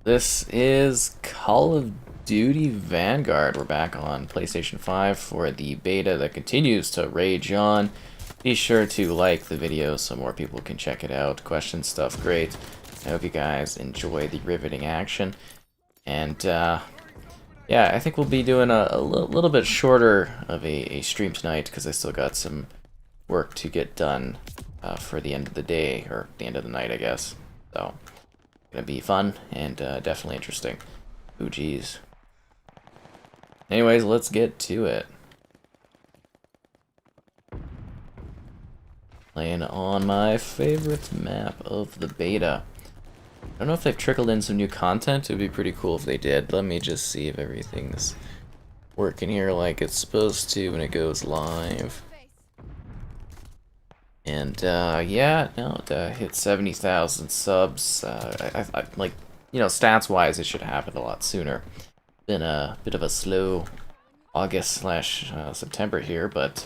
This is Call of Duty Vanguard. We're back on PlayStation 5 for the beta that continues to rage on. Be sure to like the video so more people can check it out. Question stuff, great. I hope you guys enjoy the riveting action. And, yeah, I think we'll be doing a little bit shorter of a stream tonight because I still got some work to get done for the end of the day, or the end of the night, I guess. So, gonna be fun and definitely interesting. Ooh, geez. Anyways, let's get to it. Playing on my favorite map of the beta. I don't know if they've trickled in some new content. It would be pretty cool if they did. Let me just see if everything's working here like it's supposed to when it goes live. And yeah, no, to hit 70,000 subs. I like, you know, stats-wise, it should happen a lot sooner. Been a bit of a slow August/September here, but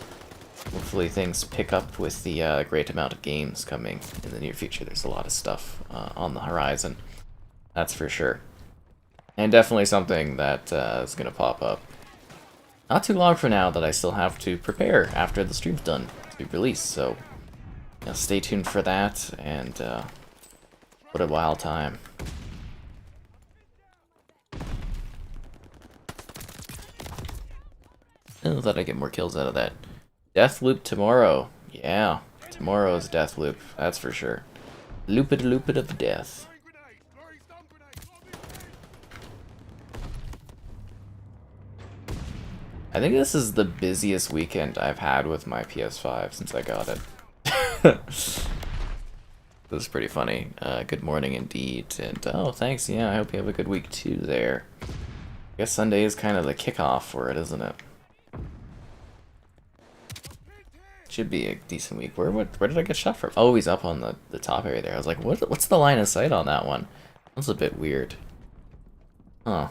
hopefully things pick up with the great amount of games coming in the near future. There's a lot of stuff on the horizon, that's for sure. And definitely something that is going to pop up. Not too long from now that I still have to prepare after the stream's done to be released, so stay tuned for that, and what a wild time. Oh, thought I'd get more kills out of that. Death loop tomorrow. Yeah, tomorrow's death loop, that's for sure. Loop it of death. I think this is the busiest weekend I've had with my PS5 since I got it. This is pretty funny. Good morning indeed, and oh, thanks. Yeah, I hope you have a good week too there. I guess Sunday is kind of the kickoff for it, isn't it? Should be a decent week. Where did I get shot from? Oh, he's up on the top area there. I was like, what's the line of sight on that one? That's a bit weird. Huh.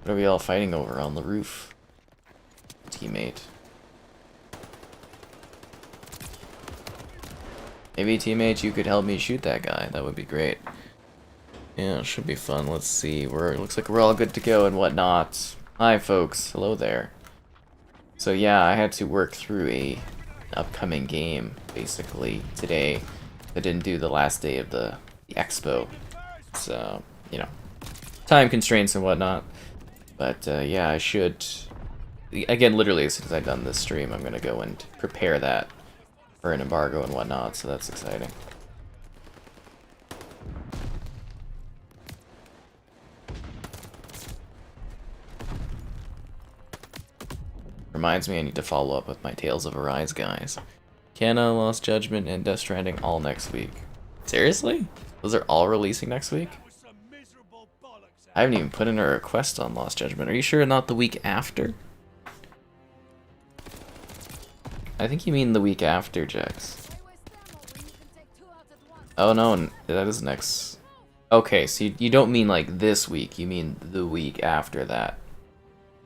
What are we all fighting over on the roof? Teammate. Maybe, teammate, you could help me shoot that guy. That would be great. Yeah, it should be fun. Let's see. Looks like we're all good to go and whatnot. Hi, folks. Hello there. So yeah, I had to work through an upcoming game, basically, today. I didn't do the last day of the expo. So, you know, time constraints and whatnot. But yeah, I should... Again, literally, as soon as I've done this stream, I'm going to go and prepare that for an embargo and whatnot, so that's exciting. Reminds me I need to follow up with my Tales of Arise guys. Canna, Lost Judgment, and Death Stranding all next week. Seriously? Those are all releasing next week? I haven't even put in a request on Lost Judgment. Are you sure not the week after? I think you mean the week after, Jax. Oh no, that is next. Okay, so you don't mean like this week, you mean the week after that.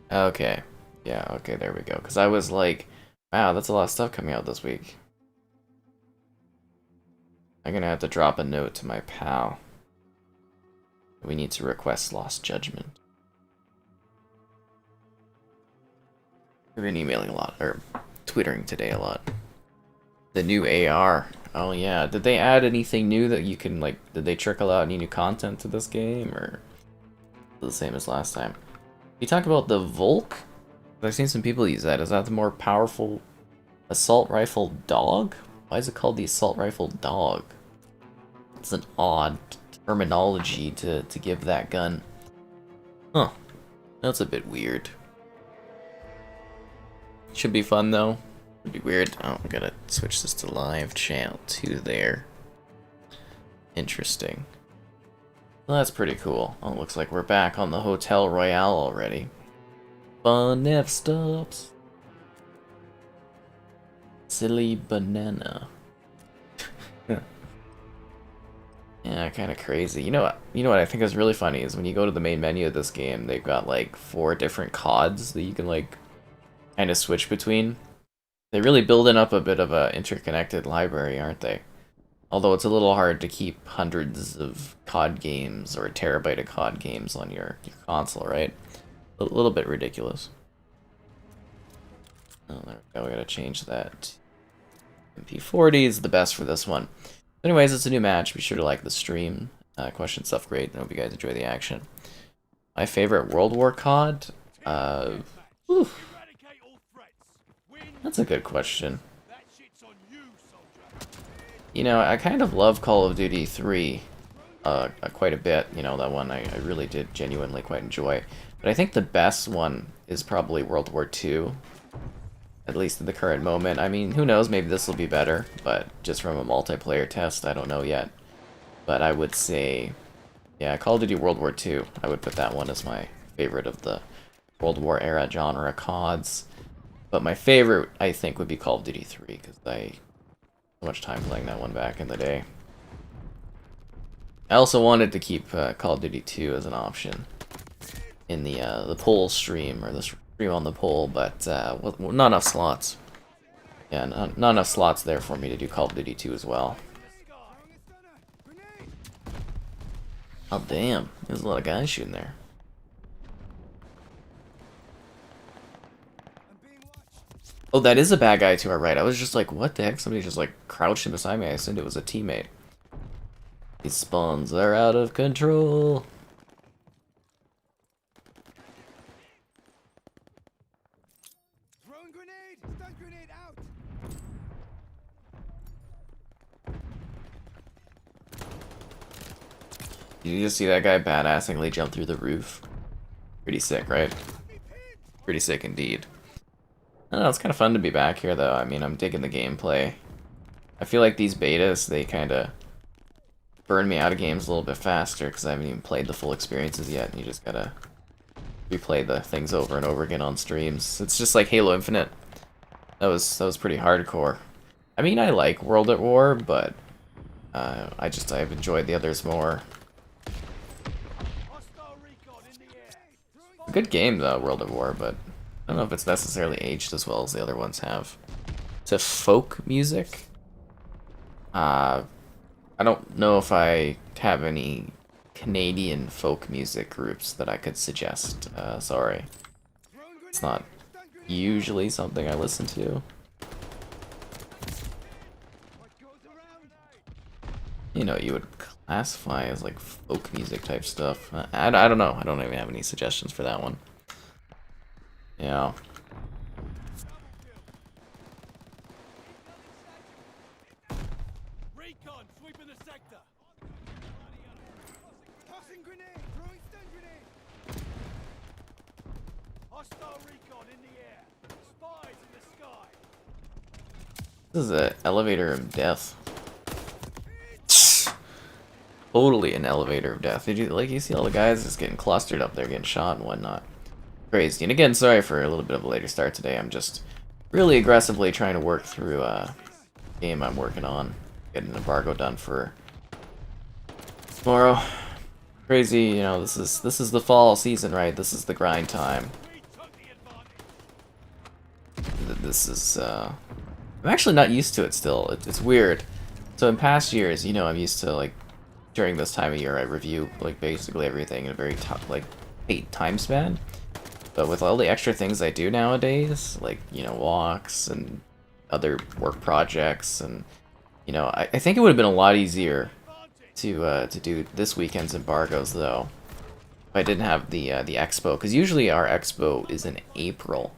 Okay. Yeah, okay, there we go. Because I was like, wow, that's a lot of stuff coming out this week. I'm gonna have to drop a note to my pal. We need to request Lost Judgment. I've been emailing a lot, or twittering today a lot. The new AR. Oh yeah, did they add anything new that you can, like, did they trickle out any new content to this game, or the same as last time? You talk about the Volk? I've seen some people use that. Is that the more powerful assault rifle dog? Why is it called the assault rifle dog? It's an odd terminology to give that gun. Huh. That's a bit weird. Should be fun though. Would be weird. Oh, I gotta switch this to live channel 2 there. Interesting. Well, that's pretty cool. Oh, it looks like we're back on the Hotel Royale already. Fun never stops. Silly banana. Yeah, kind of crazy. You know what? You know what I think is really funny is when you go to the main menu of this game, they've got like 4 different CODs that you can like kind of switch between. They're really building up a bit of a interconnected library, aren't they? Although it's a little hard to keep hundreds of COD games or a terabyte of COD games on your console, right? A little bit ridiculous. Oh, there we go. We gotta change that. MP40 is the best for this one. Anyways, it's a new match. Be sure to like the stream. Question stuff great. I hope you guys enjoy the action. My favorite World War COD? That's a good question. You know, I kind of love Call of Duty 3 quite a bit. You know, that one I really did genuinely quite enjoy. But I think the best one is probably World War II. At least in the current moment. I mean, who knows, maybe this will be better, but just from a multiplayer test, I don't know yet. But I would say, yeah, Call of Duty World War II, I would put that one as my favorite of the World War era genre CODs. But my favorite, I think, would be Call of Duty 3, because I had so much time playing that one back in the day. I also wanted to keep Call of Duty 2 as an option in the poll stream, or the stream on the poll, but not enough slots. Yeah, not enough slots there for me to do Call of Duty 2 as well. Oh damn, there's a lot of guys shooting there. Oh, that is a bad guy to our right. I was just like, what the heck? Somebody just like crouched in beside me. I assumed it was a teammate. These spawns are out of control. Did you just see that guy badassingly jump through the roof? Pretty sick, right? Pretty sick indeed. I don't know, it's kind of fun to be back here, though. I mean, I'm digging the gameplay. I feel like these betas, they kind of burn me out of games a little bit faster, because I haven't even played the full experiences yet, and you just gotta replay the things over and over again on streams. It's just like Halo Infinite. That was pretty hardcore. I mean, I like World at War, but I've enjoyed the others more. Good game though, World at War, but I don't know if it's necessarily aged as well as the other ones have. To folk music, I don't know if I have any Canadian folk music groups that I could suggest. Sorry, it's not usually something I listen to. You know, you would classify as like folk music type stuff. I don't know. I don't even have any suggestions for that one. Yeah. Recon sweeping the sector. Tossing grenade, throwing stun grenade. Hostile recon in the air. Spies in the sky. This is an elevator of death. Totally an elevator of death. Did you see all the guys just getting clustered up there, getting shot and whatnot? Crazy. And again, sorry for a little bit of a later start today. I'm just really aggressively trying to work through a game I'm working on. Getting an embargo done for tomorrow. Crazy, you know, this is the fall season, right? This is the grind time. This is I'm actually not used to it still. It's weird. So in past years, you know, I'm used to like during this time of year I review like basically everything in a very tight time span. But with all the extra things I do nowadays, like, you know, walks and other work projects, and, you know, I think it would have been a lot easier to do this weekend's embargoes, though, if I didn't have the expo, because usually our expo is in April,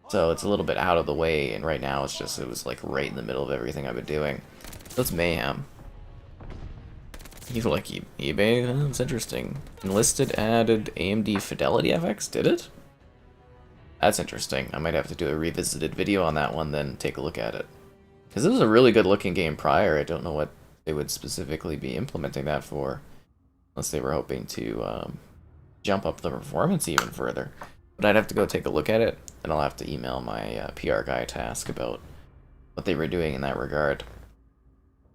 so it's a little bit out of the way, and right now it was like right in the middle of everything I've been doing. So it's mayhem. You like eBay? Oh, that's interesting. Enlisted added AMD Fidelity FX, did it? That's interesting. I might have to do a revisited video on that one, then take a look at it. Because it was a really good looking game prior. I don't know what they would specifically be implementing that for. Unless they were hoping to jump up the performance even further. But I'd have to go take a look at it, and I'll have to email my PR guy to ask about what they were doing in that regard.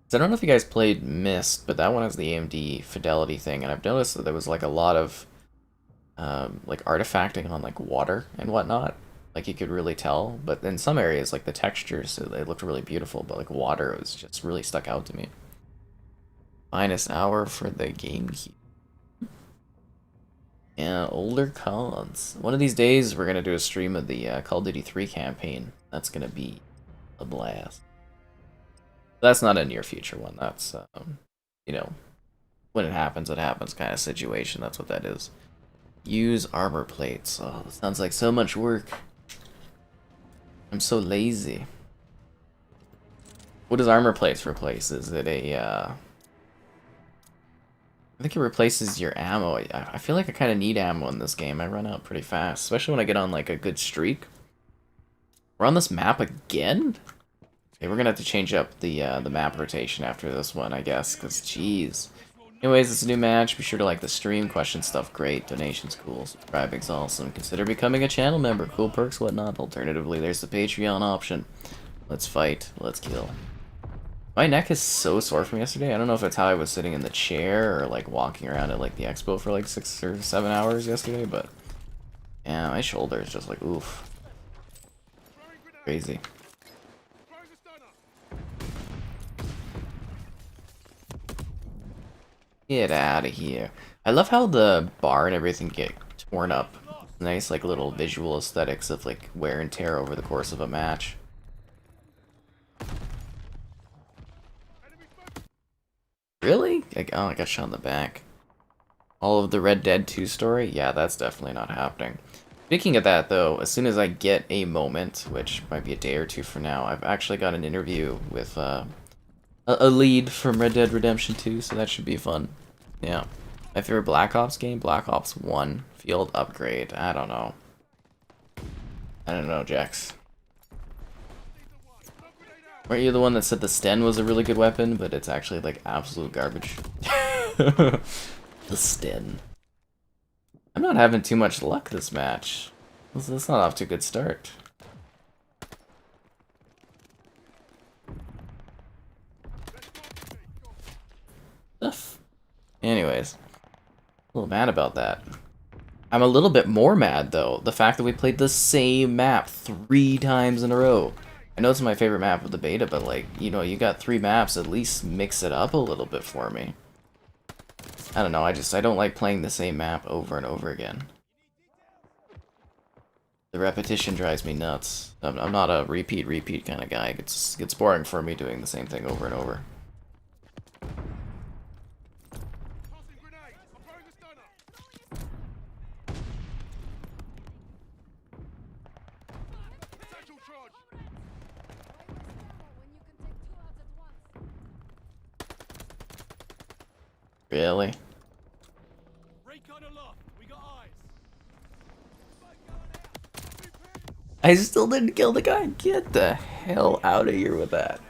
So I don't know if you guys played Myst, but that one has the AMD Fidelity thing, and I've noticed that there was like a lot of like artifacting on like water and whatnot. Like you could really tell, but in some areas like the textures, they looked really beautiful, but like water was just really stuck out to me. Finest hour for the GameCube. Yeah, older CODs. One of these days, we're gonna do a stream of the Call of Duty 3 campaign. That's gonna be a blast. That's not a near future one. That's, you know, when it happens kind of situation. That's what that is. Use armor plates. Oh, that sounds like so much work. I'm so lazy. What does armor plates replace? Is it a, I think it replaces your ammo. I feel like I kind of need ammo in this game. I run out pretty fast, especially when I get on like a good streak. We're on this map again? Okay, we're gonna have to change up the map rotation after this one, I guess, because jeez. Anyways, it's a new match. Be sure to like the stream. Question stuff great. Donations cool. Subscribing's awesome. Consider becoming a channel member. Cool perks, whatnot. Alternatively, there's the Patreon option. Let's fight. Let's kill. My neck is so sore from yesterday. I don't know if it's how I was sitting in the chair or like walking around at like the expo for like 6 or 7 hours yesterday, but yeah, my shoulder is just like oof. Crazy. Get out of here. I love how the bar and everything get torn up. Nice like little visual aesthetics of like wear and tear over the course of a match. Really? Oh, I got shot in the back. All of the Red Dead 2 story? Yeah, that's definitely not happening. Speaking of that, though, as soon as I get a moment, which might be a day or two from now, I've actually got an interview with a lead from Red Dead Redemption 2, so that should be fun. Yeah. My favorite Black Ops game? Black Ops 1. Field upgrade. I don't know. I don't know, Jax. Weren't you the one that said the Sten was a really good weapon, but it's actually like absolute garbage? The Sten. I'm not having too much luck this match. That's not off to a good start. Stuff. Anyways, a little mad about that. I'm a little bit more mad though, the fact that we played the same map 3 times in a row. I know it's my favorite map with the beta, but like, you know, you got 3 maps, at least mix it up a little bit for me. I don't know, I don't like playing the same map over and over again. The repetition drives me nuts. I'm not a repeat kind of guy. It gets boring for me doing the same thing over and over. Really? I still didn't kill the guy. Get the hell out of here with that.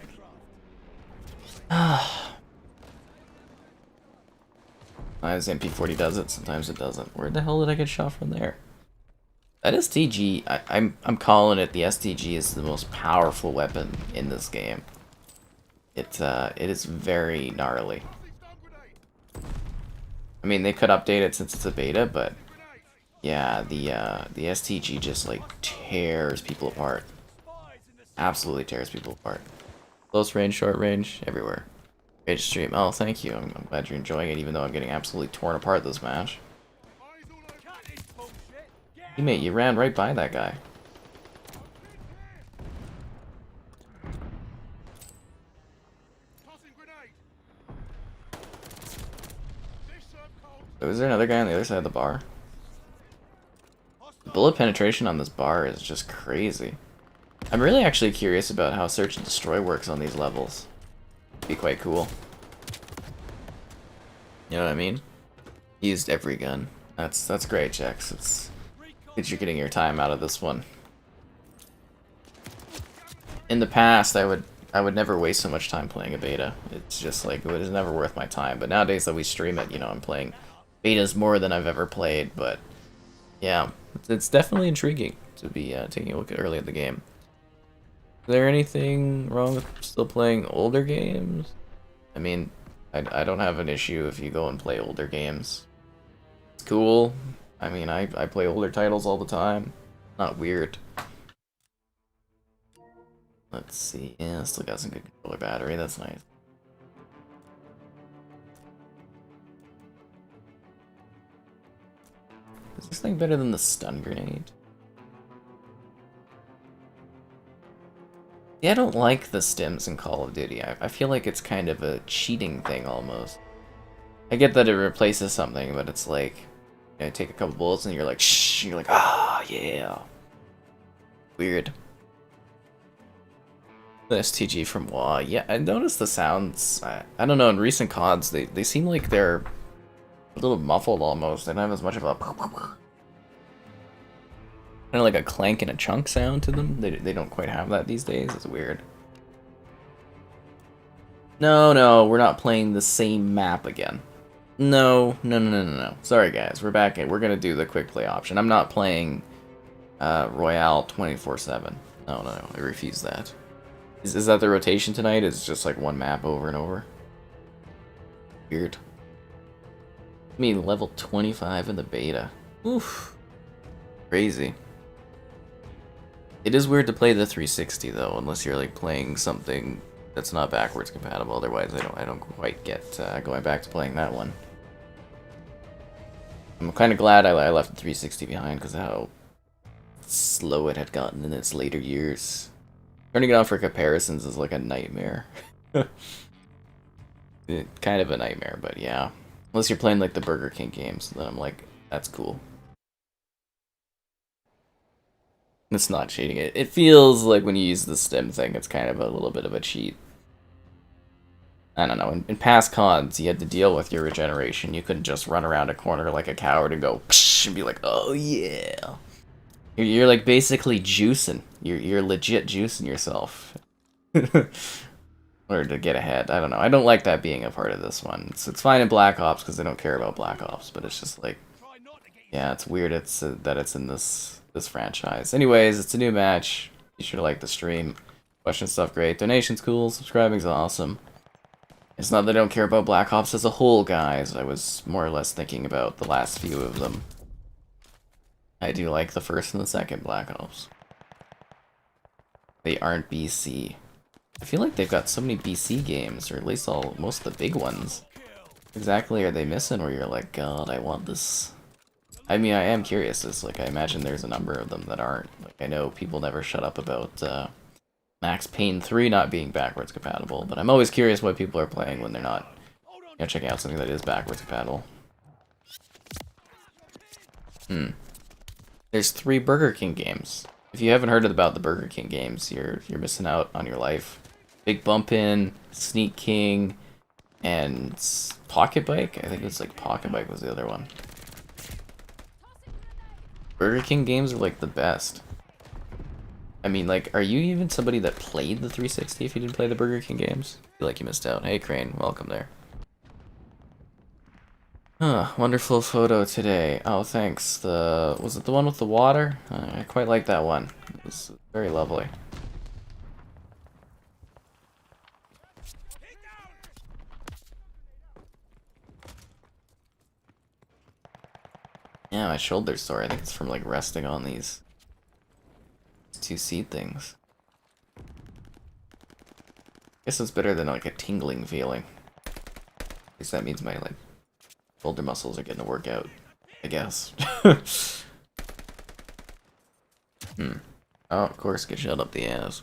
Sometimes MP40 does it, sometimes it doesn't. Where the hell did I get shot from there? That STG, I'm calling it the STG is the most powerful weapon in this game. It is very gnarly. I mean, they could update it since it's a beta, but yeah, the STG just like tears people apart. Absolutely tears people apart. Close range, short range, everywhere. Great stream. Oh, thank you. I'm glad you're enjoying it, even though I'm getting absolutely torn apart this match. Teammate, you ran right by that guy. Was there another guy on the other side of the bar? The bullet penetration on this bar is just crazy. I'm really actually curious about how search and destroy works on these levels. It'd be quite cool. You know what I mean? Used every gun. That's great, Jax. It's good you're getting your time out of this one. In the past, I would never waste so much time playing a beta. It's just like it was never worth my time. But nowadays that we stream it, you know, I'm playing betas more than I've ever played. But yeah, it's definitely intriguing to be taking a look at early in the game. Is there anything wrong with still playing older games? I mean, I don't have an issue if you go and play older games. It's cool. I mean, I play older titles all the time. Not weird. Let's see. Yeah, still got some good controller battery. That's nice. Is this thing better than the stun grenade? Yeah, I don't like the stims in Call of Duty. I feel like it's kind of a cheating thing almost. I get that it replaces something, but it's like, you know, take a couple bullets and you're like, shh, and you're like, ah, yeah. Weird. The STG from WoW. Yeah, I noticed the sounds. I don't know, in recent CODs, they seem like they're a little muffled almost. They don't have as much of a kind of like a clank and a chunk sound to them. They don't quite have that these days. It's weird. No, we're not playing the same map again. No. Sorry guys, we're back. We're gonna do the quick play option. I'm not playing Royale 24/7. No, I refuse that. Is that the rotation tonight? Is it just like one map over and over? Weird. I mean, level 25 in the beta. Oof. Crazy. It is weird to play the 360 though, unless you're like playing something that's not backwards compatible. Otherwise, I don't quite get going back to playing that one. I'm kind of glad I left the 360 behind because of how slow it had gotten in its later years. Turning it on for comparisons is like a nightmare. Kind of a nightmare, but yeah. Unless you're playing like the Burger King games, then I'm like, that's cool. It's not cheating. It feels like when you use the stim thing, it's kind of a little bit of a cheat. I don't know. In past CODs, you had to deal with your regeneration. You couldn't just run around a corner like a coward and go psh, and be like, oh yeah. You're like basically juicing. You're legit juicing yourself. Or to get ahead. I don't know. I don't like that being a part of this one. It's fine in Black Ops because they don't care about Black Ops, but it's just like, yeah, it's weird. It's that it's in this franchise. Anyways, it's a new match. Be sure to like the stream. Question stuff great. Donations cool. Subscribing's awesome. It's not that I don't care about Black Ops as a whole, guys. I was more or less thinking about the last few of them. I do like the first and the second Black Ops. They aren't BC. I feel like they've got so many BC games, or at least most of the big ones. What exactly are they missing where you're like, God, I want this? I mean, I am curious. It's like, I imagine there's a number of them that aren't. Like, I know people never shut up about Max Payne 3 not being backwards compatible, but I'm always curious what people are playing when they're not, you know, checking out something that is backwards compatible. There's 3 Burger King games. If you haven't heard about the Burger King games, you're missing out on your life. Big Bumpin', Sneak King, and Pocket Bike? I think it's like Pocket Bike was the other one. Burger King games are like the best. I mean, like, are you even somebody that played the 360 if you didn't play the Burger King games? I feel like you missed out. Hey, Crane, welcome there. Huh, wonderful photo today. Oh, thanks. Was it the one with the water? I quite like that one. It was very lovely. Yeah, my shoulder's sore. I think it's from like resting on these 2 seat things. Guess it's better than like a tingling feeling. At least that means my like shoulder muscles are getting a workout, I guess. Oh, of course, get shut up the ass.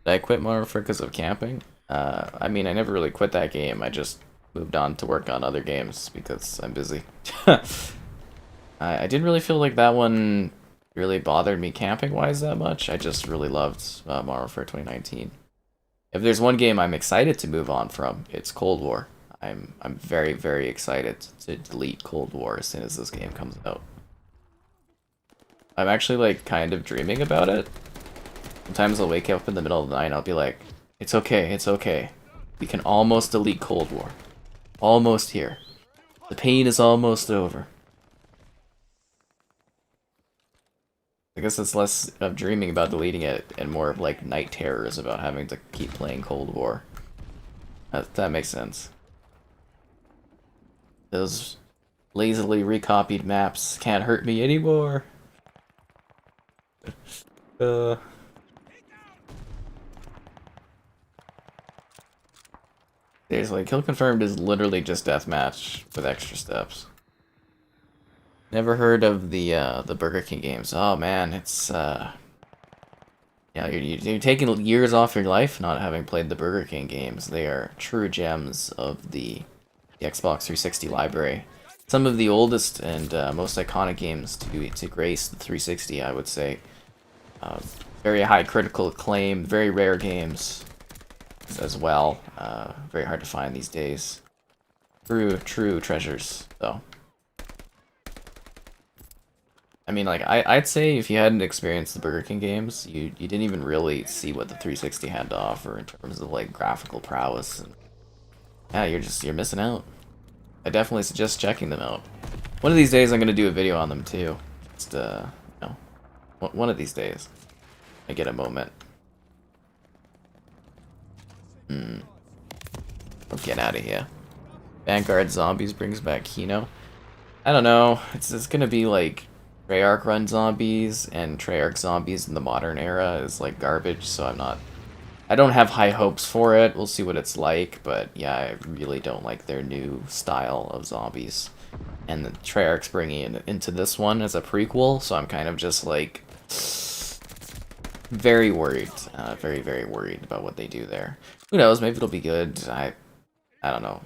Did I quit Modern Warfare because of camping? I mean, I never really quit that game. I just moved on to work on other games because I'm busy. I didn't really feel like that one really bothered me camping-wise that much. I just really loved Modern Warfare 2019. If there's one game I'm excited to move on from, it's Cold War. I'm very, very excited to delete Cold War as soon as this game comes out. I'm actually like kind of dreaming about it. Sometimes I'll wake up in the middle of the night and I'll be like, it's okay, it's okay. We can almost delete Cold War. Almost here. The pain is almost over. I guess it's less of dreaming about deleting it and more of like night terrors about having to keep playing Cold War. That makes sense. Those lazily recopied maps can't hurt me anymore. Seriously, kill confirmed is literally just deathmatch with extra steps. Never heard of the Burger King games. Oh man, it's yeah, you're taking years off your life not having played the Burger King games. They are true gems of the Xbox 360 library. Some of the oldest and most iconic games to grace the 360, I would say. Very high critical acclaim, very rare games as well. Very hard to find these days. True treasures, though. I mean, like, I'd say if you hadn't experienced the Burger King games, you didn't even really see what the 360 had to offer in terms of, like, graphical prowess. And, yeah, you're missing out. I definitely suggest checking them out. One of these days I'm going to do a video on them, too. Just, you know, one of these days. I get a moment. I'll get out of here. Vanguard Zombies brings back Kino. I don't know. It's gonna be like Treyarch run zombies, and Treyarch zombies in the modern era is like garbage, so I don't have high hopes for it. We'll see what it's like, but yeah, I really don't like their new style of zombies. And the Treyarch's bringing it into this one as a prequel, so I'm kind of just like very worried, very worried about what they do there. Who knows? Maybe it'll be good. I don't know.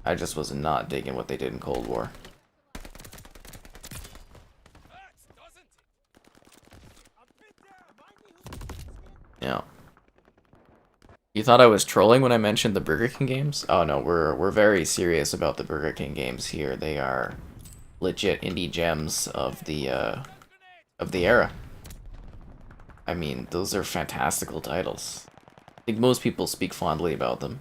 I just was not digging what they did in Cold War. Yeah. You thought I was trolling when I mentioned the Burger King games? Oh no, we're very serious about the Burger King games here. They are legit indie gems of the era. I mean, those are fantastical titles. I think most people speak fondly about them.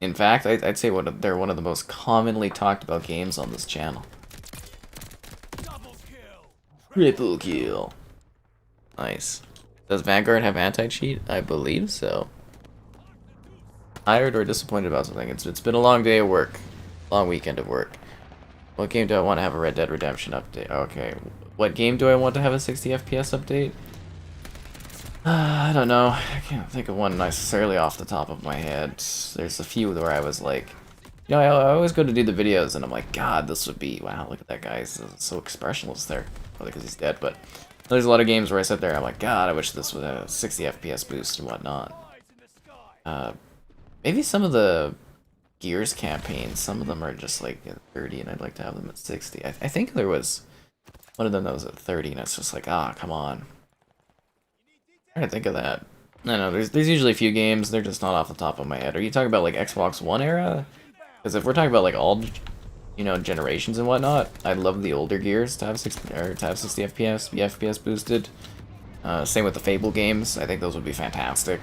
In fact, I'd say they're one of the most commonly talked about games on this channel. Triple kill. Nice. Does Vanguard have anti-cheat? I believe so. Tired or disappointed about something? It's been a long day of work. Long weekend of work. What game do I want to have a Red Dead Redemption update? Okay. What game do I want to have a 60 FPS update? I don't know. I can't think of one necessarily off the top of my head. There's a few where I was like, you know, I always go to do the videos and I'm like, God, this would be, wow, look at that guy. He's so expressionless there. Probably because he's dead, but there's a lot of games where I sit there and I'm like, God, I wish this would have a 60 FPS boost and whatnot. Maybe some of the Gears campaigns, some of them are just like at 30 and I'd like to have them at 60. I think there was one of them that was at 30 and it's just like, ah, come on. I'm trying to think of that. I don't know, there's usually a few games, they're just not off the top of my head. Are you talking about like Xbox One era? Because if we're talking about like all, you know, generations and whatnot, I'd love the older Gears to have 60 FPS, be FPS boosted. Same with the Fable games, I think those would be fantastic.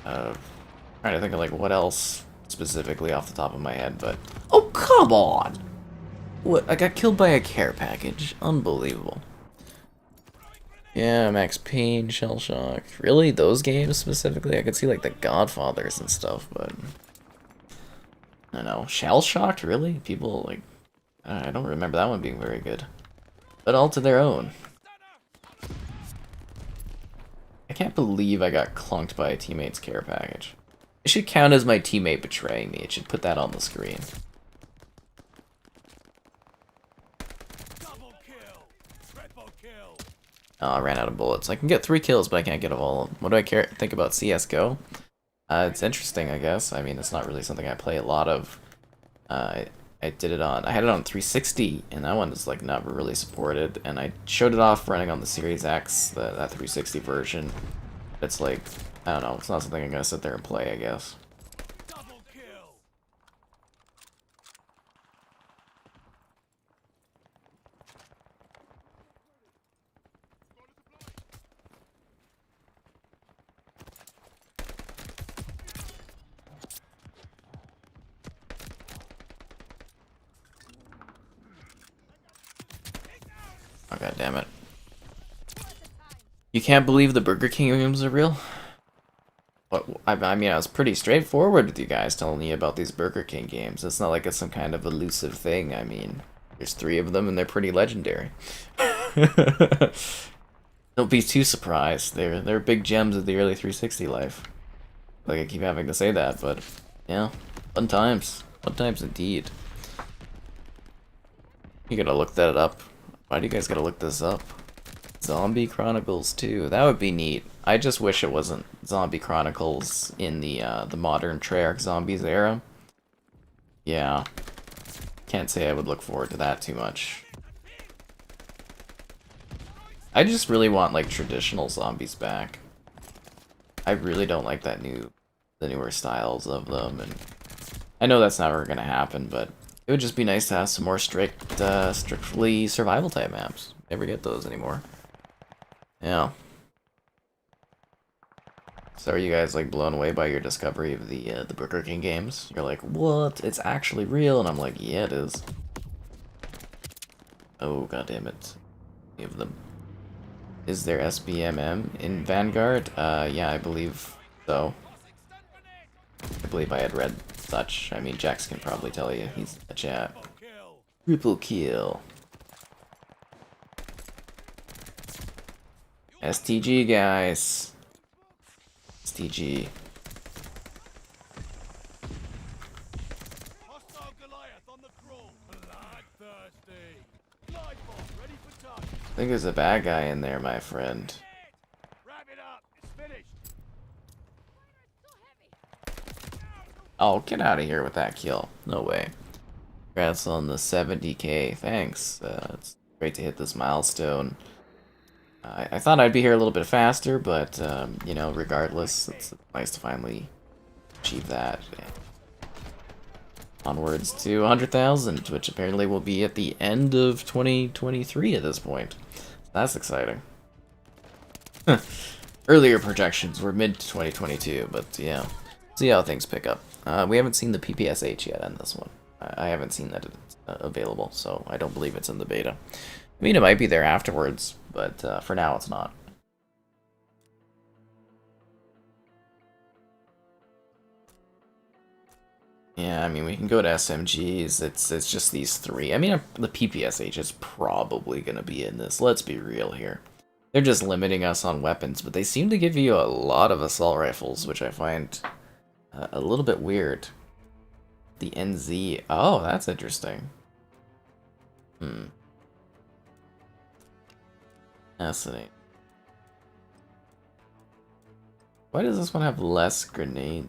Trying to think of like what else specifically off the top of my head, but oh come on! What, I got killed by a care package. Unbelievable. Yeah, Max Payne, Shell Shock. Really? Those games specifically? I could see like the Godfathers and stuff, but I don't know. Shell Shocked? Really? People like, I don't remember that one being very good. But all to their own. I can't believe I got clunked by a teammate's care package. It should count as my teammate betraying me. It should put that on the screen. Oh, I ran out of bullets. I can get 3 kills, but I can't get them all. What do I think about CSGO? It's interesting, I guess. I mean, it's not really something I play a lot of. I had it on 360, and that one is like not really supported. And I showed it off running on the Series X, that 360 version. It's like, I don't know, it's not something I'm gonna sit there and play, I guess. Oh, God damn it. You can't believe the Burger King games are real? What, I mean, I was pretty straightforward with you guys telling you about these Burger King games. It's not like it's some kind of elusive thing. I mean, there's 3 of them and they're pretty legendary. Don't be too surprised. They're big gems of the early 360 life. Like I keep having to say that, but yeah, fun times. Fun times indeed. You gotta look that up. Why do you guys gotta look this up? Zombie Chronicles 2. That would be neat. I just wish it wasn't Zombie Chronicles in the modern Treyarch Zombies era. Yeah. Can't say I would look forward to that too much. I just really want like traditional zombies back. I really don't like the newer styles of them, and I know that's never gonna happen, but it would just be nice to have some more strictly survival type maps. Never get those anymore. Yeah. So are you guys like blown away by your discovery of the Burger King games? You're like, what? It's actually real? And I'm like, yeah, it is. Oh, god damn it. Give them. Is there SBMM in Vanguard? Yeah, I believe so. I believe I had read such. I mean, Jax can probably tell you. He's in the chat. Triple kill. STG, guys. STG. I think there's a bad guy in there, my friend. Wrap it up. It's finished. Oh, get out of here with that kill. No way. Congrats on the 70k. Thanks. It's great to hit this milestone. I thought I'd be here a little bit faster, but, you know, regardless, it's nice to finally achieve that. Onwards to 100,000, which apparently will be at the end of 2023 at this point. That's exciting. Earlier projections were mid-2022, but yeah. See how things pick up. We haven't seen the PPSH yet on this one. I haven't seen that it's available, so I don't believe it's in the beta. I mean, it might be there afterwards, but for now it's not. Yeah, I mean, we can go to SMGs. It's just these three. I mean, the PPSH is probably going to be in this. Let's be real here. They're just limiting us on weapons, but they seem to give you a lot of assault rifles, which I find a little bit weird. The NZ. Oh, that's interesting. Fascinating. Why does this one have less grenades?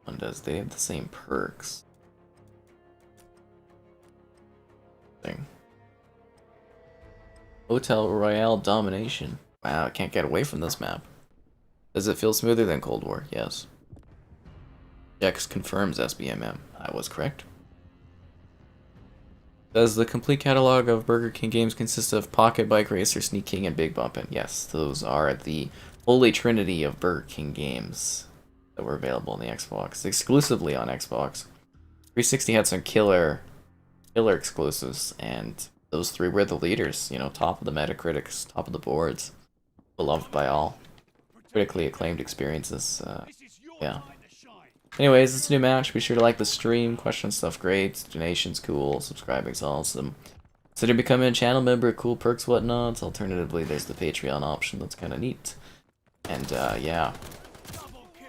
One does. They have the same perks. Hotel Royale Domination. Wow, I can't get away from this map. Does it feel smoother than Cold War? Yes. Dex confirms SBMM. I was correct. Does the complete catalog of Burger King games consist of Pocket Bike Racer, Sneak King, and Big Bumpin'? Yes, those are the holy trinity of Burger King games that were available on the Xbox, exclusively on Xbox. 360 had some killer exclusives, and those three were the leaders. You know, top of the Metacritics, top of the boards, beloved by all, critically acclaimed experiences. Yeah. Anyways, it's a new match. Be sure to like the stream, question stuff great, donations cool, subscribing's awesome. Consider becoming a channel member, cool perks, whatnot. Alternatively, there's the Patreon option, that's kind of neat. And yeah.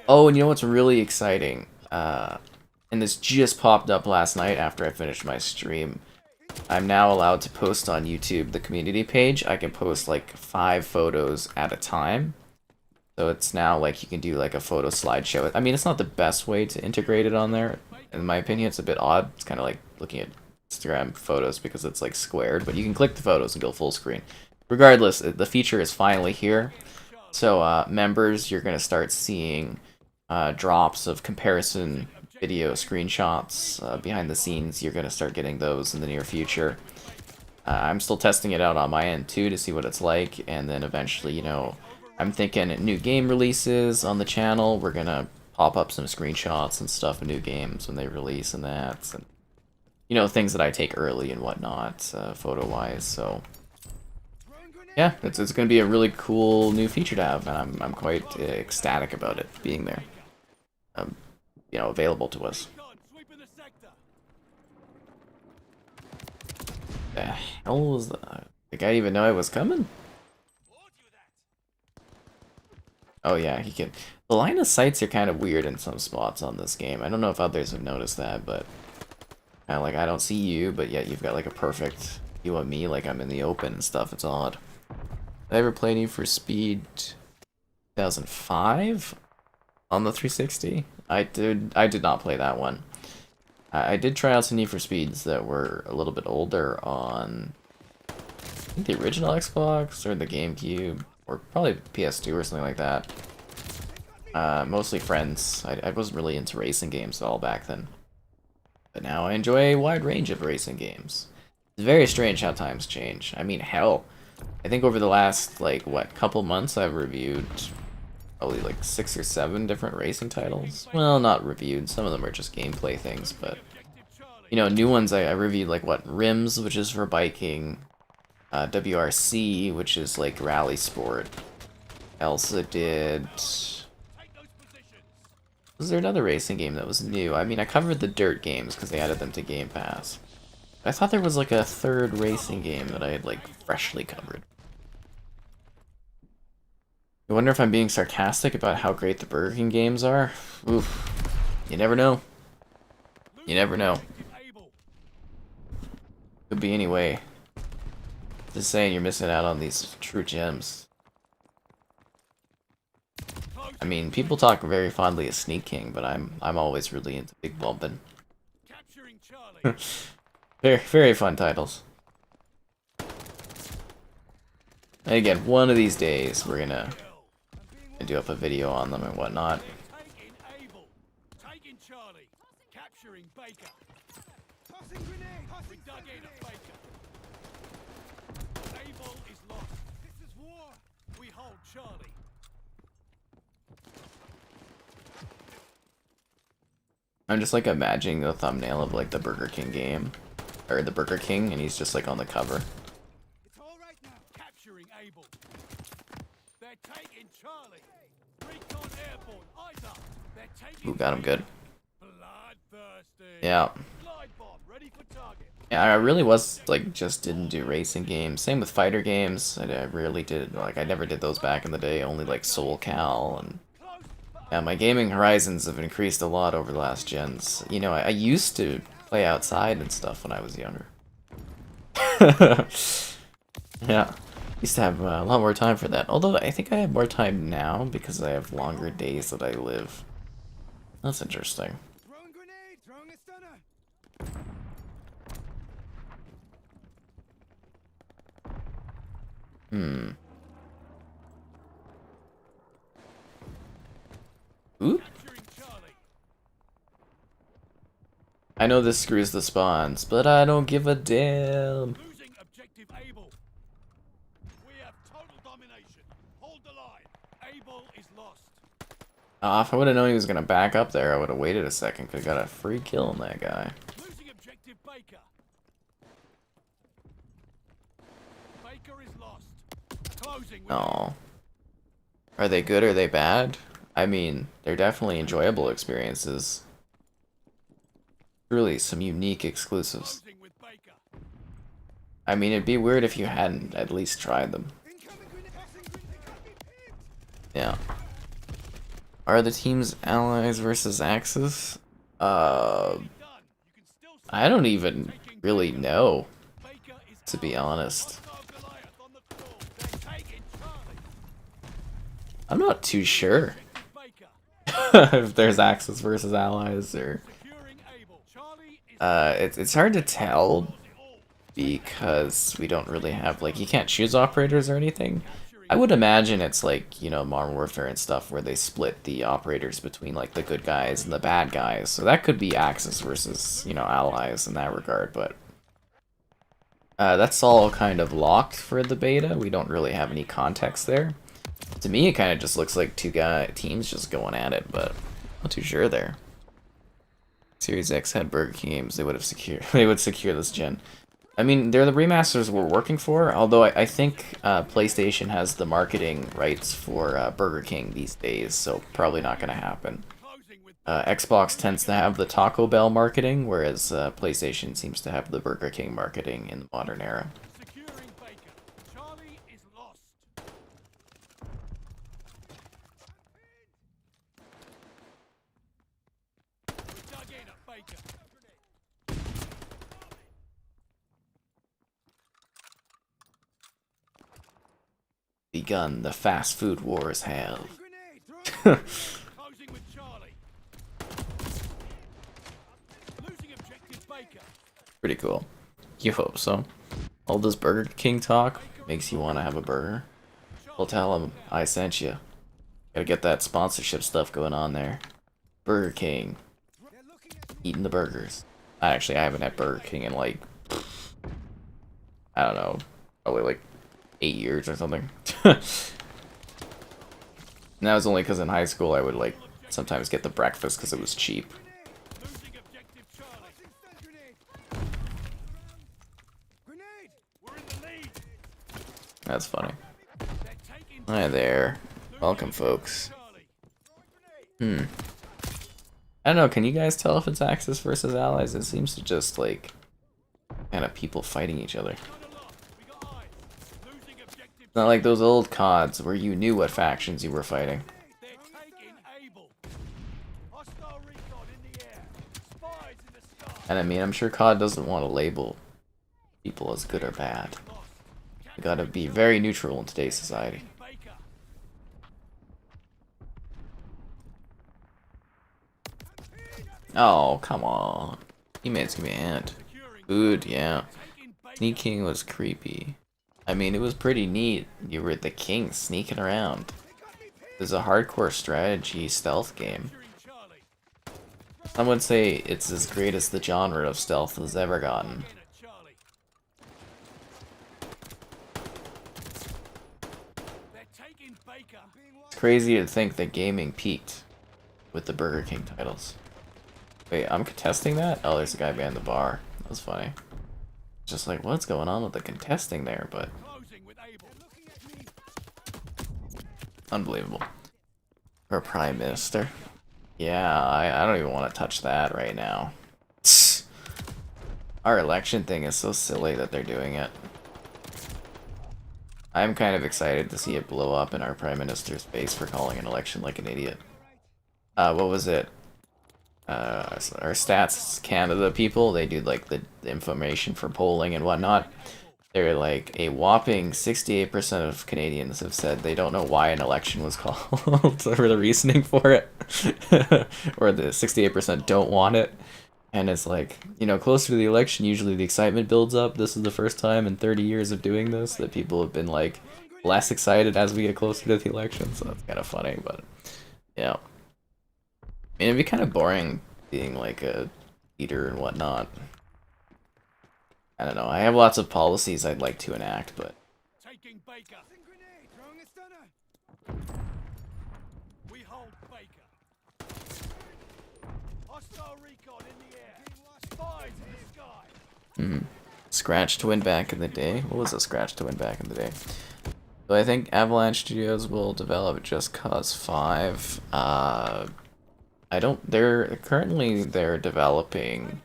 Oh, and you know what's really exciting? And this just popped up last night after I finished my stream. I'm now allowed to post on YouTube, the community page. I can post like 5 photos at a time. So it's now like you can do like a photo slideshow. I mean, it's not the best way to integrate it on there. In my opinion, it's a bit odd. It's kind of like looking at Instagram photos because it's like squared, but you can click the photos and go full screen. Regardless, the feature is finally here. So members, you're going to start seeing drops of comparison video screenshots behind the scenes. You're going to start getting those in the near future. I'm still testing it out on my end too to see what it's like, and then eventually, you know, I'm thinking new game releases on the channel. We're gonna pop up some screenshots and stuff of new games when they release and that, and you know, things that I take early and whatnot, photo-wise. So yeah, it's gonna be a really cool new feature to have, and I'm quite ecstatic about it being there. You know, available to us. The hell was that? The guy even know I was coming? Oh yeah, he can. The line of sights are kind of weird in some spots on this game. I don't know if others have noticed that, but kind of like I don't see you, but yet you've got like a perfect view of me, like I'm in the open and stuff. It's odd. Did I ever play Need for Speed 2005 on the 360? I did not play that one. I did try out some Need for Speeds that were a little bit older on, I think, the original Xbox or the GameCube, or probably PS2 or something like that. Mostly friends. I wasn't really into racing games at all back then. But now I enjoy a wide range of racing games. It's very strange how times change. I mean, hell, I think over the last, like, what, couple months I've reviewed probably like 6 or 7 different racing titles. Well, not reviewed, some of them are just gameplay things, but, you know, new ones I reviewed, like, what, Rims, which is for biking, WRC, which is like rally sport. Elsa did... Was there another racing game that was new? I mean, I covered the dirt games because they added them to Game Pass. I thought there was like a third racing game that I had like freshly covered. I wonder if I'm being sarcastic about how great the Burger King games are. Oof. You never know. You never know. Could be anyway. Just saying you're missing out on these true gems. I mean, people talk very fondly of Sneak King, but I'm always really into Big Bumpin'. Very fun titles. And again, one of these days we're gonna do up a video on them and whatnot. I'm just like imagining the thumbnail of like the Burger King game, or the Burger King, and he's just like on the cover. It's all right now. Capturing Able. They're taking Charlie. Recon airborne. Eyes up. They're taking. Ooh, got him good. Bloodthirsty. Yeah. Glide bomb ready for target. Yeah, I really was like just didn't do racing games. Same with fighter games. I rarely did, like I never did those back in the day. Only like Soul Cal and. Yeah, my gaming horizons have increased a lot over the last gens. You know, I used to play outside and stuff when I was younger. Yeah, used to have a lot more time for that. Although I think I have more time now because I have longer days that I live. That's interesting. Throwing grenade. Throwing a stunner. Hmm. Oop. I know this screws the spawns, but I don't give a damn. Losing objective Able. We have total domination. Hold the line. Able is lost. If I would have known he was gonna back up there, I would have waited a second. Could have got a free kill on that guy. Losing objective Baker. Baker is lost. Closing. Oh. Are they good or are they bad? I mean, they're definitely enjoyable experiences. Truly, some unique exclusives. I mean, it'd be weird if you hadn't at least tried them. Yeah. Are the teams allies versus Axis? I don't even really know, to be honest. I'm not too sure if there's Axis versus allies or... it's hard to tell because we don't really have, like, you can't choose operators or anything. I would imagine it's like, you know, Modern Warfare and stuff where they split the operators between, like, the good guys and the bad guys. So that could be Axis versus, you know, allies in that regard, but... that's all kind of locked for the beta. We don't really have any context there. To me, it kind of just looks like two teams just going at it, but I'm not too sure there. Series X had Burger King games, they would have secure this gen. I mean, they're the remasters we're working for, although I think PlayStation has the marketing rights for Burger King these days, so probably not going to happen. Xbox tends to have the Taco Bell marketing, whereas PlayStation seems to have the Burger King marketing in the modern era. Baker. Begun the fast food wars have. Closing with Charlie. Losing objective Baker. Pretty cool. You hope so. All this Burger King talk makes you want to have a burger. Well, tell them I sent you. Gotta get that sponsorship stuff going on there. Burger King. Eating the burgers. I haven't had Burger King in like, I don't know, probably like 8 years or something. And that was only because in high school I would like sometimes get the breakfast because it was cheap. Losing objective Charlie. Grenade. We're in the lead. That's funny. They're taking Hi there. Welcome, folks. Charlie. I don't know, can you guys tell if it's Axis versus Allies? It seems to just like kind of people fighting each other. We got eyes. Losing objective. It's not like those old CODs where you knew what factions you were fighting. They're taking Able. Hostile recon in the air. Spies in the sky. And I mean, I'm sure COD doesn't want to label people as good or bad. You gotta be very neutral in today's society. Baker. Oh, come on. Teammates give me a hand. Food, yeah. Taking Baker. Sneaking was creepy. I mean, it was pretty neat. You were the king sneaking around. It was a hardcore strategy stealth game. Charlie. Some would say it's as great as the genre of stealth has ever gotten. In at Charlie. They're taking Baker. It's crazy to think that gaming peaked with the Burger King titles. Wait, I'm contesting that? Oh, there's a guy behind the bar. That was funny. Just like, what's going on with the contesting there? But Closing with Able. unbelievable. For a prime minister. Yeah, I don't even want to touch that right now. Our election thing is so silly that they're doing it. I'm kind of excited to see it blow up in our prime minister's face for calling an election like an idiot. What was it? Our Stats Canada people, they do like the information for polling and whatnot. They're like a whopping 68% of Canadians have said they don't know why an election was called or the reasoning for it. Or the 68% don't want it. And it's like, you know, closer to the election, usually the excitement builds up. This is the first time in 30 years of doing this that people have been like less excited as we get closer to the election. So that's kind of funny, but yeah. I mean, it'd be kind of boring being like a leader and whatnot. I don't know. I have lots of policies I'd like to enact, but Taking Baker. Grenade. Throwing a stunner. We hold Baker. Hostile recon in the air. Spies in the sky. Scratch to win back in the day. What was a Scratch to win back in the day? So I think Avalanche Studios will develop Just Cause 5. They're developing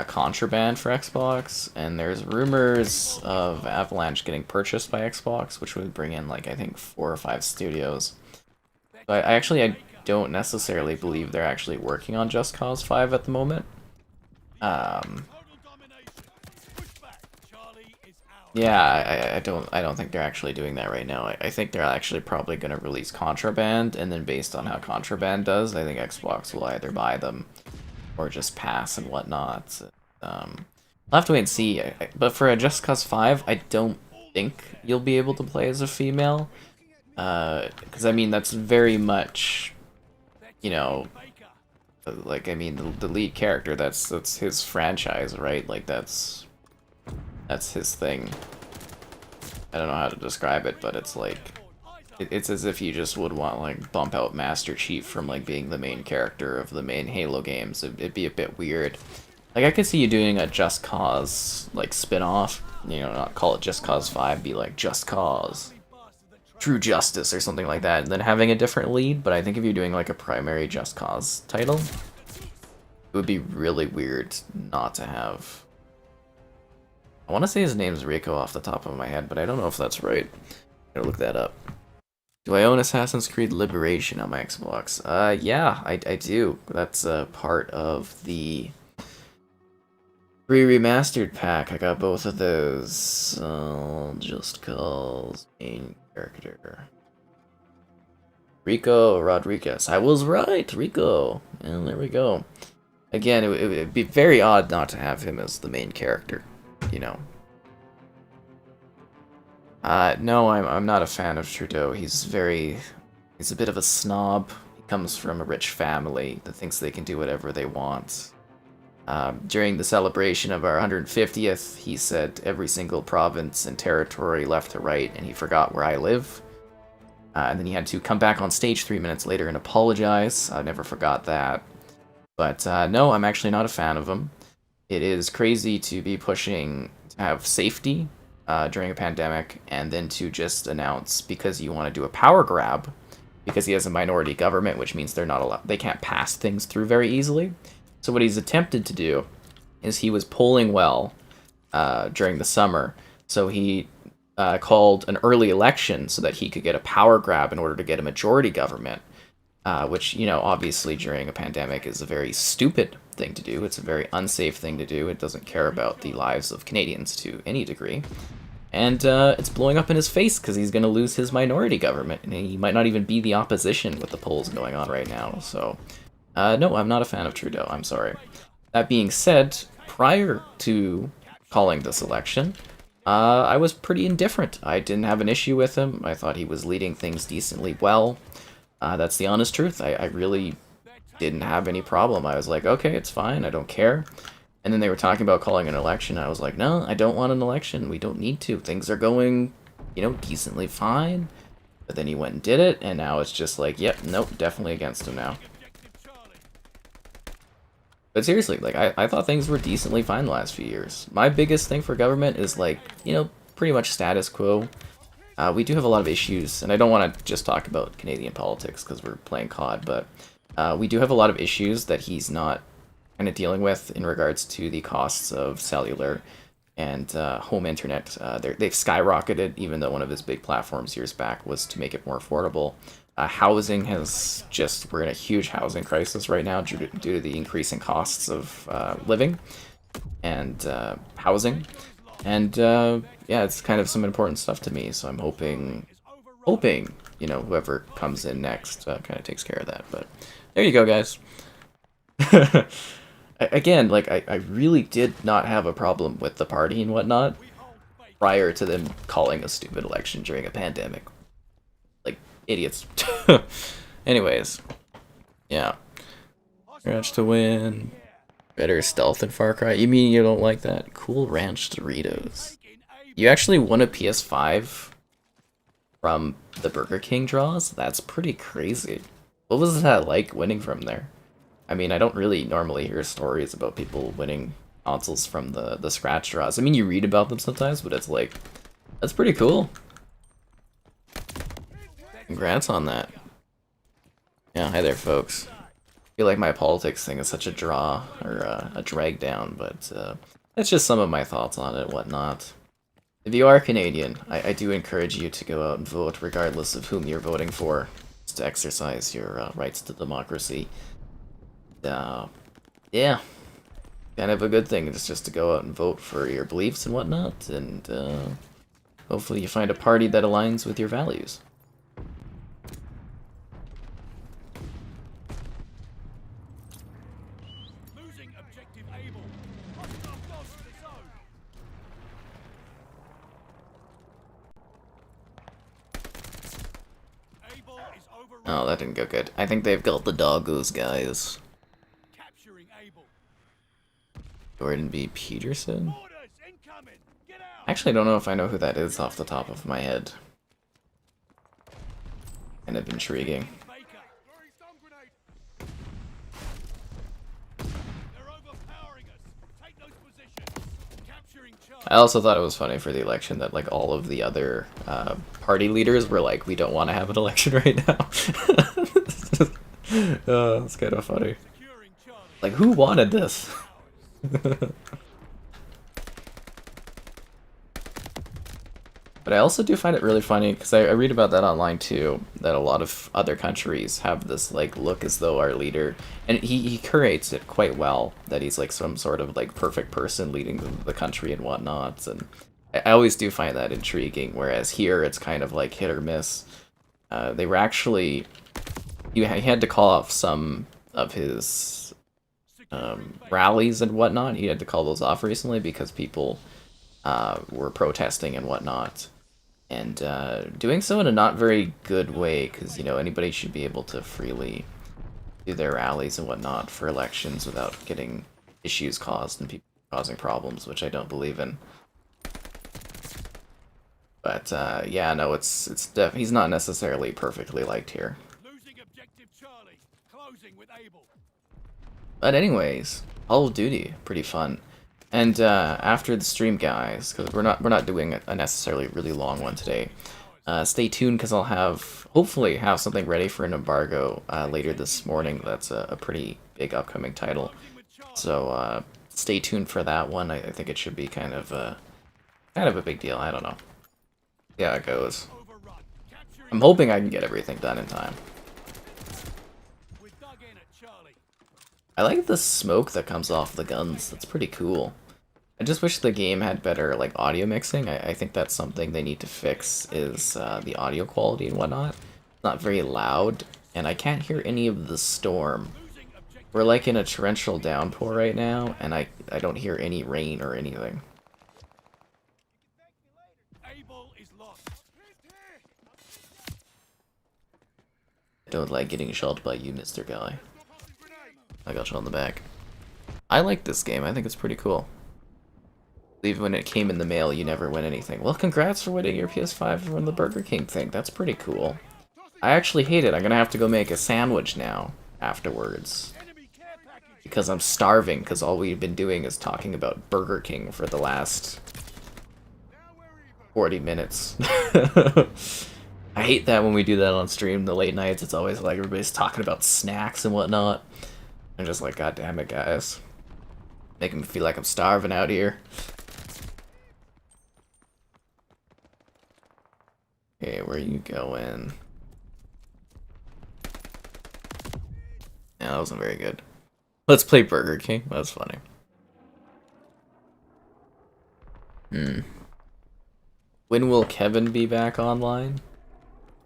Contraband for Xbox, and there's rumors of Avalanche getting purchased by Xbox, which would bring in like I think 4 or 5 studios. So I don't necessarily believe they're actually working on Just Cause 5 at the moment. Total domination. Pushback. Charlie is out. Yeah, I don't think they're actually doing that right now. I think they're actually probably going to release Contraband, and then based on how Contraband does, I think Xbox will either buy them or just pass and whatnot. I'll have to wait and see. But for a Just Cause 5, I don't think you'll be able to play as a female. Because, I mean, that's very much, you know, like, I mean, the lead character, that's his franchise, right? Like, that's his thing. I don't know how to describe it, but it's like, it's as if you just would want, like, bump out Master Chief from, like, being the main character of the main Halo games. It'd be a bit weird. Like, I could see you doing a Just Cause, like, spin-off. You know, not call it Just Cause 5, be like, Just Cause True Justice or something like that, and then having a different lead. But I think if you're doing, like, a primary Just Cause title, it would be really weird not to have... I want to say his name's Rico off the top of my head, but I don't know if that's right. Gotta look that up. Do I own Assassin's Creed Liberation on my Xbox? Yeah, I do. That's part of the free remastered pack. I got both of those. I'll just call main character Rico Rodriguez. I was right, Rico. And there we go. Again, it would be very odd not to have him as the main character, you know. No, I'm not a fan of Trudeau. He's a bit of a snob. He comes from a rich family that thinks they can do whatever they want. During the celebration of our 150th, he said every single province and territory left to right, and he forgot where I live. And then he had to come back on stage 3 minutes later and apologize. I never forgot that. But no, I'm actually not a fan of him. It is crazy to be pushing to have safety during a pandemic, and then to just announce because you want to do a power grab, because he has a minority government, which means they can't pass things through very easily. So what he's attempted to do is he was polling well during the summer, so he called an early election so that he could get a power grab in order to get a majority government, which, you know, obviously during a pandemic is a very stupid thing to do. It's a very unsafe thing to do. It doesn't care about the lives of Canadians to any degree. And it's blowing up in his face because he's going to lose his minority government, and he might not even be the opposition with the polls going on right now. So, no, I'm not a fan of Trudeau. I'm sorry. That being said, prior to calling this election, I was pretty indifferent. I didn't have an issue with him. I thought he was leading things decently well. That's the honest truth. I really didn't have any problem. I was like, okay, it's fine. I don't care. And then they were talking about calling an election. I was like, no, I don't want an election. We don't need to. Things are going, you know, decently fine. But then he went and did it, and now it's just like, yep, nope, definitely against him now. But seriously, like, I thought things were decently fine the last few years. My biggest thing for government is, like, you know, pretty much status quo. We do have a lot of issues, and I don't want to just talk about Canadian politics because we're playing COD, but we do have a lot of issues that he's not kind of dealing with in regards to the costs of cellular and home internet. They've skyrocketed, even though one of his big platforms years back was to make it more affordable. Housing has just, we're in a huge housing crisis right now due to the increasing costs of living and housing. And yeah, it's kind of some important stuff to me, so I'm hoping, you know, whoever comes in next kind of takes care of that. But there you go, guys. Again, like, I really did not have a problem with the party and whatnot prior to them calling a stupid election during a pandemic. Like, idiots. Anyways, yeah. Ranch to win. Better stealth than Far Cry. You mean you don't like that? Cool Ranch Doritos. You actually won a PS5 from the Burger King draws? That's pretty crazy. What was that like, winning from there? I mean, I don't really normally hear stories about people winning consoles from the scratch draws. I mean, you read about them sometimes, but it's like, that's pretty cool. Congrats on that. Yeah, hi there, folks. I feel like my politics thing is such a draw, or a drag down, but that's just some of my thoughts on it and whatnot. If you are Canadian, I do encourage you to go out and vote, regardless of whom you're voting for, just to exercise your rights to democracy. Yeah, kind of a good thing. It's just to go out and vote for your beliefs and whatnot, and hopefully you find a party that aligns with your values. Losing objective able. Hostile lost the zone. Able is overrun. Oh, that didn't go good. I think they've got the doggos, guys. Capturing able. Jordan B. Peterson? Orders incoming. Get out. Actually, I don't know if I know who that is off the top of my head. Kind of intriguing. Baker. Throwing stun grenade. They're overpowering us. Take those positions. Capturing Charlie. I also thought it was funny for the election that, like, all of the other party leaders were like, we don't want to have an election right now. Oh, it's kind of funny. Securing Charlie. Like, who wanted this? But I also do find it really funny because I read about that online too. That a lot of other countries have this like look as though our leader, and he curates it quite well. That he's like some sort of like perfect person leading the country and whatnot. And I always do find that intriguing. Whereas here it's kind of like hit or miss. They were actually he had to call off some of his rallies and whatnot. He had to call those off recently because people were protesting and whatnot. And doing so in a not very good way, because, you know, anybody should be able to freely do their rallies and whatnot for elections without getting issues caused and people causing problems, which I don't believe in. But, yeah, no, he's not necessarily perfectly liked here. Losing objective Charlie. Closing with Able. But anyways, Call of Duty, pretty fun. And after the stream, guys, because we're not doing a necessarily really long one today. Stay tuned because I'll hopefully have something ready for an embargo later this morning. That's a pretty big upcoming title. So stay tuned for that one. I think it should be kind of a big deal. I don't know. Yeah, it goes. I'm hoping I can get everything done in time. I like the smoke that comes off the guns. That's pretty cool. I just wish the game had better like audio mixing. I think that's something they need to fix is the audio quality and whatnot. It's not very loud, and I can't hear any of the storm. We're like in a torrential downpour right now, and I don't hear any rain or anything. I don't like getting shot by you, Mr. Guy. I got shot in the back. I like this game. I think it's pretty cool. Even when it came in the mail, you never win anything. Well, congrats for winning your PS5 from the Burger King thing. That's pretty cool. I actually hate it. I'm gonna have to go make a sandwich now afterwards. Because I'm starving, because all we've been doing is talking about Burger King for the last 40 minutes. I hate that when we do that on stream, the late nights. It's always like everybody's talking about snacks and whatnot. I'm just like, God damn it, guys. Making me feel like I'm starving out here. Okay, where are you going? Yeah, that wasn't very good. Let's play Burger King. That's funny. When will Kevin be back online?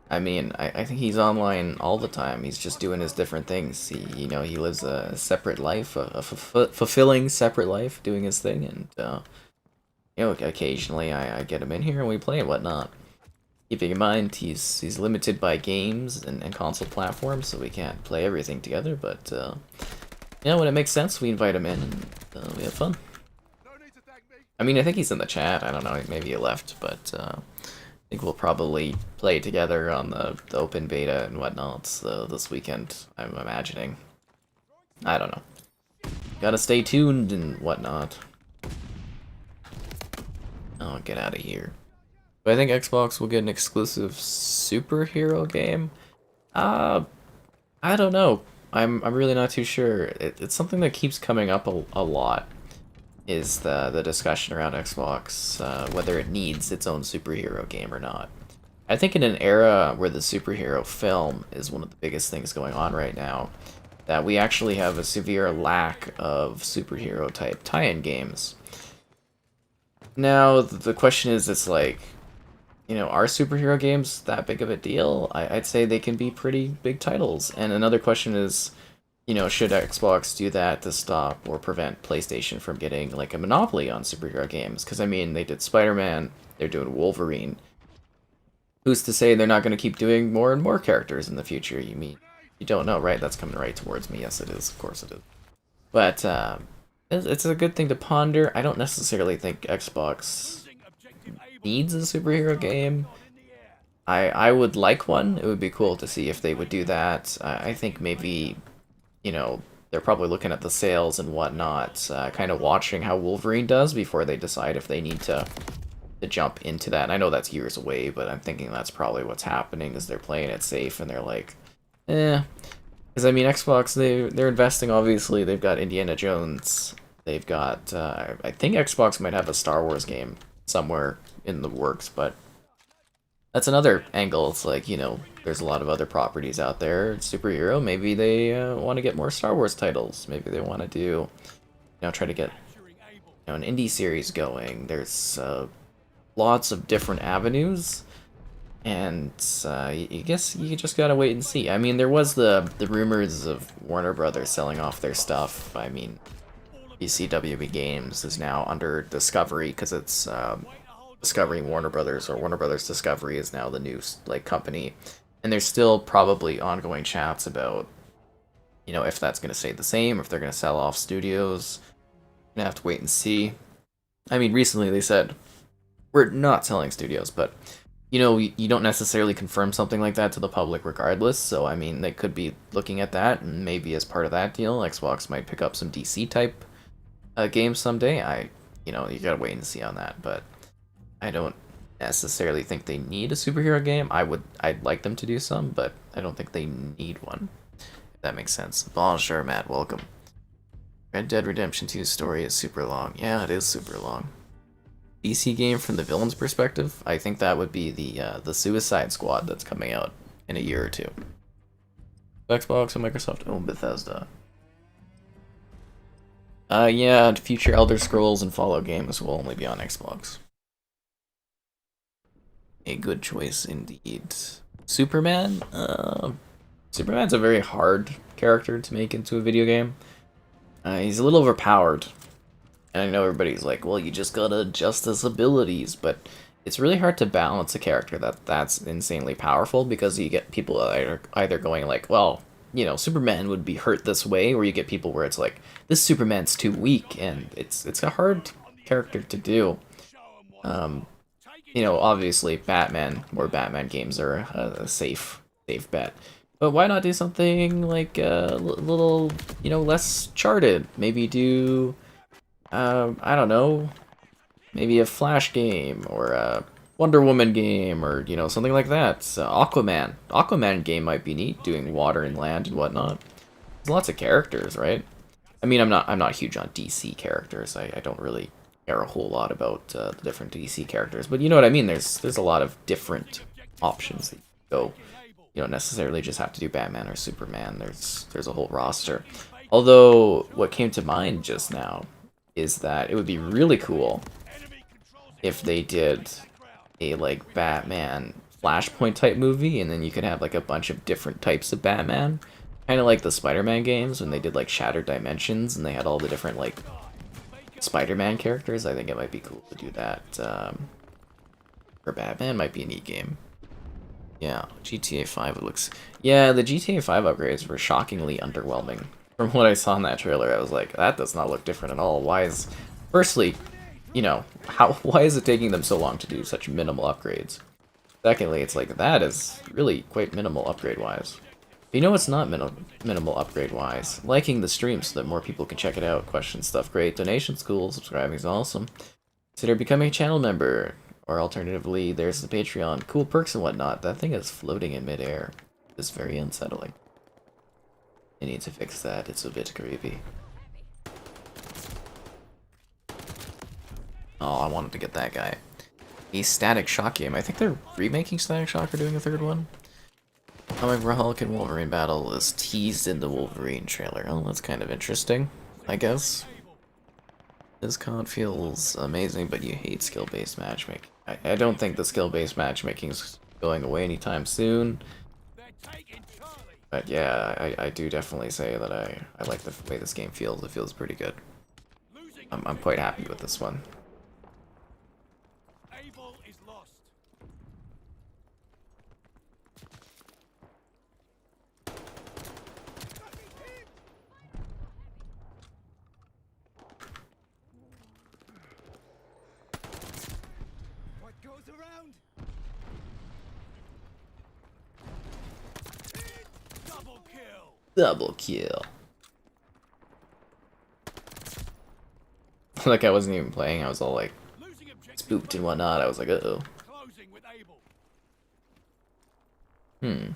I mean, I think he's online all the time. He's just doing his different things. He lives a separate life, a fulfilling separate life, doing his thing, and occasionally I get him in here and we play and whatnot. Keeping in mind he's limited by games and console platforms, so we can't play everything together. But when it makes sense, we invite him in and we have fun. I mean, I think he's in the chat. I don't know, maybe he left, but. I think we'll probably play together on the open beta and whatnot this weekend, I'm imagining. I don't know. Gotta stay tuned and whatnot. Oh, get out of here. Do I think Xbox will get an exclusive superhero game? I don't know. I'm really not too sure. It's something that keeps coming up a lot. Is the discussion around Xbox, whether it needs its own superhero game or not. I think in an era where the superhero film is one of the biggest things going on right now, that we actually have a severe lack of superhero type tie-in games. Now, the question is, it's like, are superhero games that big of a deal? I'd say they can be pretty big titles. And another question is, should Xbox do that to stop or prevent PlayStation from getting like a monopoly on superhero games? Because I mean, they did Spider-Man, they're doing Wolverine. Who's to say they're not going to keep doing more and more characters in the future? You don't know, right? That's coming right towards me. Yes, it is. Of course it is. But it's a good thing to ponder. I don't necessarily think Xbox needs a superhero game. I would like one. It would be cool to see if they would do that. I think maybe... they're probably looking at the sales and whatnot, kind of watching how Wolverine does before they decide if they need to jump into that. And I know that's years away, but I'm thinking that's probably what's happening, is they're playing it safe and they're like, Because, I mean, Xbox, they're investing, obviously. They've got Indiana Jones. They've got, I think Xbox might have a Star Wars game somewhere in the works, but that's another angle. It's like, you know, there's a lot of other properties out there. Superhero, maybe they want to get more Star Wars titles. Maybe they want to do, you know, try to get, you know, an indie series going. There's lots of different avenues, and I guess you just gotta wait and see. I mean, there was the rumors of Warner Brothers selling off their stuff. I mean, ECWB Games is now under Discovery because it's Discovery Warner Brothers, or Warner Brothers Discovery is now the new like company, and there's still probably ongoing chats about, you know, if that's gonna stay the same, if they're gonna sell off studios. Gonna have to wait and see. I mean, recently they said we're not selling studios, but you know, you don't necessarily confirm something like that to the public regardless. So I mean, they could be looking at that, and maybe as part of that deal, Xbox might pick up some DC type games someday. You know, you gotta wait and see on that, but I don't necessarily think they need a superhero game. I'd like them to do some, but I don't think they need one. If that makes sense. Bonjour, Matt. Welcome. Red Dead Redemption 2's story is super long. Yeah, it is super long. DC game from the villain's perspective, I think that would be the Suicide Squad that's coming out in a year or two. Xbox and Microsoft own Bethesda. Yeah, future Elder Scrolls and Fallout games will only be on Xbox. A good choice indeed. Superman? Superman's a very hard character to make into a video game. He's a little overpowered. And I know everybody's like, well, you just gotta adjust his abilities, but it's really hard to balance a character that's insanely powerful, because you get people either going like, well, you know, Superman would be hurt this way, or you get people where it's like, this Superman's too weak, and it's a hard character to do. You know, obviously more Batman games are a safe bet. But why not do something like a little, you know, less charted? Maybe do, I don't know, maybe a Flash game, or a Wonder Woman game, or, you know, something like that. Aquaman game might be neat, doing water and land and whatnot. There's lots of characters, right? I mean, I'm not huge on DC characters. I don't really care a whole lot about the different DC characters, but you know what I mean. There's a lot of different options that you go. You don't necessarily just have to do Batman or Superman. There's a whole roster. Although what came to mind just now is that it would be really cool if they did a like Batman Flashpoint type movie, and then you could have like a bunch of different types of Batman, kind of like the Spider-Man games when they did like Shattered Dimensions and they had all the different like Spider-Man characters. I think it might be cool to do that. For Batman might be a neat game. Yeah, GTA 5 looks... Yeah, the GTA 5 upgrades were shockingly underwhelming. From what I saw in that trailer, I was like, that does not look different at all. Why is... Firstly, you know, why is it taking them so long to do such minimal upgrades? Secondly, it's like, that is really quite minimal upgrade-wise. You know what's not minimal upgrade-wise? Liking the stream so that more people can check it out. Question stuff great. Donation's cool. Subscribing is awesome. Consider becoming a channel member. Or alternatively, there's the Patreon. Cool perks and whatnot. That thing is floating in midair. It's very unsettling. I need to fix that. It's a bit creepy. Oh, I wanted to get that guy. A Static Shock game. I think they're remaking Static Shock or doing a third one. Comic Hulk and Wolverine battle is teased in the Wolverine trailer. Oh, that's kind of interesting, I guess. This COD feels amazing, but you hate skill-based matchmaking. I don't think the skill-based matchmaking is going away anytime soon. But yeah, I do definitely say that I like the way this game feels. It feels pretty good. I'm quite happy with this one. Double kill. Like I wasn't even playing, I was all like spooked and whatnot. I was like, uh-oh. Hmm.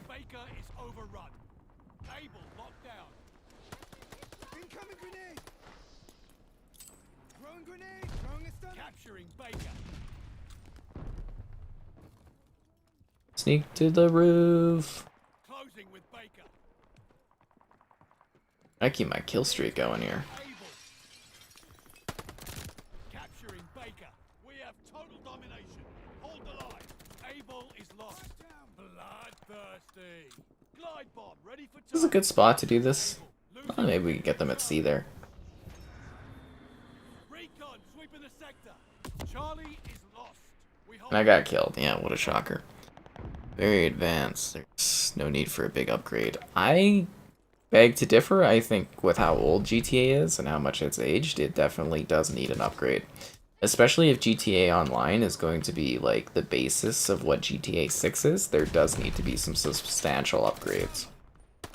sneak to the roof. Closing with Baker. I keep my kill streak going here. Able. Capturing Baker. We have total domination. Hold the line. Able is lost. Bloodthirsty. Glide bomb ready for This is a good spot to do this. Oh, maybe we can get them at C there. Recon sweeping the sector. Charlie is lost. We hold And I got killed. Yeah, what a shocker. Very advanced. There's no need for a big upgrade. I beg to differ. I think with how old GTA is and how much it's aged, it definitely does need an upgrade. Especially if GTA Online is going to be like the basis of what GTA 6 is, there does need to be some substantial upgrades.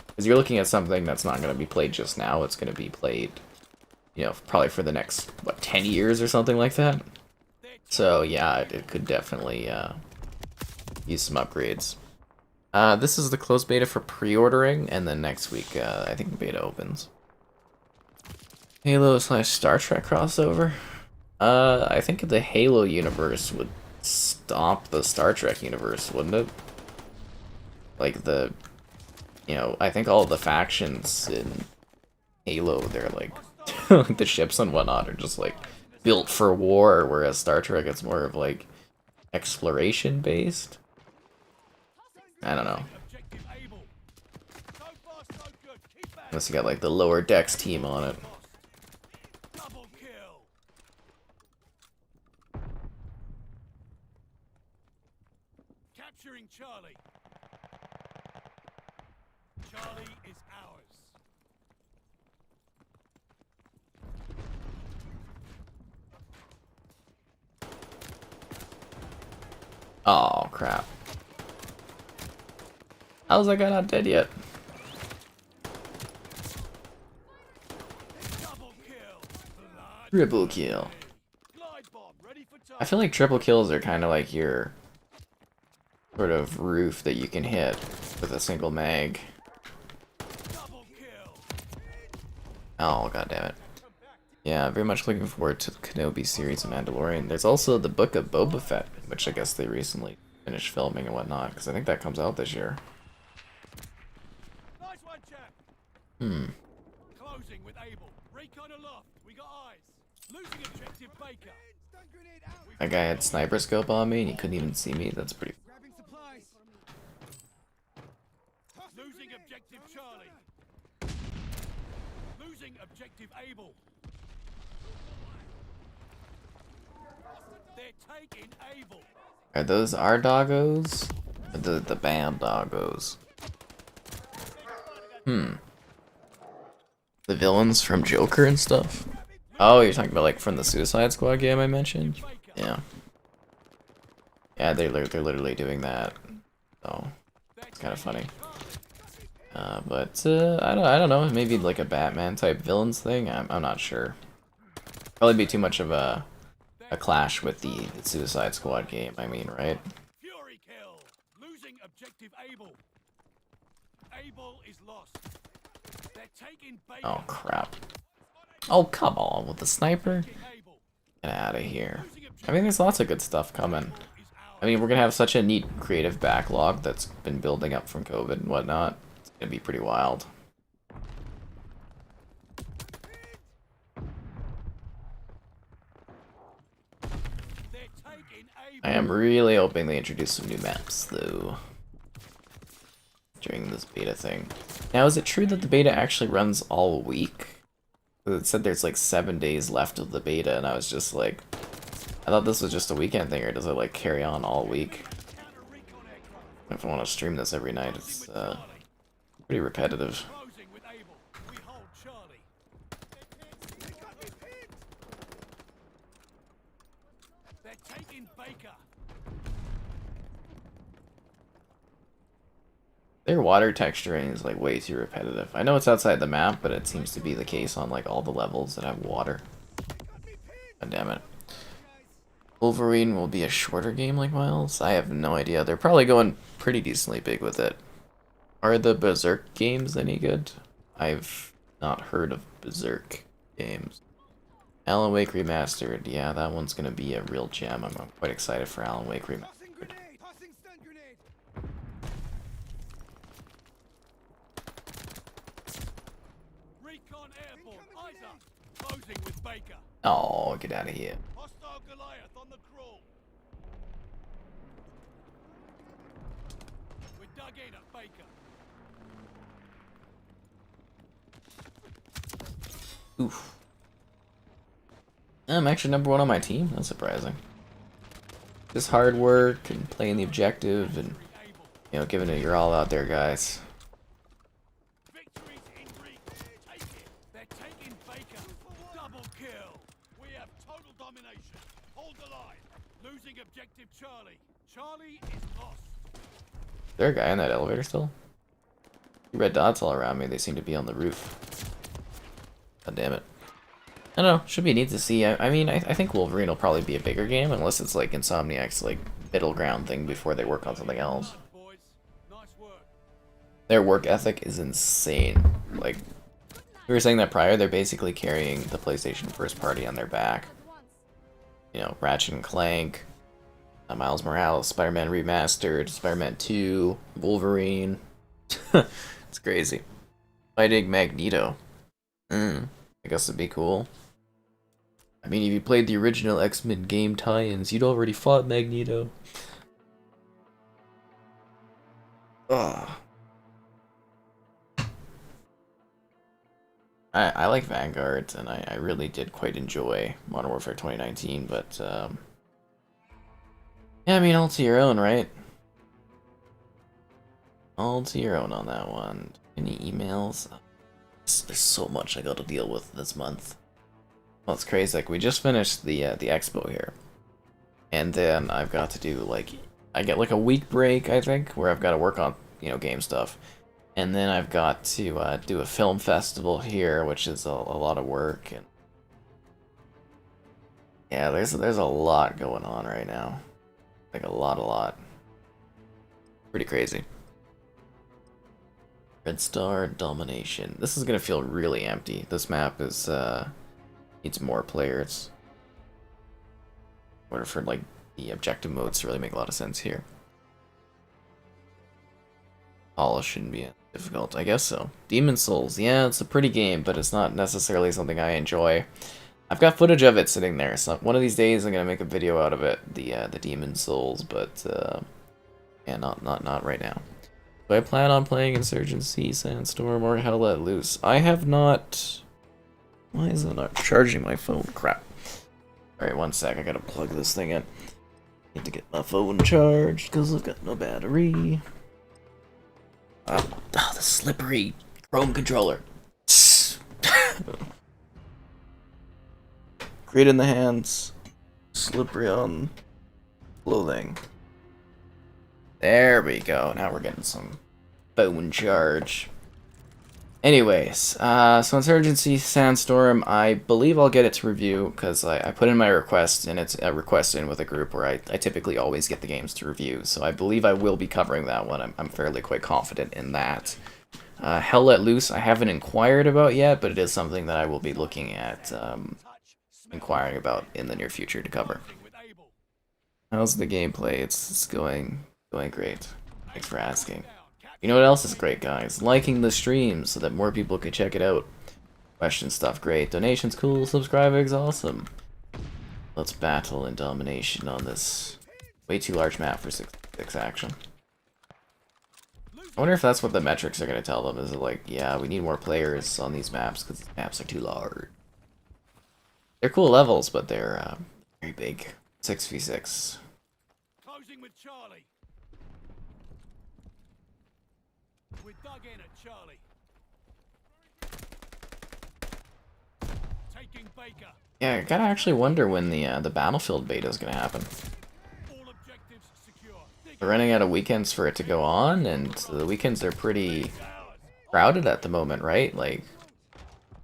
Because you're looking at something that's not going to be played just now, it's going to be played, you know, probably for the next, what, 10 years or something like that? So yeah, it could definitely use some upgrades. This is the closed beta for pre-ordering, and then next week, I think the beta opens. Halo / Star Trek crossover? I think the Halo universe would stomp the Star Trek universe, wouldn't it? Like the, you know, I think all the factions in Halo, they're like, the ships and whatnot are just like built for war, whereas Star Trek, it's more of like exploration based. I don't know. objective able. So far so good. Keep back. Unless you got like the lower decks team on it. Double kill. Capturing Charlie. Charlie is ours. Oh crap. How's that guy not dead yet? Double kill. Blood. Triple kill. Glide bomb ready for I target. feel like triple kills are kind of like your sort of roof that you can hit with a single mag. Double kill. Oh, goddammit. Yeah, very much looking forward to the Kenobi series of Mandalorian. There's also the Book of Boba Fett, which I guess they recently finished filming and whatnot, because I think that comes out this year. Nice one, chap. Closing with Able. Recon aloft. We got eyes. Losing objective Baker. Stun grenade out. That guy had sniper scope on me and he couldn't even see me. That's pretty. Grabbing supplies. Losing objective Charlie. Losing objective Able. They're taking Able. Are those our doggos? Or the band doggos? The villains from Joker and stuff? Oh, you're talking about like from the Suicide Squad game I mentioned? Yeah. Yeah, they're literally doing that. So it's kind of funny. But I don't know. Maybe like a Batman type villains thing. I'm not sure. Probably be too much of a clash with the Suicide Squad game. I mean, right? Fury kill. Losing objective Able. Able is lost. They're taking Baker. Oh crap. Oh come on with the sniper. Able. Get out of here. I mean, there's lots of good stuff coming. I mean, we're gonna have such a neat creative backlog that's been building up from COVID and whatnot. It's gonna be pretty wild. They're taking Able. I am really hoping they introduce some new maps, though, during this beta thing. Now, is it true that the beta actually runs all week? It said there's like 7 days left of the beta, and I was just like, I thought this was just a weekend thing, or does it like carry on all week? Counter recon aircraft. If I want to stream this every night, it's pretty repetitive. Closing with Able. We hold Charlie. They got me pinned. They're taking Baker. Their water texturing is like way too repetitive. I know it's outside the map, but it seems to be the case on like all the levels that have water. God damn it. Wolverine will be a shorter game like Miles? I have no idea. They're probably going pretty decently big with it. Are the Berserk games any good? I've not heard of Berserk games. Alan Wake Remastered. Yeah, that one's gonna be a real gem. I'm quite excited for Alan Wake Remastered. Tossing grenade. Tossing stun grenade. Isa, closing with Baker. Oh, get out of here. Hostile Goliath on the crawl. We dug in at Baker. Oof. I'm actually number 1 on my team. That's surprising. Just hard work and playing the objective and, you know, giving it your all out there, guys. Victories in reach. Take it. They're taking Baker. Double kill. We have total domination. Hold the line. Losing objective Charlie. Charlie is lost. Is there a guy in that elevator still? Red dots all around me. They seem to be on the roof. God damn it. I don't know. Should be neat to see. I mean, I think Wolverine will probably be a bigger game unless it's like Insomniac's like middle ground thing before they work on something else. Boys, nice work. Their work ethic is insane. Like, we were saying that prior, they're basically carrying the PlayStation first party on their back. You know, Ratchet and Clank, Miles Morales, Spider-Man Remastered, Spider-Man 2, Wolverine. It's crazy. Fighting Magneto. I guess it'd be cool. I mean, if you played the original X-Men game tie-ins, you'd already fought Magneto. Ugh. I like Vanguard, and I really did quite enjoy Modern Warfare 2019, but, yeah, I mean, all to your own, right? All to your own on that one. Any emails? There's so much I gotta deal with this month. Well, it's crazy. Like, we just finished the expo here, and then I've got to do like, I get like a week break, I think, where I've got to work on, you know, game stuff, and then I've got to do a film festival here, which is a lot of work, and yeah, there's a lot going on right now, like a lot, pretty crazy. Red Star Domination. This is gonna feel really empty. This map is needs more players. In order for like the objective modes to really make a lot of sense here. All shouldn't be difficult, I guess so. Demon Souls, yeah, it's a pretty game, but it's not necessarily something I enjoy. I've got footage of it sitting there, so one of these days I'm gonna make a video out of it, the Demon Souls, but yeah, not right now. Do I plan on playing Insurgency, Sandstorm, or Hell Let Loose? I have not. Why is it not charging my phone? Crap. Alright, one sec, I gotta plug this thing in. Need to get my phone charged, because I've got no battery. Oh, the slippery Chrome controller. Great in the hands, slippery on clothing. There we go, now we're getting some phone charge. Anyways, so Insurgency Sandstorm, I believe I'll get it to review, because I put in my request, and it's a request in with a group where I typically always get the games to review, so I believe I will be covering that one. I'm fairly quite confident in that. Hell Let Loose, I haven't inquired about yet, but it is something that I will be looking at, inquiring about in the near future to cover. How's the gameplay? It's going great. Thanks for asking. You know what else is great, guys? Liking the stream so that more people can check it out. Question stuff, great. Donations, cool. Subscribing's awesome. Let's battle in domination on this way too large map for 6 action. I wonder if that's what the metrics are going to tell them. Is it like, yeah, we need more players on these maps because these maps are too large. They're cool levels, but they're very big. 6v6. Closing with Charlie. We dug in at Charlie. Taking Baker. Yeah, I gotta actually wonder when the Battlefield beta is gonna happen. All objectives secure. We're running out of weekends for it to go on, and the weekends are pretty crowded at the moment, right? Like,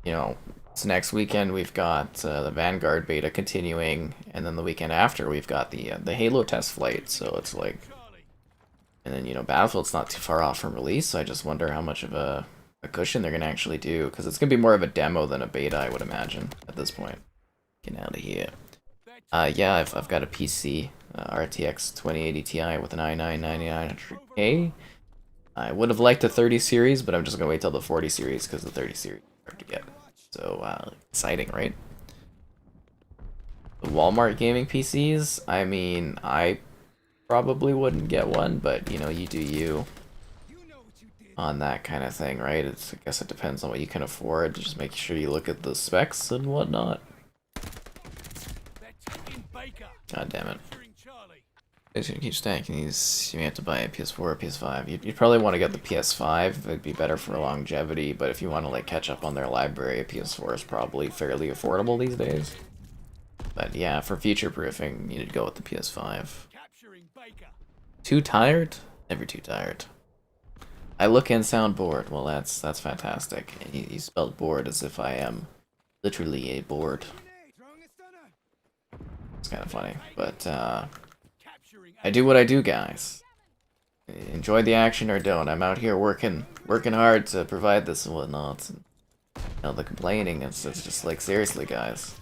you know, it's next weekend we've got the Vanguard beta continuing, and then the weekend after we've got the Halo test flight. So it's like, and then, you know, Battlefield's not too far off from release. So I just wonder how much of a cushion they're gonna actually do, because it's gonna be more of a demo than a beta, I would imagine at this point. Get out of here. Yeah, I've got a PC, RTX 2080 Ti with an i9 9900K. I would have liked the 30 series, but I'm just gonna wait till the 40 series because the 30 series is hard to get. So exciting, right? The Walmart gaming PCs, I mean, I probably wouldn't get one, but you know, you do you on that kind of thing, right? I guess it depends on what you can afford. Just make sure you look at the specs and whatnot. God damn it. It's gonna keep stacking these. You may have to buy a PS4 or PS5. You'd probably want to get the PS5. It'd be better for longevity, but if you want to like catch up on their library, a PS4 is probably fairly affordable these days. But yeah, for future proofing, you need to go with the PS5. Too tired? Never too tired. I look and sound bored. Well, that's fantastic. You spelled bored as if I am literally a board. It's kind of funny, but I do what I do, guys. Enjoy the action or don't. I'm out here working hard to provide this and whatnot. And, you know, the complaining, it's just like, seriously, guys.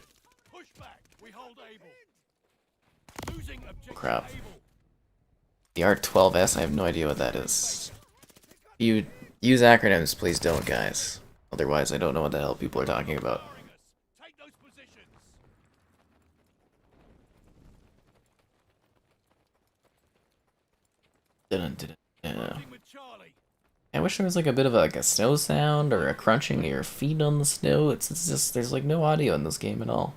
Oh, crap. The R12S, I have no idea what that is. If you use acronyms, please don't, guys. Otherwise, I don't know what the hell people are talking about. I wish there was like a bit of a snow sound or a crunching of your feet on the snow. It's just, there's like no audio in this game at all.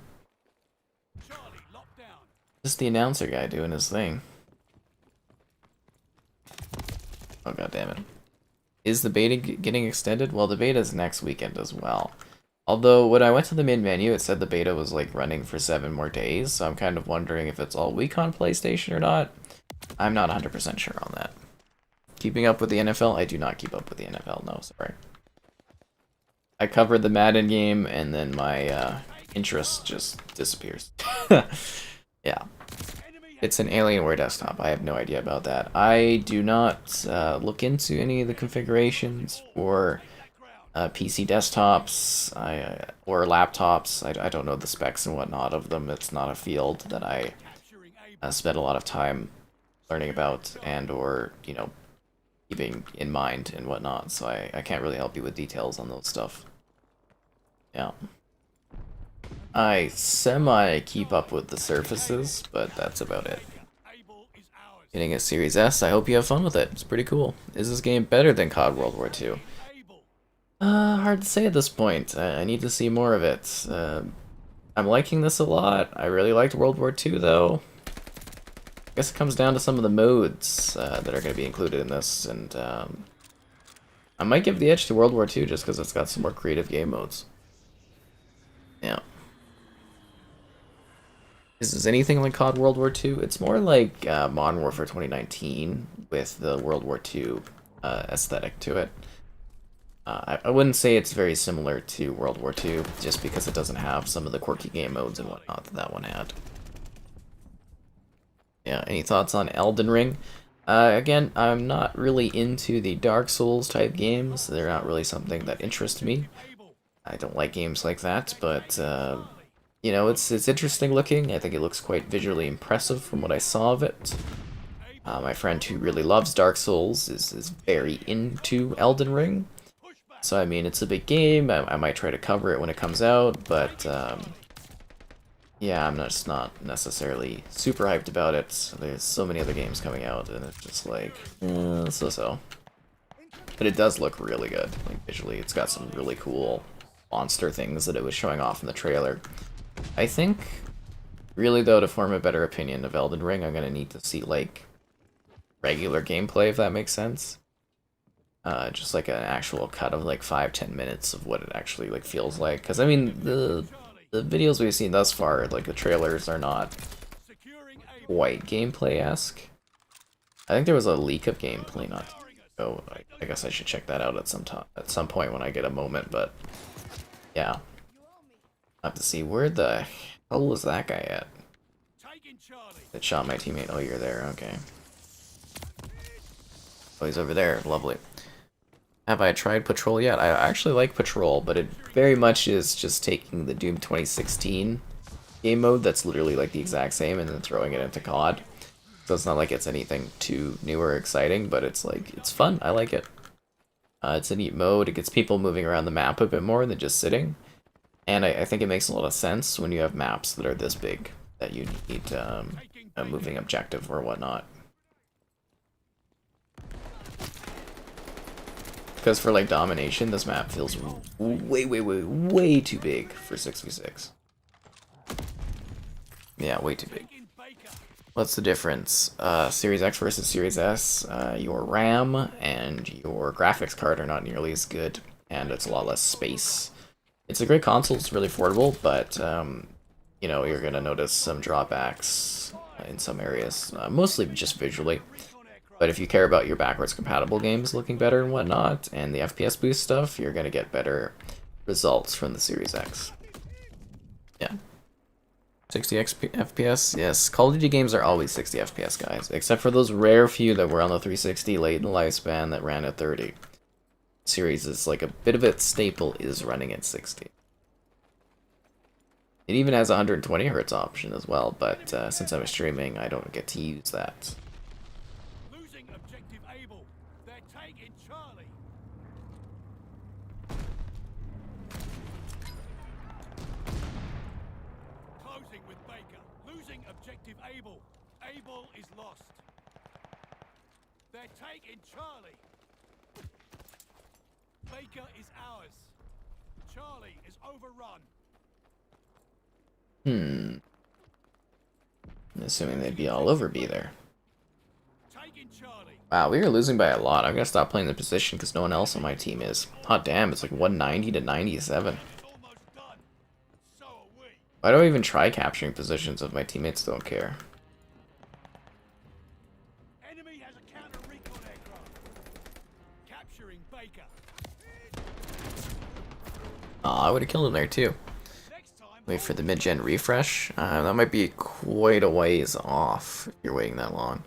Just the announcer guy doing his thing. Oh, god damn it. Is the beta getting extended? Well, the beta is next weekend as well. Although, when I went to the main menu, it said the beta was like running for 7 more days, so I'm kind of wondering if it's all week on PlayStation or not. I'm not 100% sure on that. Keeping up with the NFL? I do not keep up with the NFL, no, sorry. I covered the Madden game, and then my interest just disappears. Yeah. It's an Alienware desktop. I have no idea about that. I do not look into any of the configurations for PC desktops or laptops. I don't know the specs and whatnot of them. It's not a field that I spend a lot of time learning about and or, you know, keeping in mind and whatnot. So I can't really help you with details on those stuff. Yeah. I semi-keep up with the surfaces, but that's about it. Getting a Series S, I hope you have fun with it. It's pretty cool. Is this game better than COD World War II? Hard to say at this point. I need to see more of it. I'm liking this a lot. I really liked World War II, though. I guess it comes down to some of the modes that are going to be included in this, and I might give the edge to World War II just because it's got some more creative game modes. Yeah. Is this anything like COD World War II? It's more like Modern Warfare 2019 with the World War II aesthetic to it. I wouldn't say it's very similar to World War II, just because it doesn't have some of the quirky game modes and whatnot that one had. Yeah, any thoughts on Elden Ring? Again, I'm not really into the Dark Souls type games. They're not really something that interests me. I don't like games like that, but you know, it's interesting looking. I think it looks quite visually impressive from what I saw of it. My friend who really loves Dark Souls is very into Elden Ring. So, I mean, it's a big game. I might try to cover it when it comes out, but yeah, I'm just not necessarily super hyped about it. There's so many other games coming out, and it's just like, so-so. But it does look really good, like visually. It's got some really cool monster things that it was showing off in the trailer. I think, really though, to form a better opinion of Elden Ring, I'm gonna need to see, like, regular gameplay, if that makes sense. Just like an actual cut of like 5-10 minutes of what it actually like feels like. Because I mean, the videos we've seen thus far, like the trailers, are not quite gameplay-esque. I think there was a leak of gameplay not so I guess I should check that out at some point when I get a moment. But yeah, I have to see where the hell was that guy at that shot my teammate. Oh, you're there. Okay. Oh, he's over there. Lovely. Have I tried Patrol yet? I actually like Patrol, but it very much is just taking the Doom 2016 game mode that's literally like the exact same and then throwing it into COD. So it's not like it's anything too new or exciting, but it's like, it's fun. I like it. It's a neat mode. It gets people moving around the map a bit more than just sitting. And I think it makes a lot of sense when you have maps that are this big that you need a moving objective or whatnot. Because for like domination, this map feels way too big for 6v6. Yeah, way too big. What's the difference? Series X versus Series S, your RAM and your graphics card are not nearly as good, and it's a lot less space. It's a great console, it's really affordable, but, you know, you're gonna notice some drawbacks in some areas, mostly just visually. But if you care about your backwards compatible games looking better and whatnot, and the FPS boost stuff, you're gonna get better results from the Series X. Yeah. 60 FPS? Yes, Call of Duty games are always 60 FPS, guys. Except for those rare few that were on the 360 late in the lifespan that ran at 30. Series is like a bit of its staple is running at 60. It even has a 120 Hz option as well, but since I'm streaming, I don't get to use that. Losing objective Able. They're taking Charlie. Closing with Baker. Losing objective Able. Able is lost. They're taking Charlie. Baker is ours. Charlie is overrun. I'm assuming they'd be all over B there. Taking Charlie. Wow, we are losing by a lot. I'm gonna stop playing the position because no one else on my team is. Hot damn, it's like 190 to 97. It's almost done. So are we. Why do I even try capturing positions if my teammates don't care? Enemy has a counter recon aircraft. Capturing Baker. Aw, I would have killed him there too. Next time. Wait for the mid-gen refresh. That might be quite a ways off if you're waiting that long.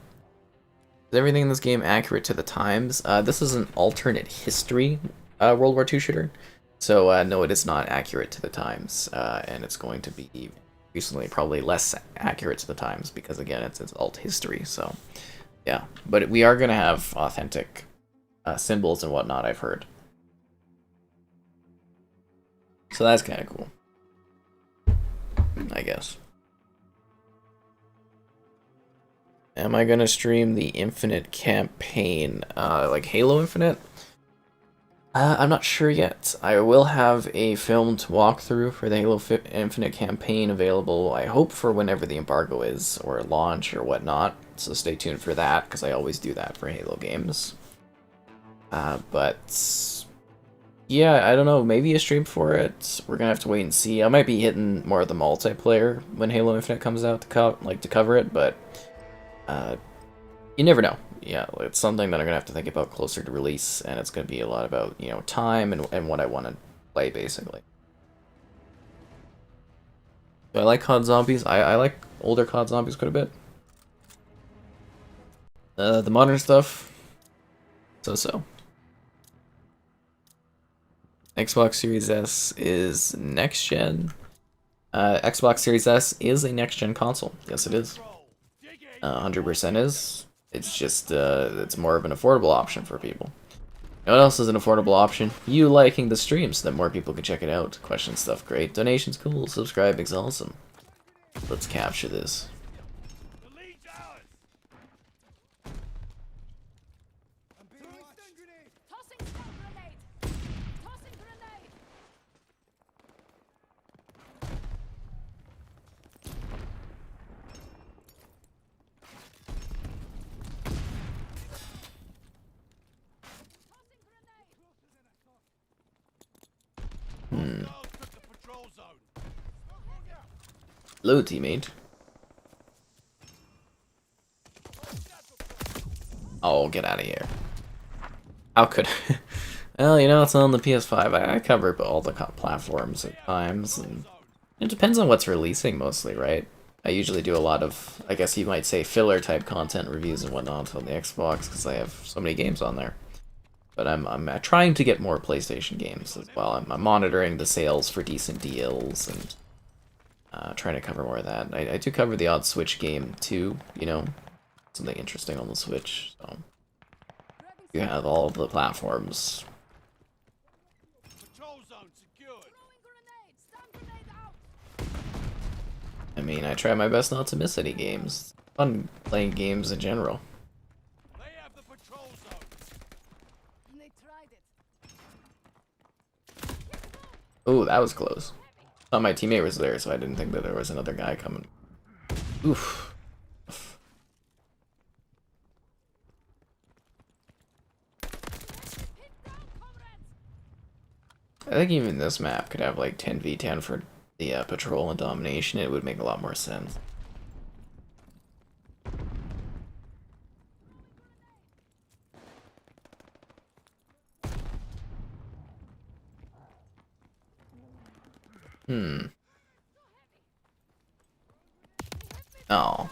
Is everything in this game accurate to the times? This is an alternate history World War II shooter. So no, it is not accurate to the times. And it's going to be recently probably less accurate to the times because again, it's alt history. So yeah, but we are going to have authentic symbols and whatnot, I've heard. So that's kind of cool, I guess. Am I gonna stream the Infinite campaign, like Halo Infinite? I'm not sure yet. I will have a filmed walkthrough for the Halo Infinite campaign available, I hope, for whenever the embargo is, or launch, or whatnot. So stay tuned for that, because I always do that for Halo games. But yeah, I don't know, maybe a stream for it. We're gonna have to wait and see. I might be hitting more of the multiplayer when Halo Infinite comes out to cover it, but you never know. Yeah, it's something that I'm gonna have to think about closer to release, and it's gonna be a lot about, you know, time and what I want to play, basically. Do I like COD Zombies? I like older COD Zombies quite a bit. The modern stuff, so-so. Xbox Series S is next gen. Xbox Series S is a next gen console. Yes, it is. 100% is. It's just it's more of an affordable option for people. You know what else is an affordable option? You liking the stream so that more people can check it out. Question stuff great. Donations cool. Subscribing's awesome. Let's capture this. The lead's ours. Tossing stun grenade! Tossing grenade! Guards took the patrol zone. Hello, teammate. Oh, get out of here. How could... Well, you know, it's on the PS5. I cover all the platforms at times, and it depends on what's releasing mostly, right? I usually do a lot of, I guess you might say, filler-type content reviews and whatnot on the Xbox, because I have so many games on there. But I'm trying to get more PlayStation games as well. I'm monitoring the sales for decent deals, and trying to cover more of that. I do cover the odd Switch game, too, you know, something interesting on the Switch, so... You have all of the platforms. Patrol zone secured. Throwing grenades! Stun grenade out. I mean, I try my best not to miss any games. It's fun playing games in general. They have the patrol zone. They tried it. Ooh, that was close. Thought my teammate was there, so I didn't think that there was another guy coming. Oof. Hit down, comrades. I think even this map could have like 10v10 for the patrol and domination. It would make a lot more sense. Oh.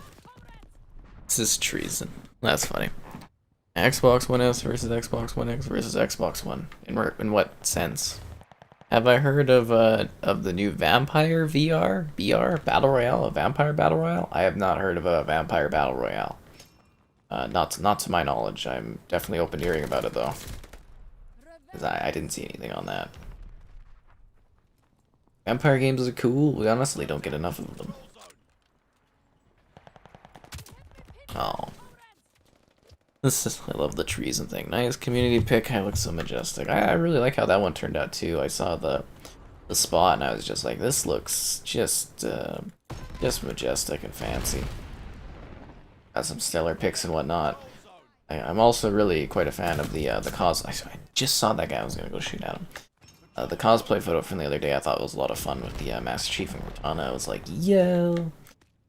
This is treason. That's funny. Xbox One S versus Xbox One X versus Xbox One. In what sense? Have I heard of the new Vampire BR Battle Royale? A Vampire Battle Royale? I have not heard of a Vampire Battle Royale. Not to my knowledge. I'm definitely open to hearing about it though. Because I didn't see anything on that. Vampire games are cool. We honestly don't get enough of them. Oh. I love the trees and thing. Nice community pick. I look so majestic. I really like how that one turned out too. I saw the spot and I was just like, this looks just majestic and fancy. Got some stellar picks and whatnot. I'm also really quite a fan of the cos. I just saw that guy. I was gonna go shoot at him. The cosplay photo from the other day I thought was a lot of fun with the Master Chief and Cortana. I was like, yo.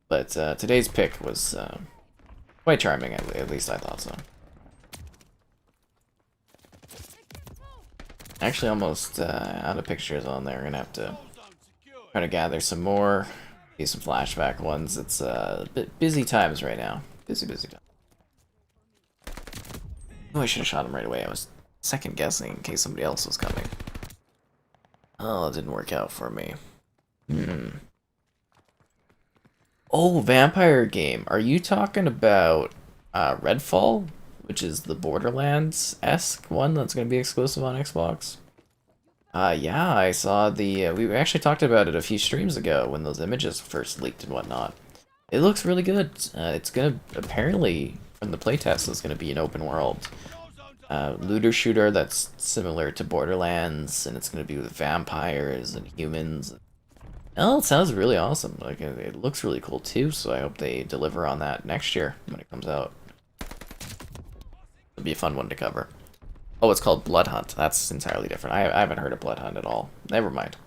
But today's pick was quite charming, at least I thought so. Actually, almost out of pictures on there. We're gonna have to try to gather some more. Do some flashback ones. It's a bit busy times right now. Busy time. Oh, I should have shot him right away. I was second guessing in case somebody else was coming. Oh, it didn't work out for me. Oh, vampire game. Are you talking about Redfall, which is the Borderlands-esque one that's going to be exclusive on Xbox? Yeah, I saw the... we actually talked about it a few streams ago when those images first leaked and whatnot. It looks really good. It's going to... apparently, from the playtest, it's going to be an open world. Looter shooter that's similar to Borderlands, and it's going to be with vampires and humans. Oh, it sounds really awesome. Like, it looks really cool too, so I hope they deliver on that next year when it comes out. It'll be a fun one to cover. Oh, it's called Blood Hunt. That's entirely different. I haven't heard of Blood Hunt at all. Never mind.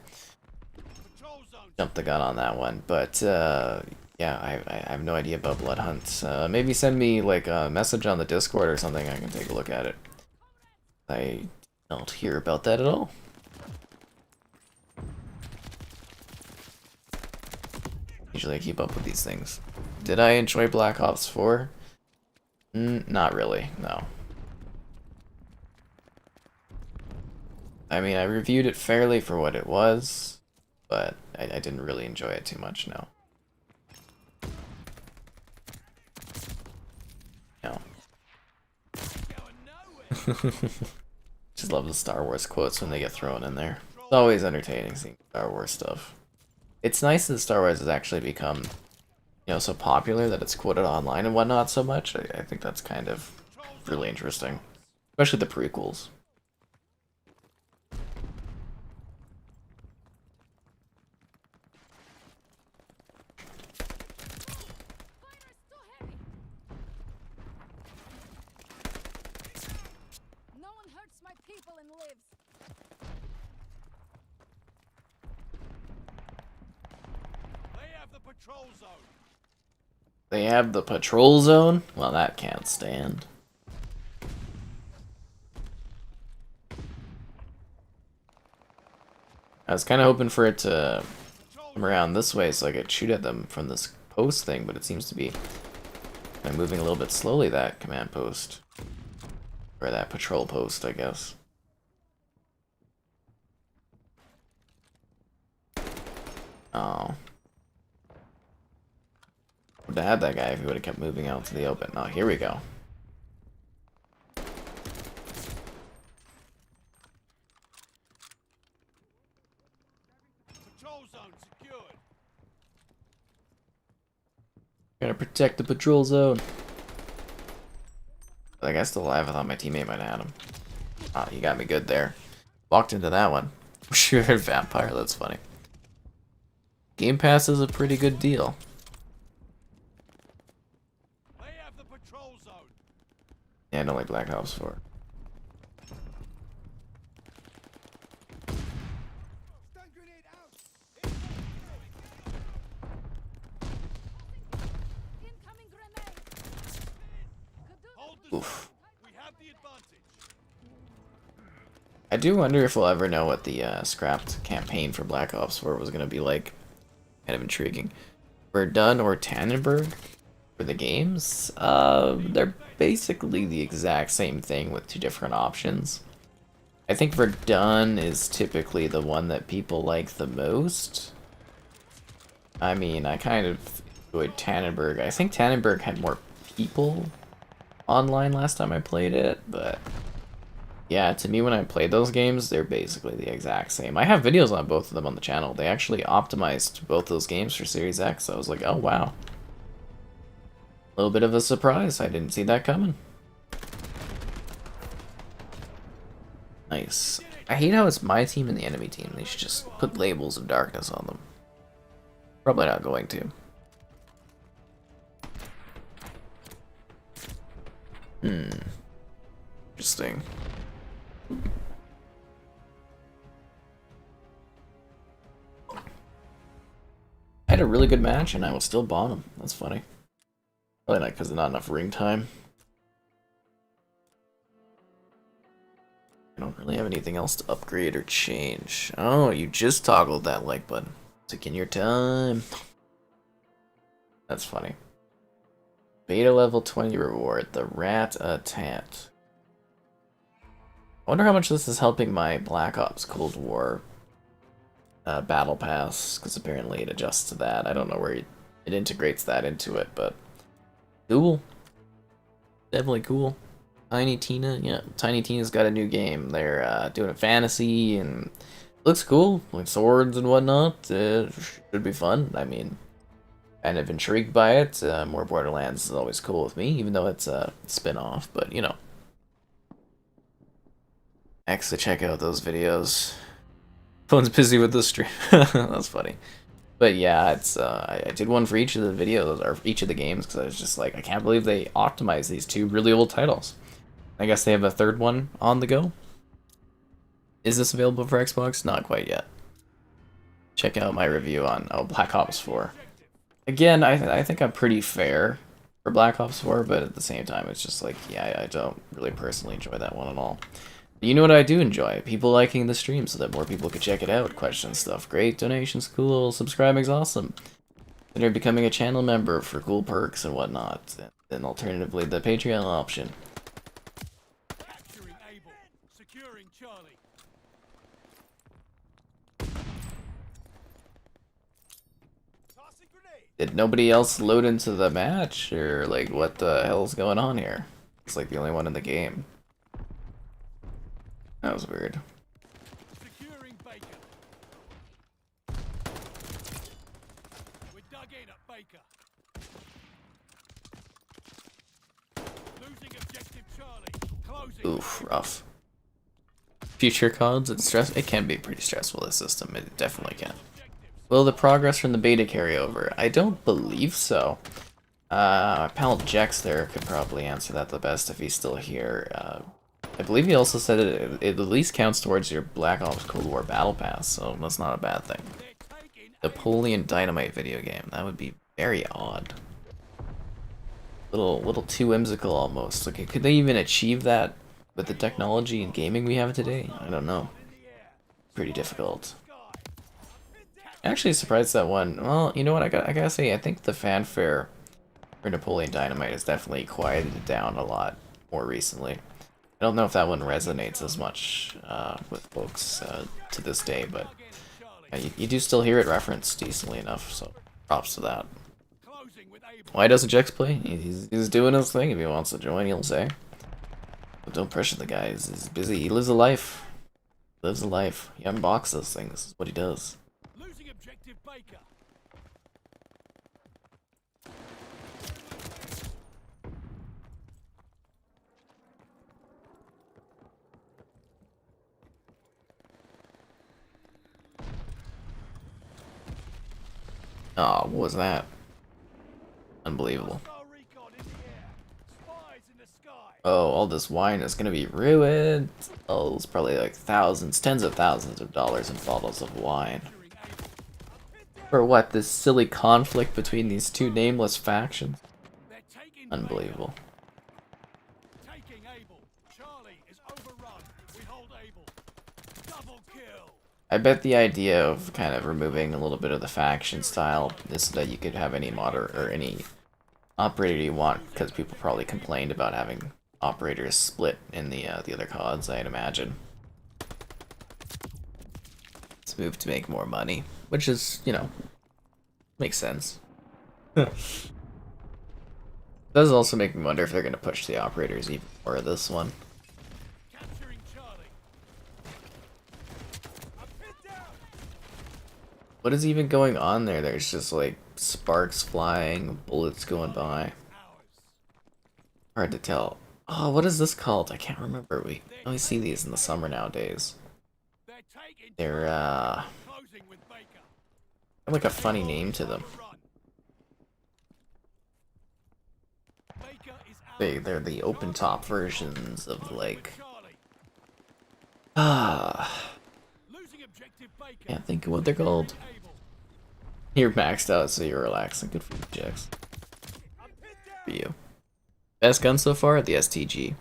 Jumped the gun on that one. But, yeah, I have no idea about Blood Hunt. Maybe send me, like, a message on the Discord or something. I can take a look at it. I don't hear about that at all. Usually I keep up with these things. Did I enjoy Black Ops 4? Not really, no. I mean, I reviewed it fairly for what it was, but I didn't really enjoy it too much, no. No. Just love the Star Wars quotes when they get thrown in there. It's always entertaining seeing Star Wars stuff. It's nice that Star Wars has actually become, you know, so popular that it's quoted online and whatnot so much. I think that's kind of really interesting. Especially the prequels. No one hurts my people and lives. They have the patrol zone. They have the patrol zone? Well, that can't stand. I was kind of hoping for it to come around this way so I could shoot at them from this post thing, but it seems to be kind of moving a little bit slowly, that command post. Or that patrol post, I guess. Oh. Would have had that guy if he would have kept moving out to the open. Oh, here we go. patrol zone secured. Gotta protect the patrol zone. The guy's still alive. I thought my teammate might have had him. Ah, you got me good there. Walked into that one. Sure, vampire. That's funny. Game Pass is a pretty good deal. They have the patrol zone. Yeah, I don't like Black Ops 4. Stun grenade out. Incoming grenade. Hold the Oof. zone. We have the advantage. I do wonder if we'll ever know what the scrapped campaign for Black Ops 4 was going to be like. Kind of intriguing. Verdun or Tannenberg for the games? They're basically the exact same thing with two different options. I think Verdun is typically the one that people like the most. I mean, I kind of enjoyed Tannenberg. I think Tannenberg had more people online last time I played it, but yeah, to me when I played those games, they're basically the exact same. I have videos on both of them on the channel. They actually optimized both those games for Series X. I was like, oh wow. A little bit of a surprise. I didn't see that coming. Nice. I hate how it's my team and the enemy team. They should just put labels of darkness on them. Probably not going to. Interesting. I had a really good match and I was still bomb him. That's funny. Probably not because of not enough ring time. I don't really have anything else to upgrade or change. Oh, you just toggled that like button. Taking your time. That's funny. Beta level 20 reward, the rat-a-tat. I wonder how much this is helping my Black Ops Cold War battle pass, because apparently it adjusts to that. I don't know where it integrates that into it, but cool. Definitely cool. Tiny Tina, yeah, Tiny Tina's got a new game. They're doing a fantasy, and it looks cool, like swords and whatnot. Should be fun. I mean, kind of intrigued by it. More Borderlands is always cool with me, even though it's a spin-off, but you know. Actually, check out those videos. Phone's busy with the stream. That's funny. But yeah, it's I did one for each of the videos, or each of the games, because I was just like, I can't believe they optimized these two really old titles. I guess they have a third one on the go. Is this available for Xbox? Not quite yet. Check out my review on Black Ops 4. Again, I think I'm pretty fair for Black Ops 4, but at the same time, it's just like, yeah, I don't really personally enjoy that one at all. You know what I do enjoy? People liking the stream so that more people can check it out. Questions, stuff, great. Donations, cool. Subscribing's awesome. Consider becoming a channel member for cool perks and whatnot. And then alternatively, the Patreon option. Capturing Able. Securing Charlie. Tossing grenade. Did nobody else load into the match? Or, like, what the hell's going on here? It's like the only one in the game. That was weird. Securing Baker. We're dug in at Baker. Losing objective Charlie. Closing. Oof, rough. Future CODs, it can be pretty stressful, this system. It definitely can. Will the progress from the beta carry over? I don't believe so. My pal Jex there could probably answer that the best if he's still here. I believe he also said it at least counts towards your Black Ops Cold War Battle Pass, so that's not a bad thing. Napoleon Dynamite video game. That would be very odd. Little too whimsical almost. Like, could they even achieve that with the technology and gaming we have today? I don't know. Pretty difficult. Actually surprised that one. Well, you know what? I gotta say, I think the fanfare for Napoleon Dynamite has definitely quieted down a lot more recently. I don't know if that one resonates as much with folks to this day, but you do still hear it referenced decently enough, so props to that. Why doesn't Jex play? He's doing his thing. If he wants to join, he'll say. But don't pressure the guy. He's busy. He lives a life. He lives a life. He unboxes things. This is what he does. objective Baker. Oh, what was that? Unbelievable. Hostile recon in the air. Spies in the sky. Oh, all this wine is gonna be ruined. Oh, there's probably like thousands, tens of thousands of dollars in bottles of wine. Capturing Able. For what? This silly conflict between these two nameless factions? They're taking Unbelievable. Baker. Taking Able. Charlie is overrun. We hold Able. Double kill. I bet the idea of kind of removing a little bit of the faction style is that you could have any modder or any operator you want, because people probably complained about having operators split in the other CODs, I'd imagine. It's moved to make more money, which is, you know, makes sense. Does also make me wonder if they're going to push the operators even more this one. Capturing Charlie. I'm pinned down. What is even going on there? There's just like sparks flying, bullets going by. Ours. Hard to tell. Oh, what is this called? I can't remember. We only see these in the summer nowadays. They're taking They're closing with Baker. have like a funny name to them. Overrun. Baker is out. They're the open top versions of like Charlie. Losing objective Baker. can't think of what they're called. Able. You're maxed out, so you're relaxing. Good for you, Jax. I'm pinned For down. you. Best gun so far? The STG.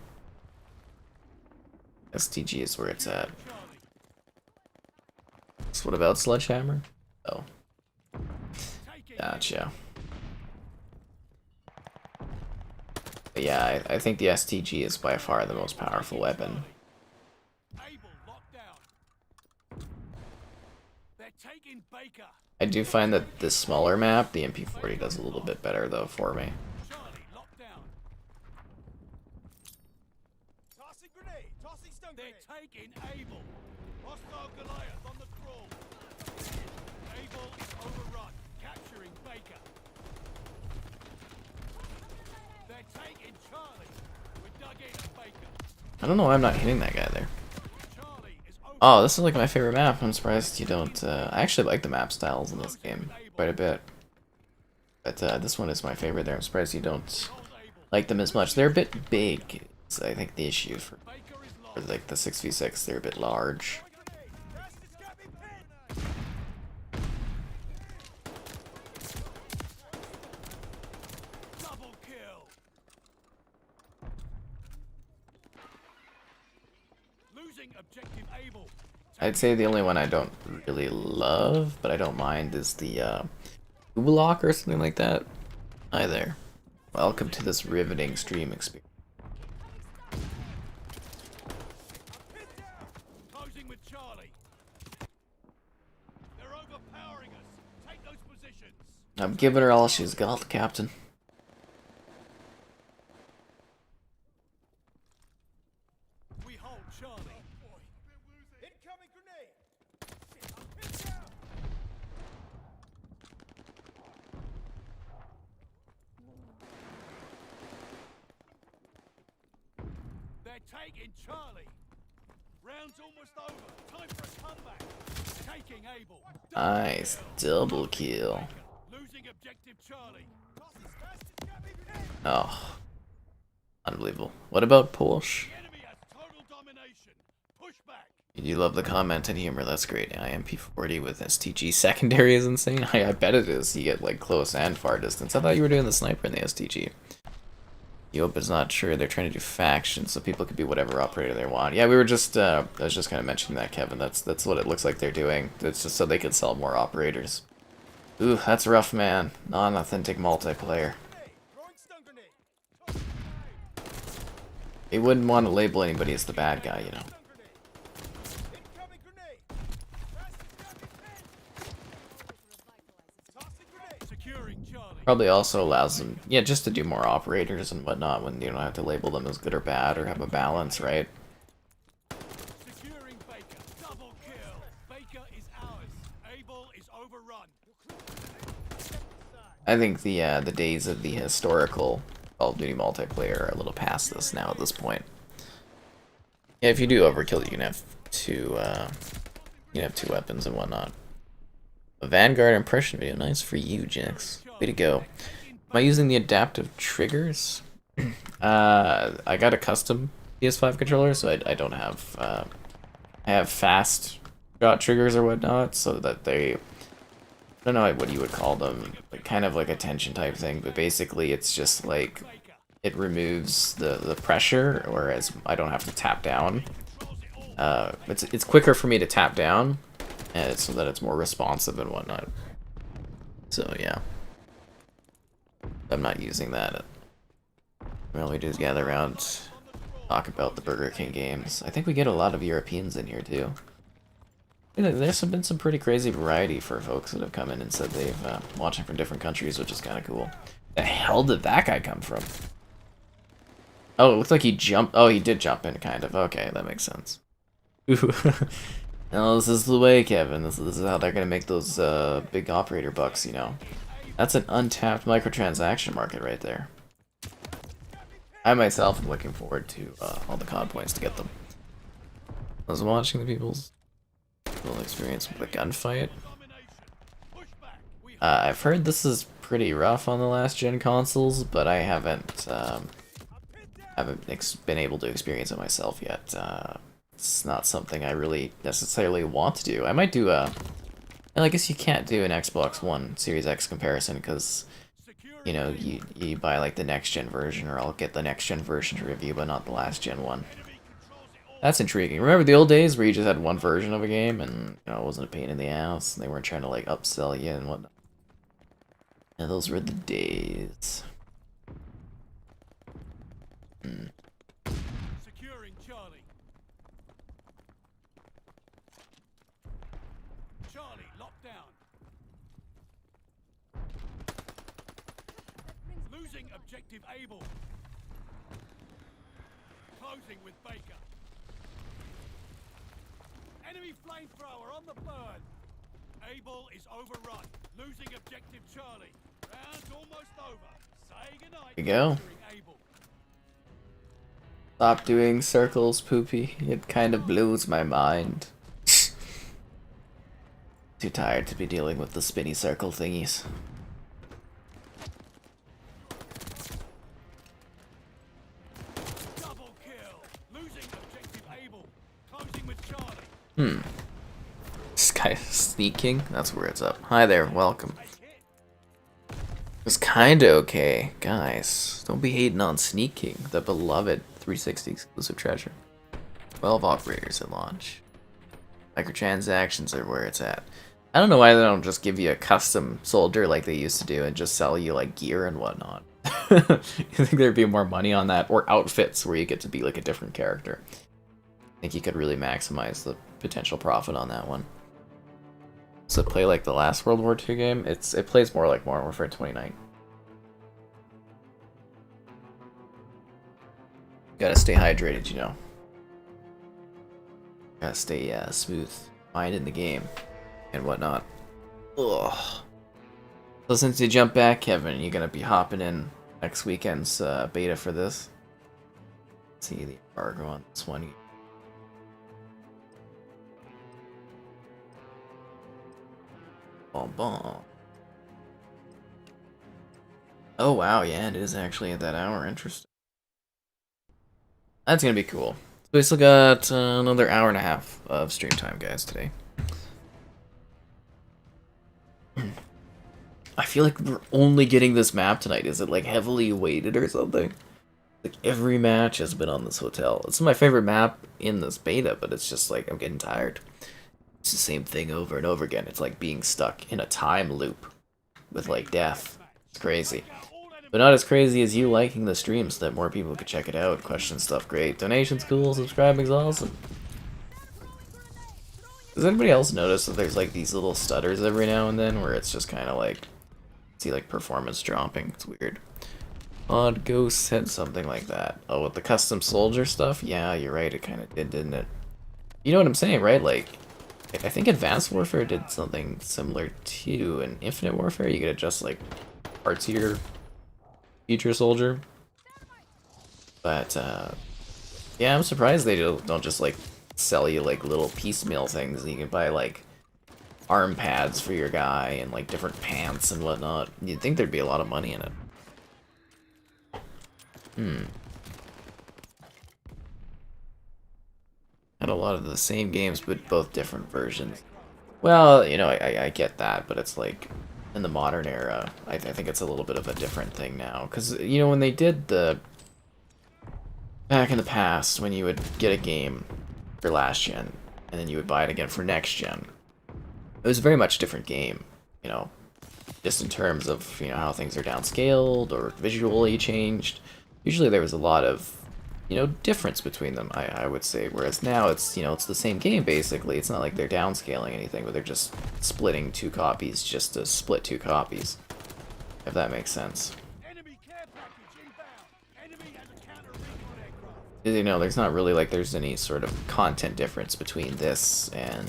STG is where it's at. Charlie. So what about Sledgehammer? Oh, Taking gotcha. But yeah, I think the STG is by far the most powerful weapon. Able locked down. They're taking Baker. I do find that this smaller map, the MP40, does a little bit better though for me. Charlie locked down. Tossing grenade. Tossing stun grenade. They're taking Able. Hostile Goliath on the crawl. Able is overrun. Capturing Baker. They're taking Charlie. We're dug in at Baker. I don't know why I'm not hitting that guy there. Charlie is over. Oh, this is like my favorite map. I'm surprised you don't. I actually like the map styles in this game quite a bit. But this one is my favorite there. I'm surprised you don't Hold Able. like them as much. They're a bit big. It's, I think the issue for Baker is lost. like the 6v6, they're a bit large. Double kill. Losing objective Able. I'd say the only one I don't really love, but I don't mind, is the Lock or something like that. Hi there. Welcome to this riveting stream experience. Closing with Charlie. They're overpowering us. Take those positions. I'm giving her all she's got, Captain. We hold Charlie. Incoming grenade. They're taking Charlie. Round's almost over. Time for a comeback. Taking Able. Nice. Double kill. Losing objective Charlie. Oh. Unbelievable. What about Porsche? The enemy has total domination. Push back. You love the comment and humor, that's great. IMP40 with STG secondary is insane. I bet it is. You get like close and far distance. I thought you were doing the sniper in the STG. Yope is not sure. They're trying to do factions so people could be whatever operator they want. Yeah, we were just I was just kind of mentioning that, Kevin. That's what it looks like they're doing. It's just so they could sell more operators. Ooh, that's rough, man. Non-authentic multiplayer. Throwing stun grenade. They wouldn't want to label anybody as the bad guy, you know. Incoming grenade. Tossing grenade. Securing Charlie. Probably also allows them, yeah, just to do more operators and whatnot when you don't have to label them as good or bad or have a balance, right? Securing Baker. Double kill. Baker is ours. Able is overrun. I think the days of the historical Call of Duty multiplayer are a little past this now at this point. Yeah, if you do overkill, you can have two weapons and whatnot. A Vanguard impression video, nice for you, Jinx. Way to go. Am I using the adaptive triggers? I got a custom PS5 controller, so I don't have I have fast shot triggers or whatnot, so that they, I don't know what you would call them, like kind of like a tension type thing, but basically it's just like it removes the pressure, whereas I don't have to tap down. It's quicker for me to tap down, and so that it's more responsive and whatnot. So yeah, I'm not using that. All we do is gather around, talk about the Burger King games. I think we get a lot of Europeans in here too. There's been some pretty crazy variety for folks that have come in and said they've watching from different countries, which is kind of cool. The hell did that guy come from? Oh, it looks like he jumped. Oh, he did jump in, kind of. Okay, that makes sense. Ooh. No, this is the way, Kevin. This is how they're gonna make those big operator bucks, you know. That's an untapped microtransaction market right there. I myself am looking forward to all the COD points to get them. I was watching the people's experience with the gunfight. I've heard this is pretty rough on the last gen consoles, but I haven't been able to experience it myself yet. It's not something I really necessarily want to do. I might do well, I guess you can't do an Xbox One Series X comparison because, you know, you buy like the next gen version, or I'll get the next gen version to review, but not the last gen one. That's intriguing. Remember the old days where you just had one version of a game and, you know, it wasn't a pain in the ass and they weren't trying to like upsell you and whatnot. Yeah, those were the days. Securing Charlie. Charlie, locked down. Losing objective Able. Closing with Baker. Enemy flamethrower on the burn. Able is overrun. Losing objective Charlie. Round's almost over. Say goodnight. There you go. Stop doing circles, Poopy. It kind of blows my mind. Too tired to be dealing with the spinny circle thingies. Double kill. Losing objective Able. Closing with Charlie. This guy's sneaking? That's where it's up. Hi there, welcome. It's kinda okay. Guys, don't be hating on sneaking, the beloved 360 exclusive treasure. 12 operators at launch. Microtransactions are where it's at. I don't know why they don't just give you a custom soldier like they used to do and just sell you like gear and whatnot. You think there'd be more money on that? Or outfits where you get to be like a different character. I think you could really maximize the potential profit on that one. Does it play like the last World War II game? It plays more like Modern Warfare 29. Gotta stay hydrated, you know. Gotta stay smooth mind in the game and whatnot. Ugh. So since you jumped back, Kevin, you gonna be hopping in next weekend's beta for this? Let's see the embargo on this one. Bon bon. Oh wow, yeah, it is actually at that hour. Interesting. That's gonna be cool. So we still got another hour and a half of stream time, guys, today. I feel like we're only getting this map tonight. Is it like heavily weighted or something? Like every match has been on this hotel. It's my favorite map in this beta, but it's just like I'm getting tired. It's the same thing over and over again. It's like being stuck in a time loop with like death. It's crazy. But not as crazy as you liking the stream so that more people could check it out. Question stuff great. Donations cool. Subscribing's awesome. Does anybody else notice that there's like these little stutters every now and then where it's just kind of like, see like performance dropping? It's weird. Odd Ghost said something like that. Oh, with the custom soldier stuff? Yeah, you're right. It kind of did, didn't it? You know what I'm saying, right? Like, I think Advanced Warfare did something similar too. In Infinite Warfare, you could adjust like parts of your future soldier. But yeah, I'm surprised they don't just like sell you like little piecemeal things. You can buy like arm pads for your guy and like different pants and whatnot. You'd think there'd be a lot of money in it. Had a lot of the same games, but both different versions. Well, you know, I get that, but it's like in the modern era, I think it's a little bit of a different thing now. Because, you know, when they did the back in the past, when you would get a game for last gen and then you would buy it again for next gen, it was a very much different game, you know, just in terms of, you know, how things are downscaled or visually changed. Usually there was a lot of, you know, difference between them, I would say, whereas now it's, you know, it's the same game basically. It's not like they're downscaling anything, but they're just splitting two copies just to split two copies, if that makes sense. Enemy care package inbound. Enemy has a counter recon aircraft. You know, there's not really like there's any sort of content difference between this and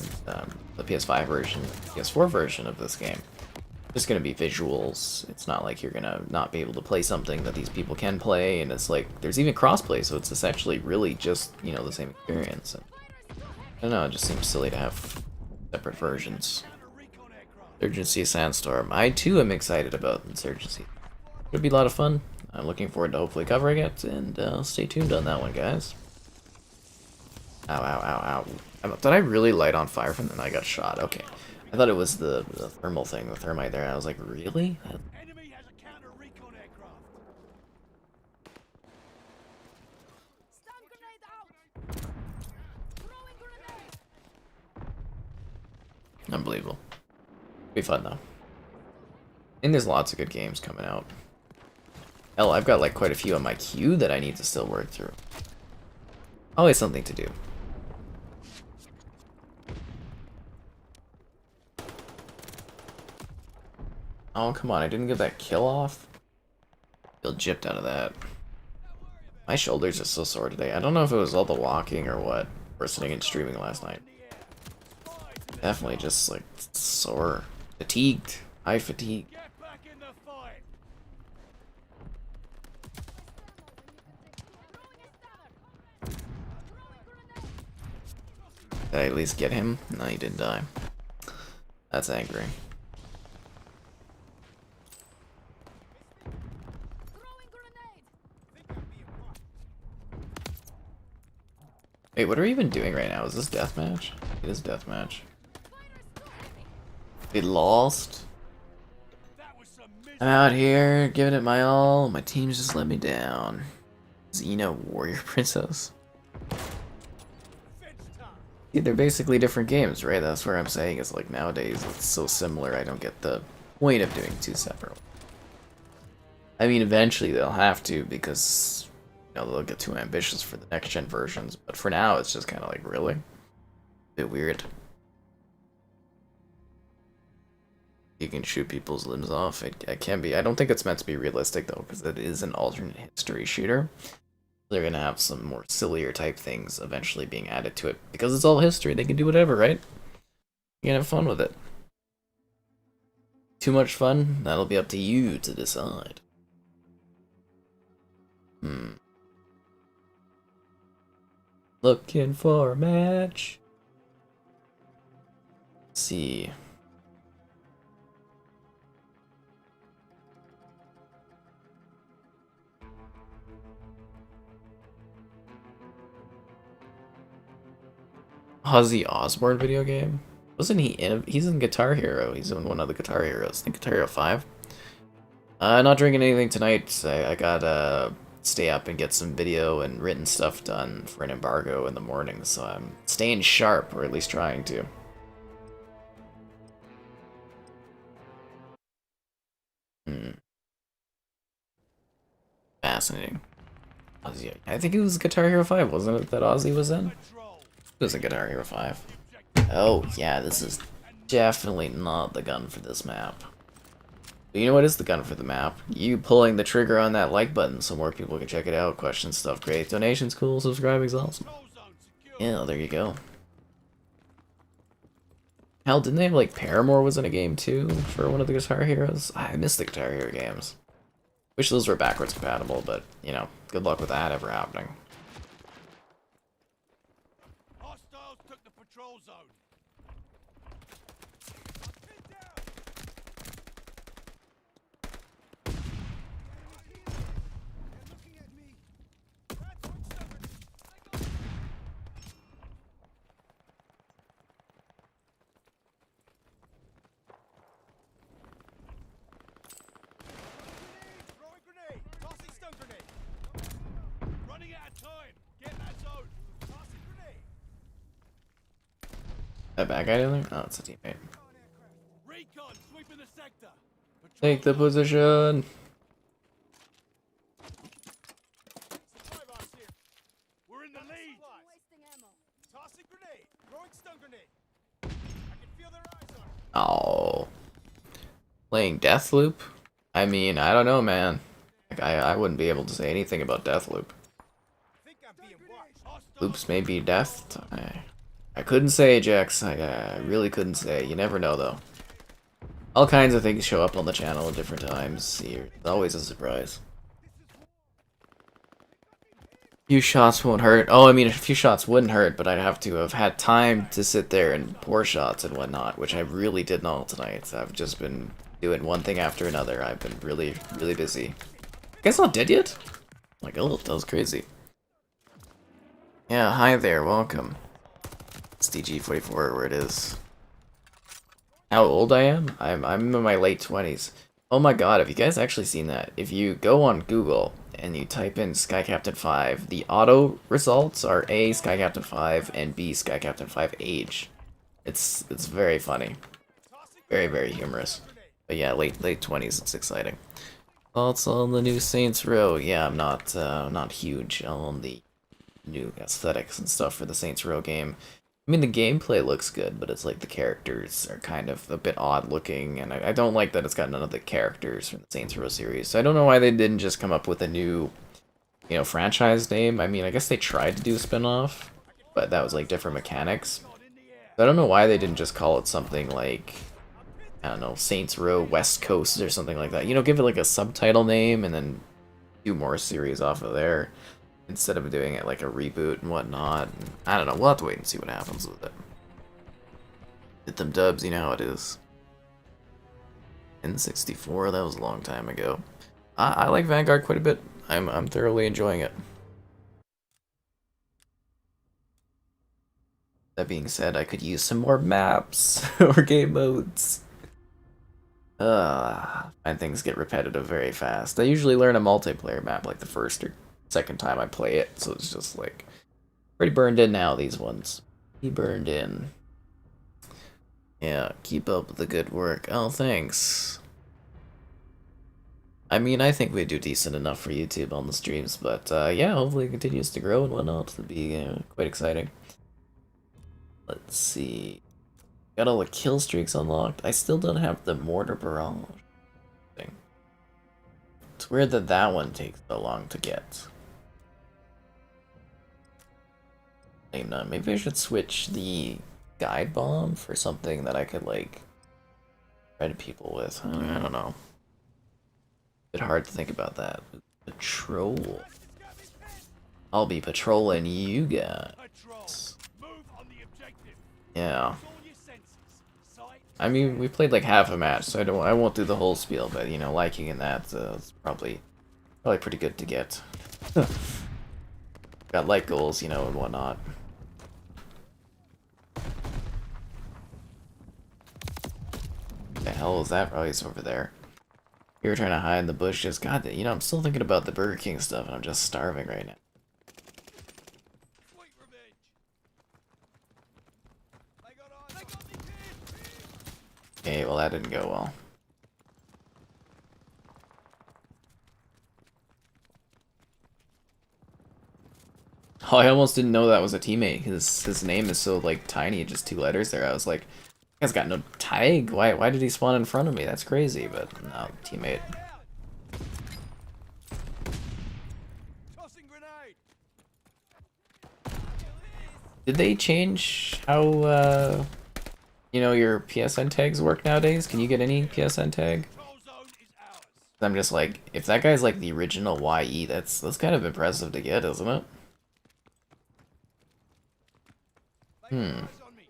the PS5 version, PS4 version of this game. Just gonna be visuals. It's not like you're gonna not be able to play something that these people can play, and it's like there's even crossplay, so it's essentially really just, you know, the same experience. And I don't know, it just seems silly to have separate versions. Counter recon aircraft. Insurgency Sandstorm. I too am excited about Insurgency. It'll be a lot of fun. I'm looking forward to hopefully covering it, and stay tuned on that one, guys. Ow, ow, ow, ow. Did I really light on fire from then I got shot? Okay. I thought it was the thermal thing, the thermite there. I was like, really? Enemy has a counter recon aircraft. Stun grenade out! Throwing grenade! Unbelievable. Be fun though. And there's lots of good games coming out. Hell, I've got like quite a few on my queue that I need to still work through. Always something to do. Oh, come on, I didn't get that kill off? Feel gypped out of that. My shoulders are so sore today. I don't know if it was all the walking or what. Or sitting and streaming last night. Definitely just like sore. Fatigued. High fatigue. Get back in the fight. Did I at least get him? No, he didn't die. That's angry. Throwing grenade! Wait, what are we even doing right now? Is this deathmatch? It is deathmatch. They lost. That was some I'm out here giving it my all. My team's just let me down. Xena Warrior Princess. defense time. Yeah, they're basically different games, right? That's where I'm saying is like nowadays it's so similar. I don't get the point of doing two separate. I mean, eventually they'll have to because you know they'll get too ambitious for the next gen versions. But for now, it's just kind of like really a bit weird. You can shoot people's limbs off. It can be. I don't think it's meant to be realistic though, because it is an alternate history shooter. They're gonna have some more sillier type things eventually being added to it because it's all history. They can do whatever, right? You can have fun with it. Too much fun? That'll be up to you to decide. Looking for a match. Let's see. Ozzy Osbourne video game? Wasn't he in? He's in Guitar Hero. He's in one of the Guitar Heroes. I think Guitar Hero 5. Not drinking anything tonight. I gotta stay up and get some video and written stuff done for an embargo in the morning, so I'm staying sharp, or at least trying to. Fascinating. Ozzy, I think it was Guitar Hero 5, wasn't it, that Ozzy was in? Control. It was a Guitar Hero 5. Oh, yeah, this is definitely not the gun for this map. But you know what is the gun for the map? You pulling the trigger on that like button so more people can check it out, question stuff, great, donations, cool, subscribing's awesome. Control zone secure. Yeah, there you go. Hell, didn't they have like Paramore was in a game too for one of the Guitar Heroes? I miss the Guitar Hero games. Wish those were backwards compatible, but you know, good luck with that ever happening. Hostiles took the patrol zone. Pinned down. They're looking at me. That's one stubborn. Throwing grenade. Tossing stun grenade. Running out of time. Get that zone. Tossing grenade. That bad guy down there? Oh, it's a teammate. Recon sweeping the sector. Patrol Take the zone. position. Supply box here. We're in the lead. Wasting ammo. Tossing grenade. Throwing stun grenade. I can feel their eyes on. Oh. Playing Deathloop? I mean, I don't know, man. Like, I wouldn't be able to say anything about Deathloop. Think I'm being watched. Loops may be death. I couldn't say, Jax. I really couldn't say. You never know, though. All kinds of things show up on the channel at different times. It's always a surprise. Few shots won't hurt. Oh, I mean, a few shots wouldn't hurt, but I'd have to have had time to sit there and pour shots and whatnot, which I really did not tonight. I've just been doing one thing after another. I've been really, really busy. You guys not dead yet? Like, oh, that was crazy. Yeah, hi there, welcome. It's DG44, where it is. How old I am? I'm in my late 20s. Oh my god, have you guys actually seen that? If you go on Google and you type in Sky Captain 5, the auto results are A, Sky Captain 5, and B, Sky Captain 5 age. It's very funny. Very, very humorous. But yeah, late 20s, it's exciting. Thoughts on the new Saints Row? Yeah, I'm not huge on the new aesthetics and stuff for the Saints Row game. I mean, the gameplay looks good, but it's like the characters are kind of a bit odd looking, and I don't like that it's got none of the characters from the Saints Row series. So I don't know why they didn't just come up with a new, you know, franchise name. I mean, I guess they tried to do a spin-off, but that was like different mechanics. So I don't know why they didn't just call it something like, I don't know, Saints Row West Coast or something like that. You know, give it like a subtitle name and then do more series off of there, instead of doing it like a reboot and whatnot. I don't know, we'll have to wait and see what happens with it. Hit them dubs, you know how it is. N64, that was a long time ago. I like Vanguard quite a bit. I'm thoroughly enjoying it. That being said, I could use some more maps or game modes. And things get repetitive very fast. I usually learn a multiplayer map like the first or second time I play it, so it's just like pretty burned in now, these ones. Pretty burned in. Yeah, keep up the good work. Oh, thanks. I mean, I think we do decent enough for YouTube on the streams, but yeah, hopefully it continues to grow and whatnot. It'll be quite exciting. Let's see. Got all the kill streaks unlocked. I still don't have the mortar barrage thing. It's weird that that one takes so long to get. Maybe I should switch the guide bomb for something that I could like thread people with. I don't know. Bit hard to think about that. Patrol. I'll be patrolling you guys. Yeah. I mean, we played like half a match, so I won't do the whole spiel, but you know, liking in that is probably pretty good to get. Got like goals, you know, and whatnot. The hell is that? Oh, he's over there. You were trying to hide in the bushes. God, you know, I'm still thinking about the Burger King stuff, and I'm just starving right now. Okay, well that didn't go well. Oh, I almost didn't know that was a teammate, because his name is so, like, tiny, just 2 letters there. I was like, guy's got no tag. Why did he spawn in front of me? That's crazy, but no, teammate. Did they change how, You know your PSN tags work nowadays? Can you get any PSN tag? Control zone is ours. I'm just like, if that guy's like the original YE, that's kind of impressive to get, isn't it? Hmm. Eyes on me.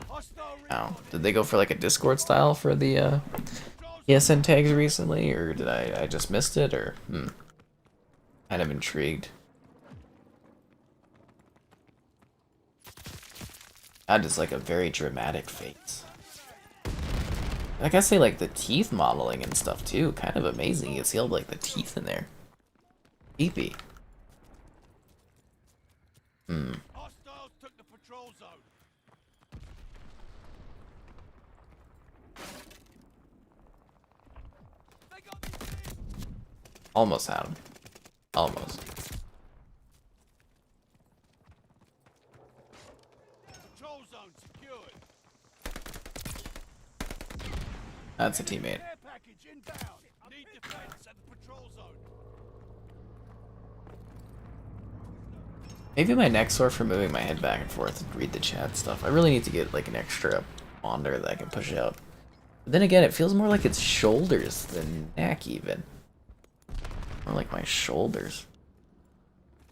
Hostile Wow. recon. Did they go for like a Discord style for the PSN tags recently, or did I just missed it, or kind of intrigued. That is like a very dramatic face. I gotta say, like the teeth modeling and stuff too, kind of amazing. You can see all like the teeth in there. Creepy. Hostiles took the patrol zone. They got me pinned. Almost had him. Almost. Control zone secured. That's a teammate. Care package inbound. Need defense at the patrol zone. Maybe my neck's sore for moving my head back and forth and read the chat stuff. I really need to get like an extra monitor that I can push out. But then again, it feels more like it's shoulders than neck even. More like my shoulders.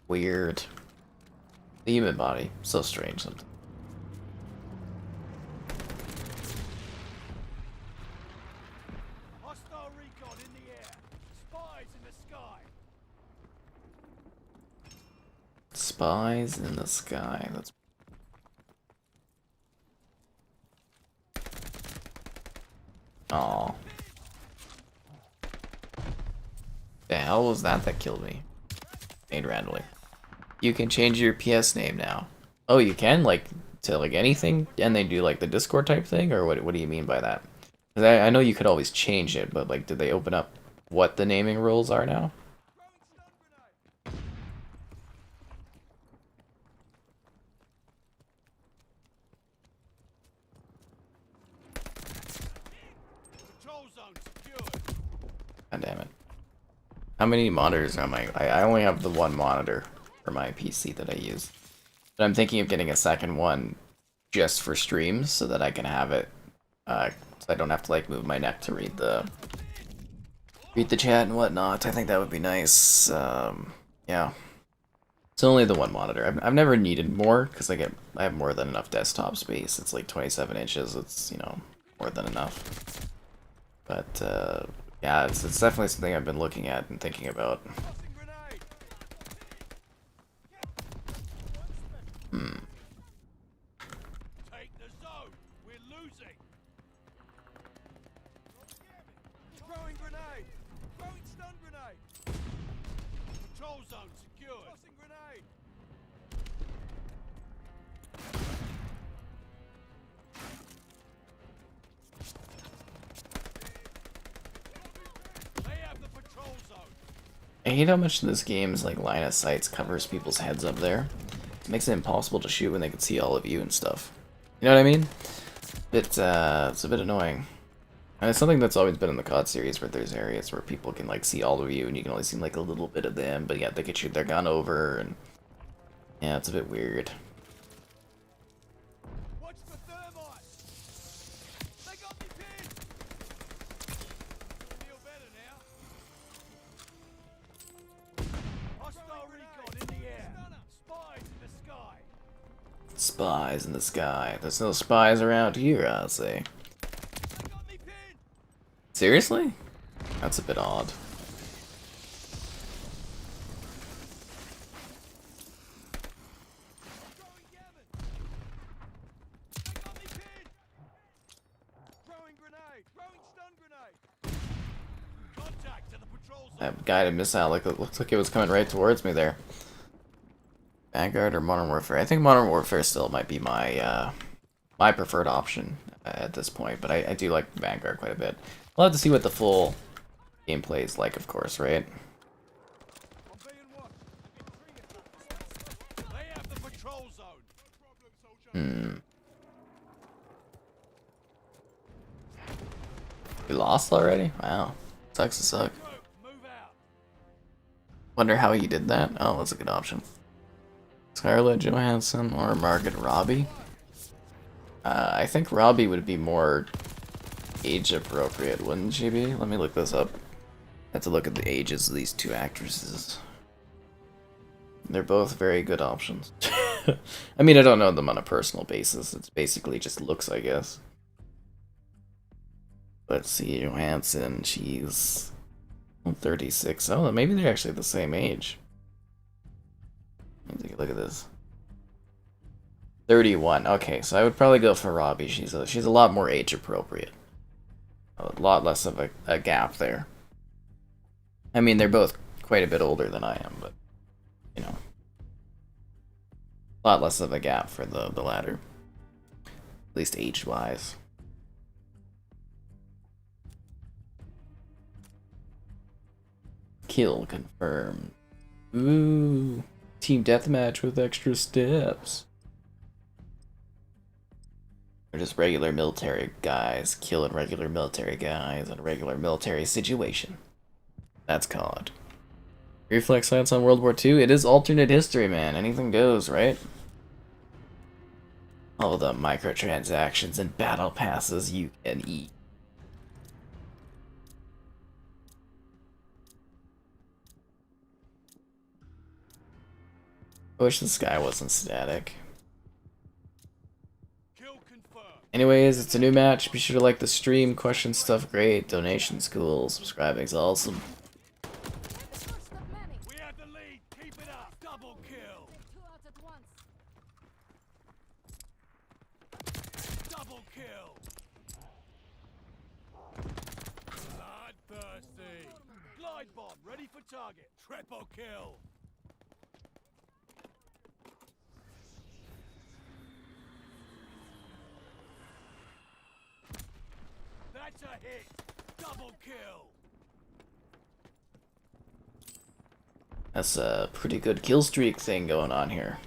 Weird. The human body. So strange sometimes. Hostile recon in the air. Spies in the sky. Spies in the sky. That's Aw. The hell was that killed me? Made randomly. You can change your PS name now. Oh, you can? Like, to like anything? And they do like the Discord type thing? Or what do you mean by that? 'Cause I know you could always change it, but like, did they open up what the naming rules are now? Control zone secured. God damn it. How many monitors am I only have the one monitor for my PC that I use. But I'm thinking of getting a second one just for streams so that I can have it, so I don't have to like move my neck to read the chat and whatnot. I think that would be nice. Yeah. It's only the one monitor. I've never needed more because I have more than enough desktop space. It's like 27 inches. It's, you know, more than enough. But yeah, it's definitely something I've been looking at and thinking about. Tossing grenade. Take the zone. We're losing. Throwing grenade. Throwing stun grenade. Control zone secured. Tossing grenade. They have the patrol zone. I hate how much this game's like line of sights covers people's heads up there. It makes it impossible to shoot when they can see all of you and stuff. You know what I mean? It's a bit annoying. And it's something that's always been in the COD series where there's areas where people can like see all of you and you can only see like a little bit of them, but yet they can shoot their gun over, and yeah, it's a bit weird. Watch for thermite. They got me pinned. Feel better now. Hostile recon in the air. Spies in the sky. Spies in the sky. There's no spies around here, I'll say. They got me pinned. Seriously? That's a bit odd. Throwing gammon. They got me pinned. Throwing grenade. Throwing stun grenade. Contact to the patrol zone. That guided missile looked like it was coming right towards me there. Vanguard or Modern Warfare? I think Modern Warfare still might be my my preferred option at this point, but I do like Vanguard quite a bit. We'll have to see what the full gameplay is like, of course, right? I'm being watched. They have the patrol zone. We lost already? Wow. Sucks to suck. Move out. Wonder how he did that. Oh, that's a good option. Scarlett Johansson or Margaret Robbie? I think Robbie would be more age appropriate, wouldn't she be? Let me look this up. I have to look at the ages of these two actresses. They're both very good options. I mean, I don't know them on a personal basis. It's basically just looks, I guess. Let's see, Johansson, she's 36. Oh, maybe they're actually the same age. Let me take a look at this. 31. Okay, so I would probably go for Robbie. She's a lot more age appropriate. A lot less of a gap there. I mean, they're both quite a bit older than I am, but you know, a lot less of a gap for the latter, at least age-wise. Kill confirmed. Ooh, team deathmatch with extra steps. Or just regular military guys killing regular military guys in a regular military situation. That's COD. Reflex sights on World War II? It is alternate history, man. Anything goes, right? All the microtransactions and battle passes you can eat. I wish the sky wasn't static. Anyways, it's a new match. Be sure to like the stream. Question stuff great. Donations cool. Subscribing's awesome. We have the lead. Keep it up. Double kill. Two out at once. Double kill. Bloodthirsty. Glide bomb ready for target. Triple kill. That's a hit. Double kill. That's a pretty good kill streak thing going on here.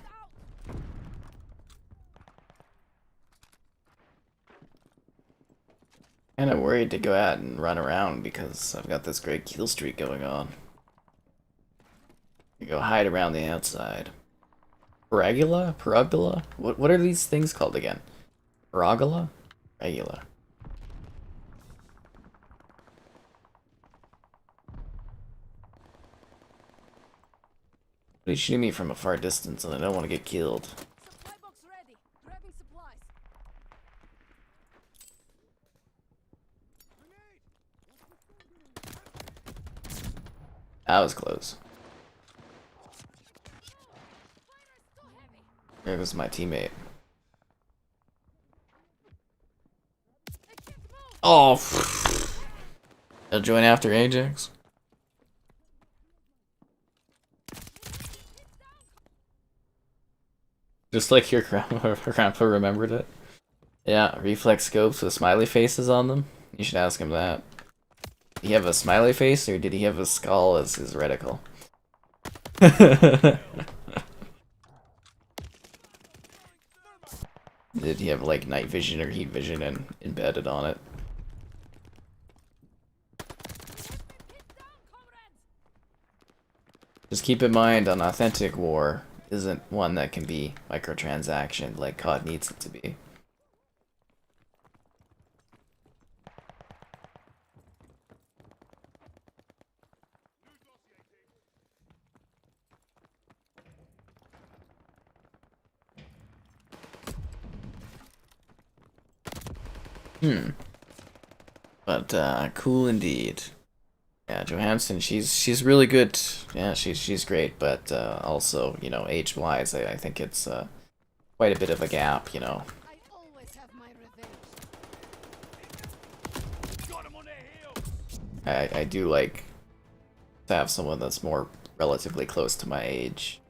And I'm worried to go out and run around because I've got this great kill streak going on. You go hide around the outside. Peragula? Peragula? What are these things called again? Peragula? Regula. They shoot me from a far distance and I don't want to get killed. Supply box ready. Grabbing supplies. That was close. Fire is too heavy. There goes my teammate. I can't move. Oh! I'll join after Ajax. Just like your grandpa remembered it. Yeah, reflex scopes with smiley faces on them. You should ask him that. Did he have a smiley face or did he have a skull as his reticle? Did he have like night vision or heat vision embedded on it? Just keep in mind, an authentic war isn't one that can be microtransaction like COD needs it to be. But cool indeed. Yeah, Johansson, she's really good. Yeah, she's great, but also, you know, age-wise, I think it's quite a bit of a gap, you know. I always have my revenge. Got him on their heels. I do like to have someone that's more relatively close to my age.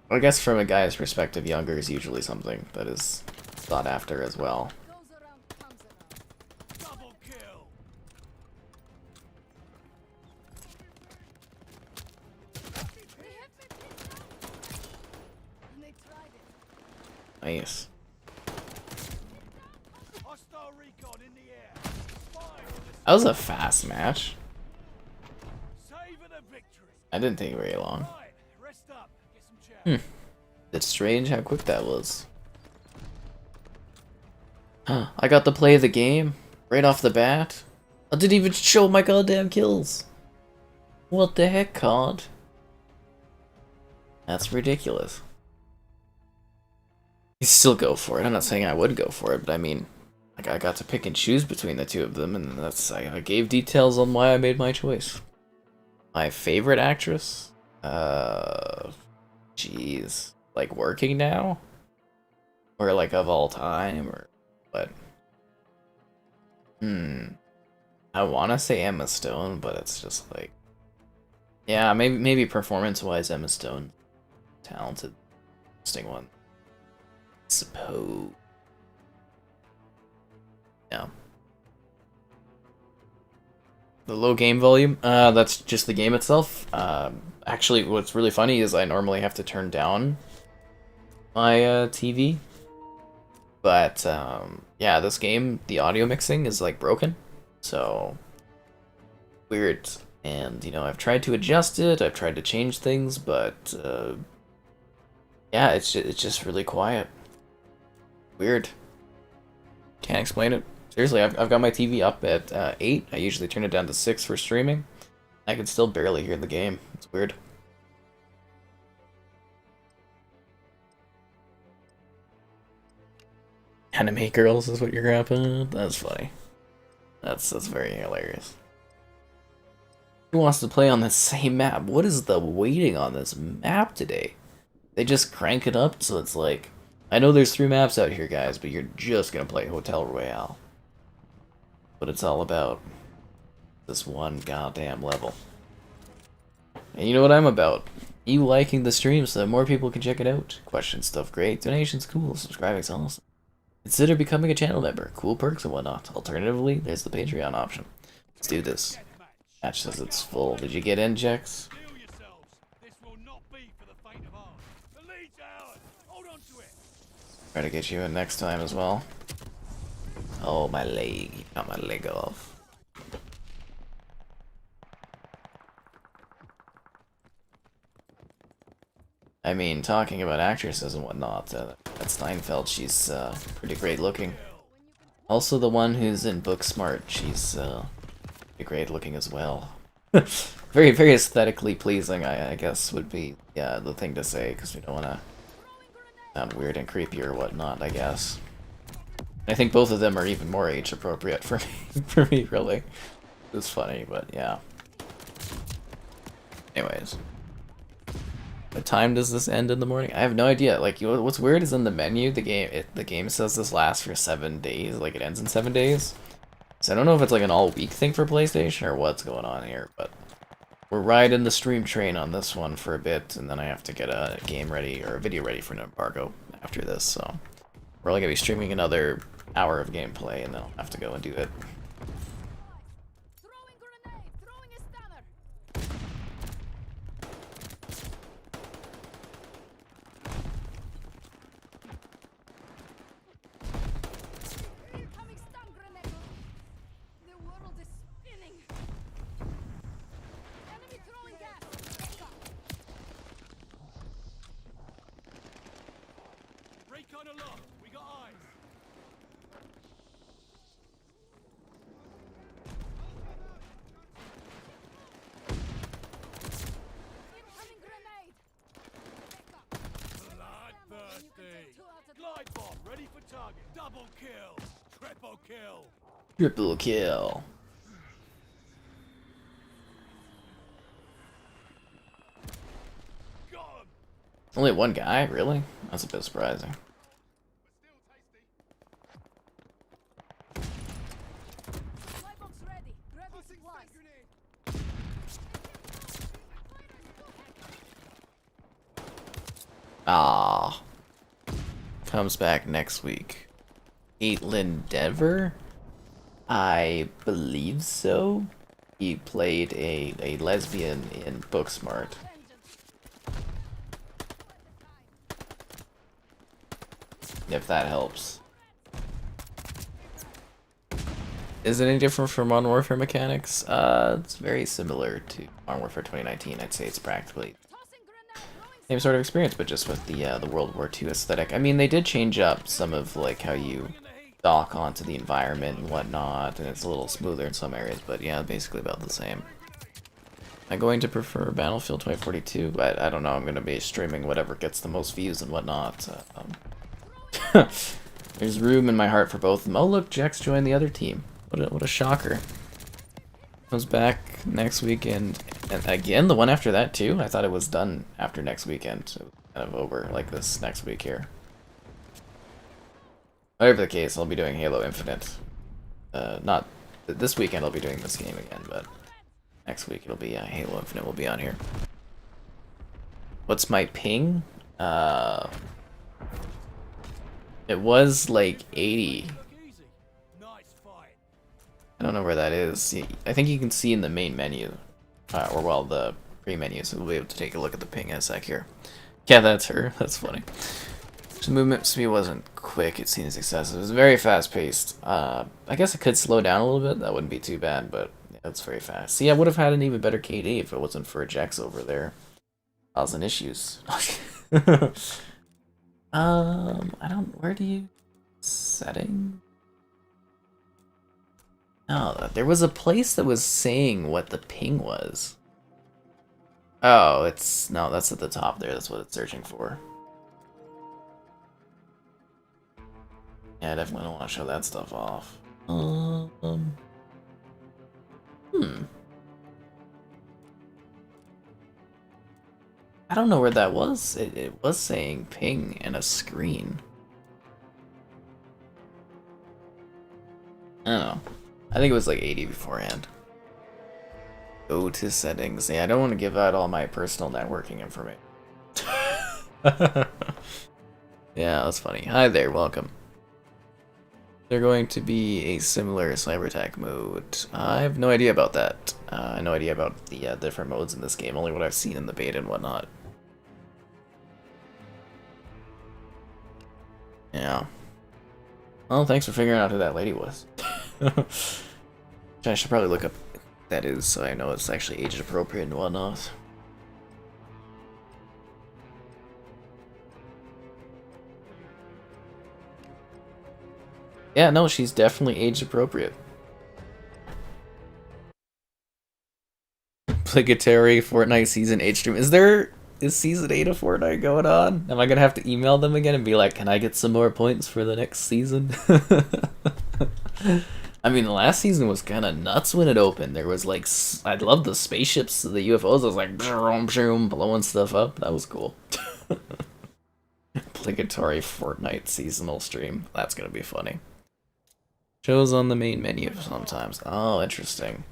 I guess from a guy's perspective, younger is usually something that is sought after as well. Goes around, comes around. Double kill. They have me pinned down. And they tried it. Nice. Hostile recon in the air. Fire in the That was a fast match. savor the victory. That didn't take very long. Right, rest up. Get some chow. It's strange how quick that was. I got to play the game right off the bat. I didn't even show my goddamn kills. What the heck, COD? That's ridiculous. You still go for it. I'm not saying I would go for it, but I mean, like, I got to pick and choose between the two of them, and I gave details on why I made my choice. My favorite actress? Jeez. Like, working now? Or, like, of all time? Or what? I want to say Emma Stone, but it's just like... Yeah, maybe performance-wise, Emma Stone. Talented. Interesting one. Suppose. Yeah. The low game volume, that's just the game itself. Actually, what's really funny is I normally have to turn down my TV. But, yeah, this game, the audio mixing is, like, broken. So, weird. And, you know, I've tried to adjust it, I've tried to change things, but, yeah, it's just really quiet. Weird. Can't explain it. Seriously, I've got my TV up at 8. I usually turn it down to 6 for streaming. I can still barely hear the game. It's weird. Anime girls is what you're grabbing? That's funny. That's very hilarious. Who wants to play on the same map? What is the waiting on this map today? They just crank it up so it's like... I know there's 3 maps out here, guys, but you're just gonna play Hotel Royale. But it's all about this one goddamn level. And you know what I'm about. You liking the stream so that more people can check it out. Questions, stuff great. Donations cool. Subscribing's awesome. Consider becoming a channel member. Cool perks and whatnot. Alternatively, there's the Patreon option. Let's do this. Match says it's full. Did you get in, Jex? Try to get you in next time as well. Oh, my leg. You got my leg off. I mean, talking about actresses and whatnot, that Steinfeld, she's pretty great looking. Also, the one who's in Booksmart, she's pretty great looking as well. Very, very aesthetically pleasing, I guess, would be the thing to say, because we don't want to sound weird and creepy or whatnot, I guess. I think both of them are even more age appropriate for me, really. It's funny, but yeah. Anyways. What time does this end in the morning? I have no idea. Like, what's weird is in the menu, the game says this lasts for 7 days, like it ends in 7 days. So I don't know if it's like an all-week thing for PlayStation or what's going on here, but we're riding the stream train on this one for a bit, and then I have to get a game ready, or a video ready for an embargo after this, so we're only going to be streaming another hour of gameplay, and then I'll have to go and do it. Triple kill. Only one guy, really? That's a bit surprising. Ah, comes back next week. Caitlin Dever? I believe so. He played a lesbian in Booksmart. If that helps. Is it any different from Modern Warfare mechanics? It's very similar to Modern Warfare 2019. I'd say it's practically same sort of experience, but just with the World War II aesthetic. I mean, they did change up some of like how you dock onto the environment and whatnot, and it's a little smoother in some areas, but yeah, basically about the same. Am I going to prefer Battlefield 2042? I don't know, I'm going to be streaming whatever gets the most views and whatnot. There's room in my heart for both of them. Oh look, Jax joined the other team. What a shocker. Comes back next weekend, and again the one after that too? I thought it was done after next weekend. So it was kind of over like this next week here. Whatever the case, I'll be doing Halo Infinite. Not this weekend I'll be doing this game again, but next week it'll be Halo Infinite will be on here. What's my ping? It was like 80. I don't know where that is. I think you can see in the main menu, or well, the pre-menu, so we'll be able to take a look at the ping in a sec here. Yeah, that's her. That's funny. The movement speed wasn't quick, it seems excessive. It was very fast-paced. I guess it could slow down a little bit, that wouldn't be too bad, but yeah, it's very fast. See, I would have had an even better KD if it wasn't for Jax over there. Causing issues. I don't, where do you... setting? No, there was a place that was saying what the ping was. Oh, it's, no, that's at the top there, that's what it's searching for. Yeah, I definitely don't want to show that stuff off. I don't know where that was. It was saying ping and a screen. I don't know. I think it was like 80 beforehand. Go to settings. Yeah, I don't want to give out all my personal networking information. Yeah, that's funny. Hi there, welcome. They're going to be a similar cyber attack mode. I have no idea about that. I have no idea about the different modes in this game, only what I've seen in the beta and whatnot. Yeah. Well, thanks for figuring out who that lady was. I should probably look up what that is so I know it's actually age appropriate and whatnot. Yeah, no, she's definitely age appropriate. Obligatory Fortnite season 8 stream. Is season 8 of Fortnite going on? Am I gonna have to email them again and be like, can I get some more points for the next season? I mean, the last season was kind of nuts when it opened. There was like, I love the spaceships, the UFOs. I was like, blowing stuff up. That was cool. Obligatory Fortnite seasonal stream. That's gonna be funny. Shows on the main menu sometimes. Oh, interesting.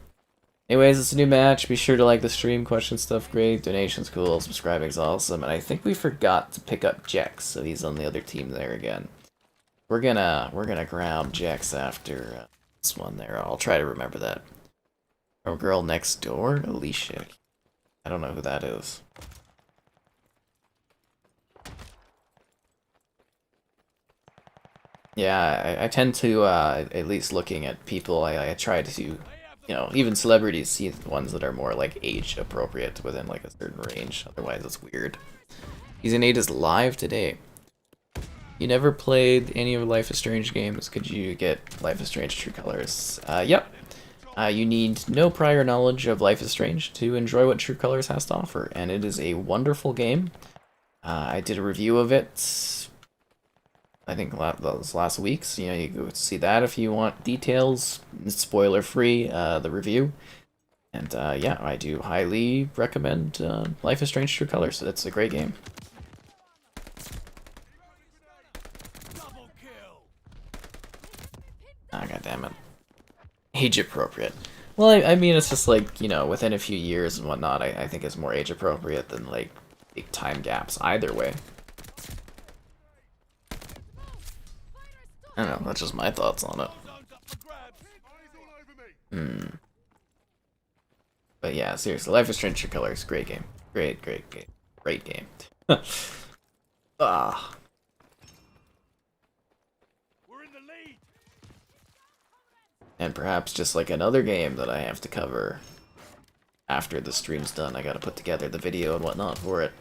Anyways, it's a new match. Be sure to like the stream. Question stuff great. Donations cool. Subscribing's awesome. And I think we forgot to pick up Jax, so he's on the other team there again. We're gonna grab Jax after this one there. I'll try to remember that. Our girl next door, Alicia. I don't know who that is. Yeah, I tend to, at least looking at people, I try to, you know, even celebrities see the ones that are more, like, age appropriate within, like, a certain range. Otherwise, it's weird. Season 8 is live today. You never played any of Life is Strange games? Could you get Life is Strange True Colors? Yep. You need no prior knowledge of Life is Strange to enjoy what True Colors has to offer, and it is a wonderful game. I did a review of it. I think those last weeks, you know, you go see that if you want details. It's spoiler-free, the review. And yeah, I do highly recommend Life is Strange True Colors. It's a great game. Ah, goddammit. Age appropriate. Well, I mean, it's just like, you know, within a few years and whatnot, I think it's more age appropriate than, like, big time gaps either way. I don't know, that's just my thoughts on it. But yeah, seriously, Life is Strange True Colors, great game. Great game. Ah. And perhaps just like another game that I have to cover after the stream's done. I gotta put together the video and whatnot for it.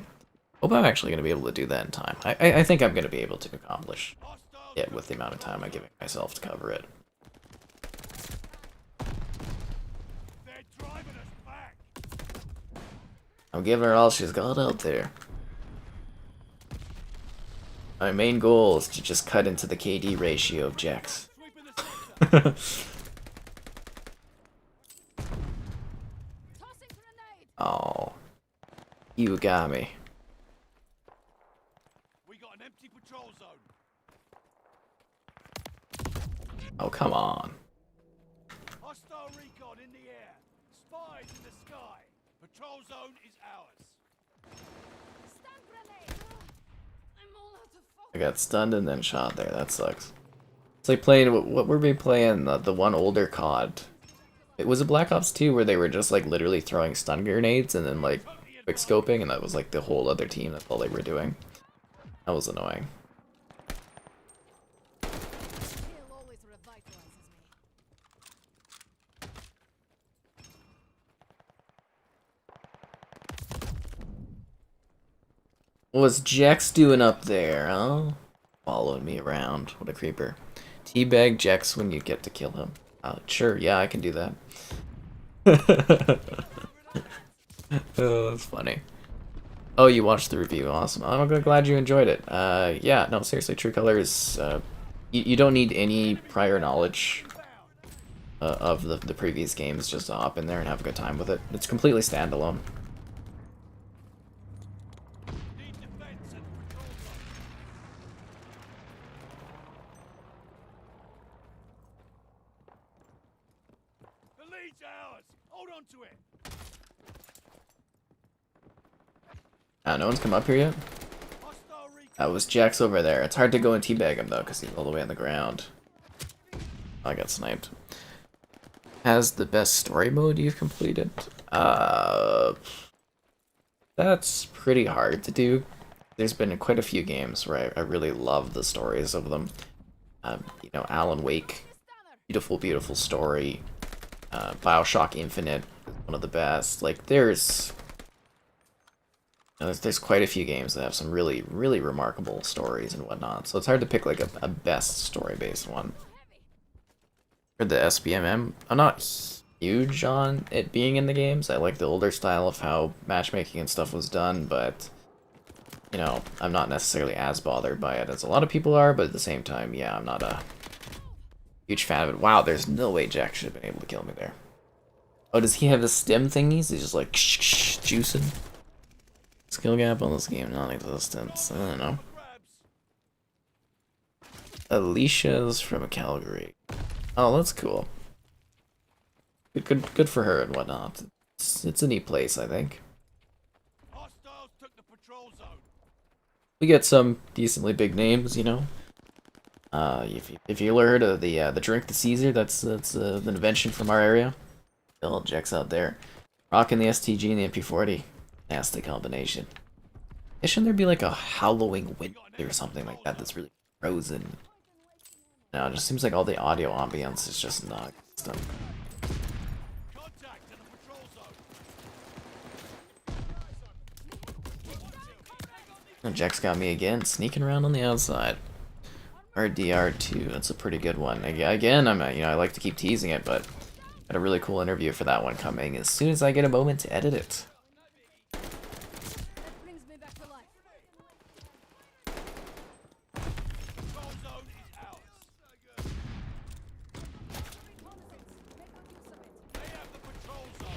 Hope I'm actually gonna be able to do that in time. I think I'm gonna be able to accomplish. Yeah, with the amount of time I'm giving myself to cover it. They're driving us back. I'm giving her all she's got out there. My main goal is to just cut into the KD ratio of Jax. Sweeping the center. Tossing grenade. Oh, you got me. We got an empty patrol zone. Oh, come on. Hostile recon in the air. Spies in the sky. Patrol zone is ours. Stun grenade. I'm all out of focus. I got stunned and then shot there. That sucks. It's like playing, what were we playing? The one older COD. It was a Black Ops 2 where they were just like literally throwing stun grenades and then like quick scoping, and that was like the whole other team. That's all they were doing. That was annoying. Kill always revitalizes me. What's Jax doing up there, huh? Following me around. What a creeper. Teabag Jax when you get to kill him. Sure, yeah, I can do that. Oh, that's funny. Oh, you watched the review. Awesome. I'm glad you enjoyed it. Yeah, no, seriously, True Colors, you don't need any prior knowledge of the previous games just to hop in there and have a good time with it. It's completely standalone. Need defense and patrol zone. The lead's ours. Hold on to it. No one's come up here yet? Hostile recon. That was Jax over there. It's hard to go and teabag him though, because he's all the way on the ground. I got sniped. Has the best story mode you've completed? That's pretty hard to do. There's been quite a few games where I really love the stories of them. You know, Alan Wake, beautiful, beautiful story. BioShock Infinite is one of the best. Like, there's quite a few games that have some really, really remarkable stories and whatnot. So it's hard to pick like a best story-based one. For the SBMM, I'm not huge on it being in the games. I like the older style of how matchmaking and stuff was done, but you know, I'm not necessarily as bothered by it as a lot of people are, but at the same time, yeah, I'm not a huge fan of it. Wow, there's no way Jack should have been able to kill me there. Oh, does he have the stim thingies? He's just like juicing. Skill gap on this game, non-existent. I don't know. Alicia's from Calgary. Oh, that's cool. Good for her and whatnot. It's a neat place, I think. Hostiles took the patrol zone. We get some decently big names, you know. If you heard of the drink the Caesar, that's an invention from our area. All Jack's out there, rocking the STG and the MP40. Nasty combination. Shouldn't there be like a howling wind or something like that that's really frozen? No, it just seems like all the audio ambience is just not done. Contact in the patrol zone. Oh, Jack's got me again, sneaking around on the outside. RDR2, that's a pretty good one. Again, I like to keep teasing it, but got a really cool interview for that one coming as soon as I get a moment to edit it. That brings me back to life. Patrol zone is ours. They have the patrol zone.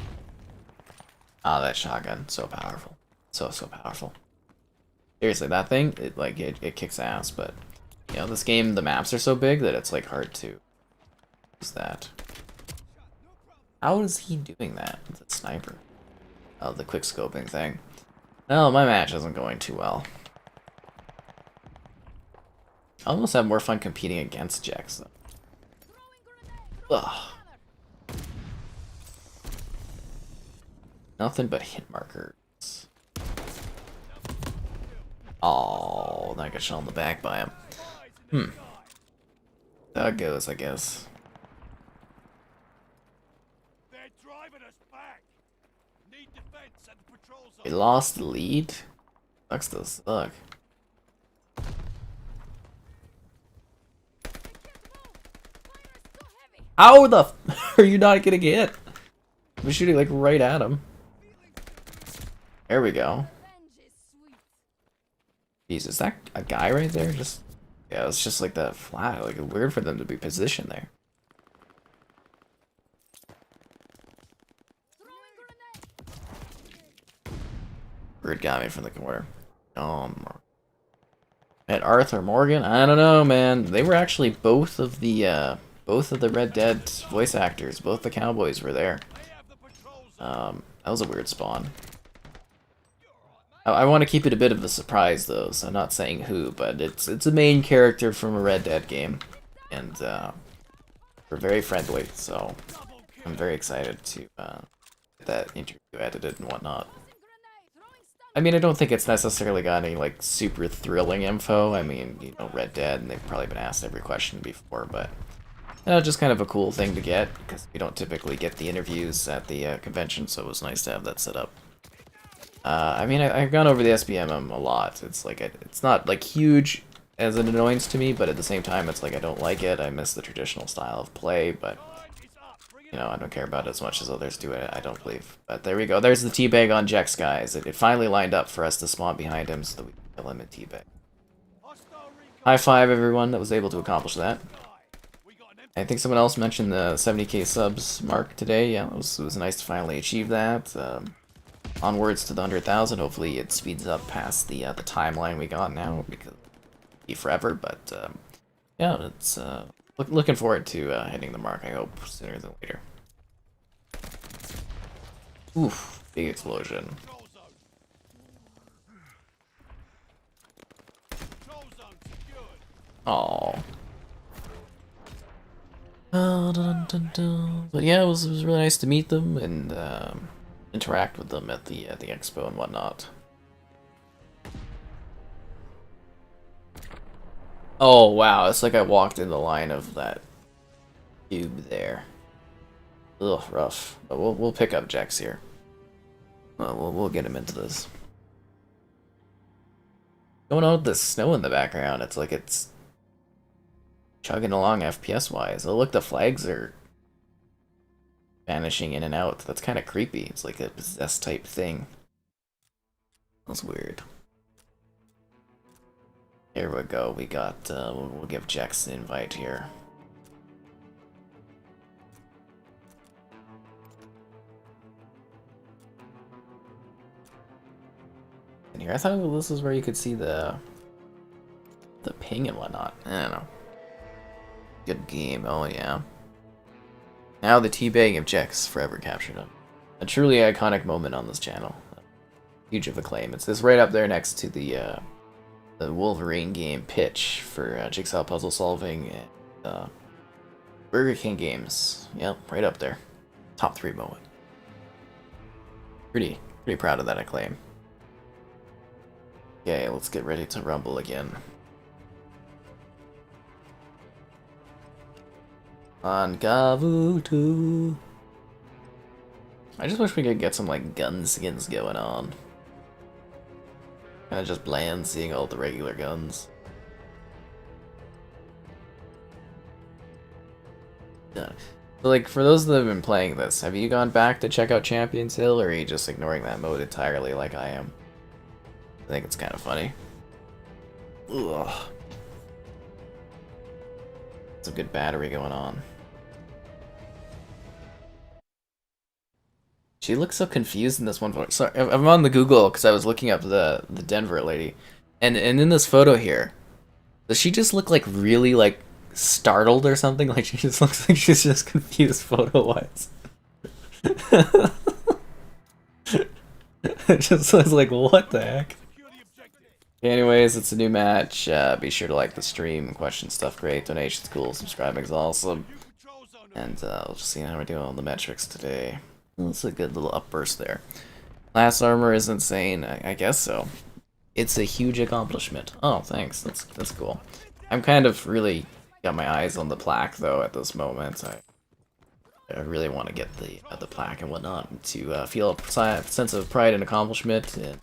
Ah, that shotgun, so powerful, so powerful. Seriously, that thing, it kicks ass. But you know, this game, the maps are so big that it's like hard to use that. How is he doing that? The sniper. Oh, the quick scoping thing. No, my match isn't going too well. I almost have more fun competing against Jax though. Ugh. Nothing but hit markers. Oh, I got shot in the back by him. That goes, I guess. They're driving us back. Need defense at the patrol We zone. lost the lead? Sucks to suck. How the f are you not getting hit? I'm shooting like right at him. There we go. Revenge is sweet. Jeez, is that a guy right there? Just yeah, it's just like that flat. Like weird for them to be positioned there. Throwing grenade. Weird got me from the corner. At Arthur Morgan, I don't know, man. They were actually both of the Red Dead voice actors. Both the cowboys were there. That was a weird spawn. I want to keep it a bit of a surprise though, so I'm not saying who, but it's a main character from a Red Dead game, and we're very friendly, so I'm very excited to get that interview edited and whatnot. I mean, I don't think it's necessarily got any like super thrilling info. I mean, you know, Red Dead, and they've probably been asked every question before, but just kind of a cool thing to get because we don't typically get the interviews at the convention, so it was nice to have that set up. I mean, I've gone over the SBMM a lot. It's like it's not like huge as an annoyance to me, but at the same time, it's like I don't like it. I miss the traditional style of play, but you know, I don't care about it as much as others do. I don't believe. But there we go. There's the teabag on Jex, guys. It finally lined up for us to spawn behind him so that we can kill him and teabag. High five, everyone that was able to accomplish that. I think someone else mentioned the 70k subs mark today. Yeah, it was nice to finally achieve that. Onwards to the 100,000. Hopefully it speeds up past the timeline we got now, because it'll be forever. But yeah, it's looking forward to hitting the mark. I hope sooner than later. Oof! Big explosion. Oh. But yeah, it was really nice to meet them and interact with them at the expo and whatnot. Oh wow, it's like I walked in the line of that cube there. Ugh, rough. But we'll pick up Jex here. We'll get him into this. Going on with the snow in the background, it's like it's chugging along FPS wise. Oh look, the flags are vanishing in and out. That's kind of creepy. It's like a possessed type thing. That's weird. Here we go. We got, we'll give Jex an invite here. And here, I thought this was where you could see the ping and whatnot. I don't know. Good game. Oh yeah. Now the teabagging of Jex forever captured him. A truly iconic moment on this channel. Huge of acclaim. It's this right up there next to the Wolverine game pitch for jigsaw puzzle solving and Burger King games. Yep, right up there. Top 3 moment. Pretty proud of that acclaim. Okay, let's get ready to rumble again. On Gavutu. I just wish we could get some like gun skins going on. Kinda just bland seeing all the regular guns. Yeah. So like for those that have been playing this, have you gone back to check out Champions Hill, or are you just ignoring that mode entirely like I am? I think it's kind of funny. Ugh. It's a good battery going on. She looks so confused in this one photo. Sorry, I'm on the Google because I was looking up the Denver lady, and in this photo here, does she just look like really like startled or something? Like she just looks like she's just confused photo wise. It just looks like what the heck. Anyways, it's a new match. Be sure to like the stream, question stuff great, donations cool, subscribing is awesome, and we'll just see how we're doing on the metrics today. That's a good little upburst there. Class armor is insane. I guess so. It's a huge accomplishment. Oh, thanks. That's cool. I'm kind of really got my eyes on the plaque though at this moment. I really want to get the plaque and whatnot to feel a sense of pride and accomplishment. And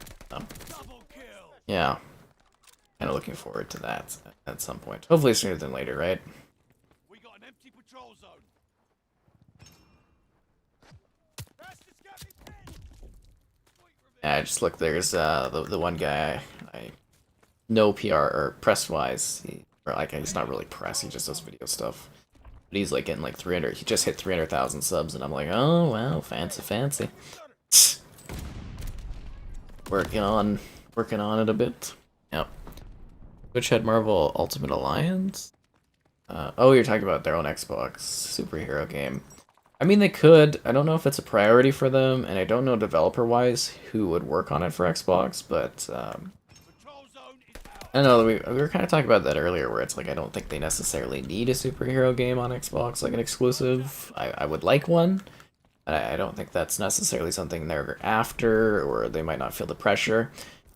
yeah, kind of looking forward to that at some point. Hopefully sooner than later, right? We got an empty patrol zone. Yeah, just look. There's the one guy I know PR or press wise, or like he's not really press. He just does video stuff. But he's like getting like 300. He just hit 300,000 subs, and I'm like, oh wow, fancy, fancy. working on it a bit. Yep. Twitch had Marvel Ultimate Alliance. Oh, you're talking about their own Xbox superhero game. I mean, they could. I don't know if it's a priority for them, and I don't know developer-wise who would work on it for Xbox, but I don't know, we were kind of talking about that earlier, where it's like I don't think they necessarily need a superhero game on Xbox, like an exclusive. I would like one, but I don't think that's necessarily something they're after, or they might not feel the pressure.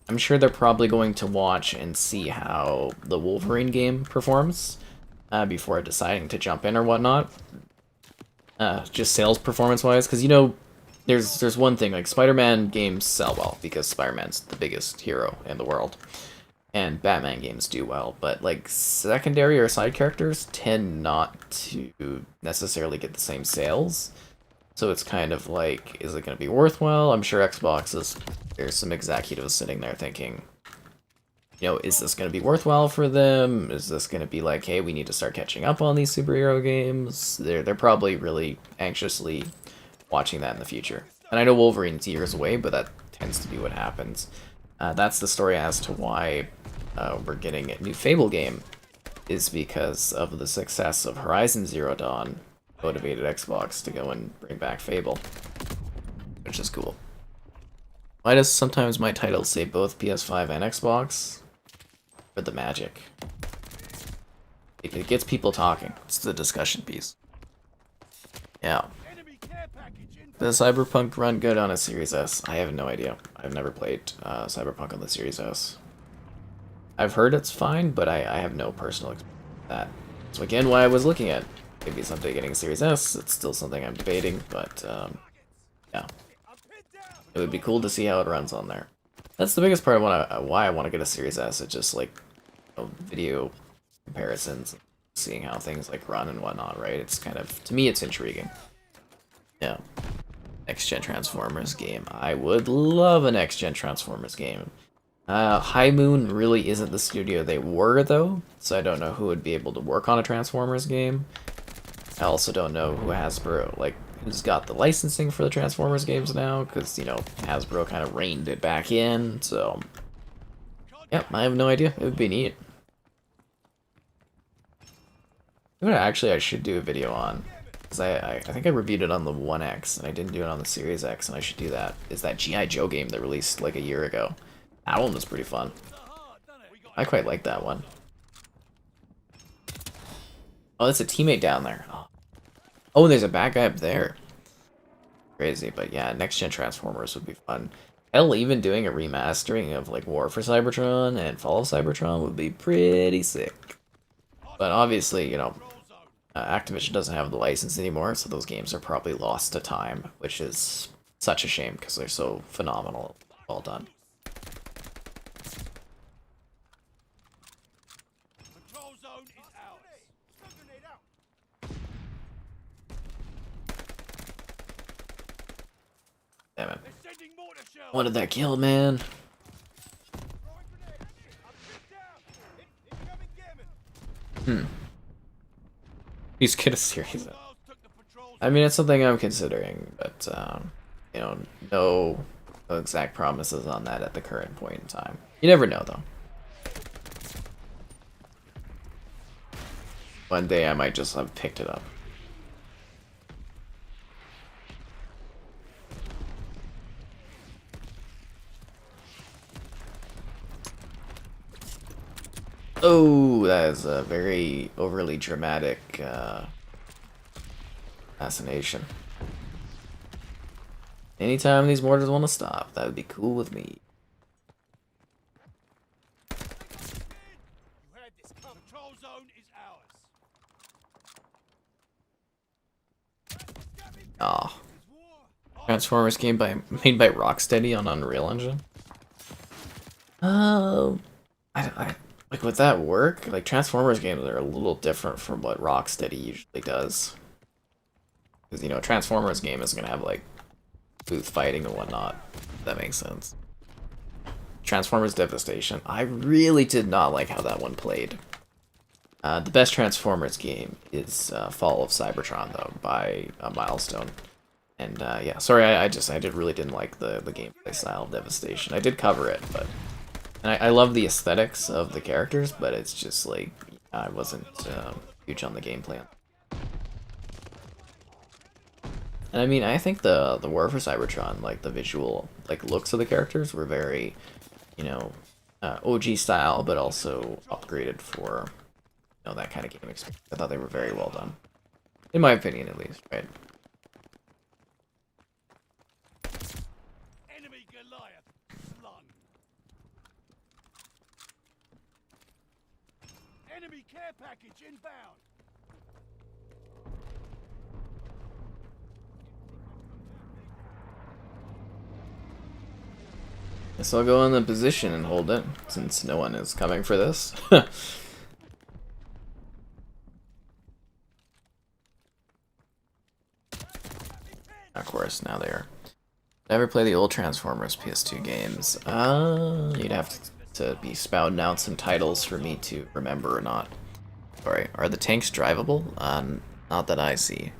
I'm sure they're probably going to watch and see how the Wolverine game performs before deciding to jump in or whatnot. Just sales performance-wise, because, you know, there's one thing, like, Spider-Man games sell well, because Spider-Man's the biggest hero in the world, and Batman games do well, but, like, secondary or side characters tend not to necessarily get the same sales, so it's kind of like, is it going to be worthwhile? I'm sure there's some executives sitting there thinking, you know, is this going to be worthwhile for them? Is this going to be like, hey, we need to start catching up on these superhero games? They're probably really anxiously watching that in the future. And I know Wolverine's years away, but that tends to be what happens. That's the story as to why we're getting a new Fable game, is because of the success of Horizon Zero Dawn motivated Xbox to go and bring back Fable, which is cool. Why does sometimes my titles say both PS5 and Xbox? For the magic. It gets people talking. It's the discussion piece. Yeah. Does Cyberpunk run good on a Series S? I have no idea. I've never played Cyberpunk on the Series S. I've heard it's fine, but I have no personal experience with that. So again, why I was looking at maybe someday getting a Series S. It's still something I'm debating, but yeah. It would be cool to see how it runs on there. That's the biggest part of why I want to get a Series S. It's just like, you know, video comparisons, seeing how things like run and whatnot, right? It's kind of, to me, it's intriguing. Yeah. Next-gen Transformers game. I would love a next-gen Transformers game. High Moon really isn't the studio they were, though, so I don't know who would be able to work on a Transformers game. I also don't know who Hasbro, like, who's got the licensing for the Transformers games now, because, you know, Hasbro kind of reined it back in, so... Yep, I have no idea. It would be neat. Actually, I should do a video on, because I think I reviewed it on the 1X, and I didn't do it on the Series X, and I should do that, is that G.I. Joe game that released, like, a year ago. That one was pretty fun. I quite like that one. Oh, that's a teammate down there. Oh, there's a bad guy up there. Crazy, but yeah, next-gen Transformers would be fun. Hell, even doing a remastering of, like, War for Cybertron and Fall of Cybertron would be pretty sick. But obviously, you know, Activision doesn't have the license anymore, so those games are probably lost to time, which is such a shame because they're so phenomenal. Well done. Control zone is ours. Damn it. They're sending mortar shells. What did that kill, man? He's gonna series. I mean, it's something I'm considering, but you know, no exact promises on that at the current point in time. You never know, though. One day I might just have picked it up. Oh, that is a very overly dramatic assassination. Anytime these mortars want to stop, that would be cool with me. Control zone is ours. Oh. Transformers game made by Rocksteady on Unreal Engine? Like, would that work? Like, Transformers games are a little different from what Rocksteady usually does. Because, you know, a Transformers game is going to have, like, booth fighting and whatnot. If that makes sense. Transformers Devastation. I really did not like how that one played. The best Transformers game is Fall of Cybertron, though, by Milestone. And yeah, sorry, I really didn't like the gameplay style of Devastation. I did cover it, but and I love the aesthetics of the characters, but it's just like I wasn't huge on the gameplay. And I mean, I think the War for Cybertron, like the visual looks of the characters were very, you know, OG style, but also upgraded for, you know, that kind of game experience. I thought they were very well done, in my opinion, at least. Right. Enemy Goliath slung. Enemy care package inbound. Guess I'll go in the position and hold it, since no one is coming for this. Of course, now they are. Never play the old Transformers PS2 games. You'd have to be spouting out some titles for me to remember or not. Sorry, are the tanks drivable? Not that I see.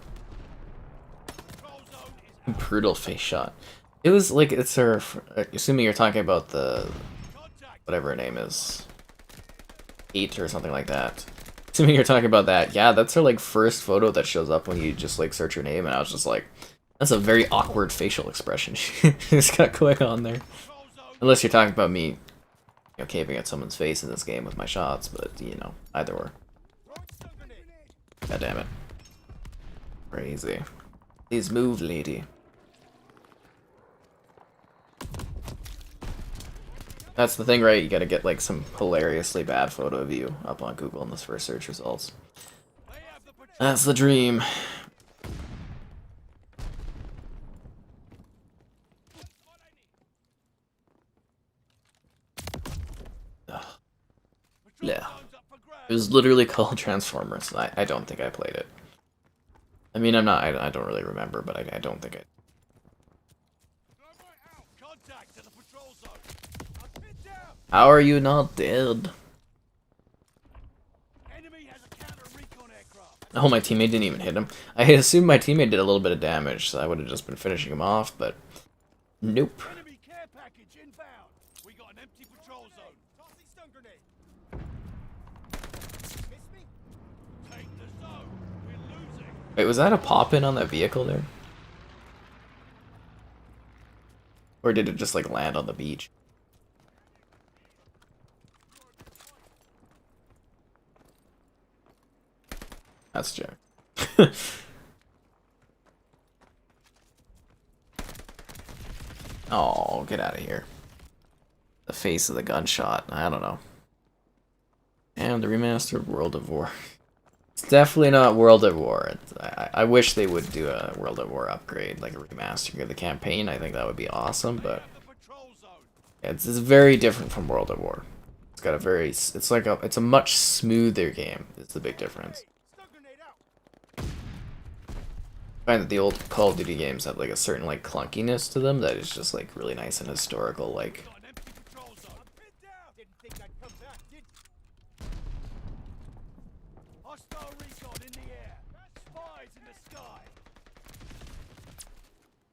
Brutal face shot. It was like, it's her, assuming you're talking about the, whatever her name is, 8 or something like that. Assuming you're talking about that, yeah, that's her like first photo that shows up when you just like search her name, and I was just like, that's a very awkward facial expression she's got going on there. Unless you're talking about me, you know, caving at someone's face in this game with my shots, but you know, either or. God damn it. Crazy. Please move, lady. That's the thing, right? You gotta get like some hilariously bad photo of you up on Google in those first search results. That's the dream. Ugh. Yeah. It was literally called Transformers. I don't think I played it. I mean, I don't really remember, but I don't think I... How are you not dead? Oh, my teammate didn't even hit him. I assumed my teammate did a little bit of damage, so I would have just been finishing him off, but nope. Enemy care package inbound. We got an empty patrol zone. Tossing stun grenade. Miss me? Take the zone. We're losing. Wait, was that a pop-in on that vehicle there? Or did it just like land on the beach? That's Jack. Oh, get out of here. The face of the gunshot. I don't know. And the remastered World of War. It's definitely not World of War. I wish they would do a World of War upgrade, like a remaster of the campaign. I think that would be awesome, but it's very different from World of War. It's got a very, it's a much smoother game. It's the big difference. I find that the old Call of Duty games have like a certain like clunkiness to them that is just like really nice and historical. Like,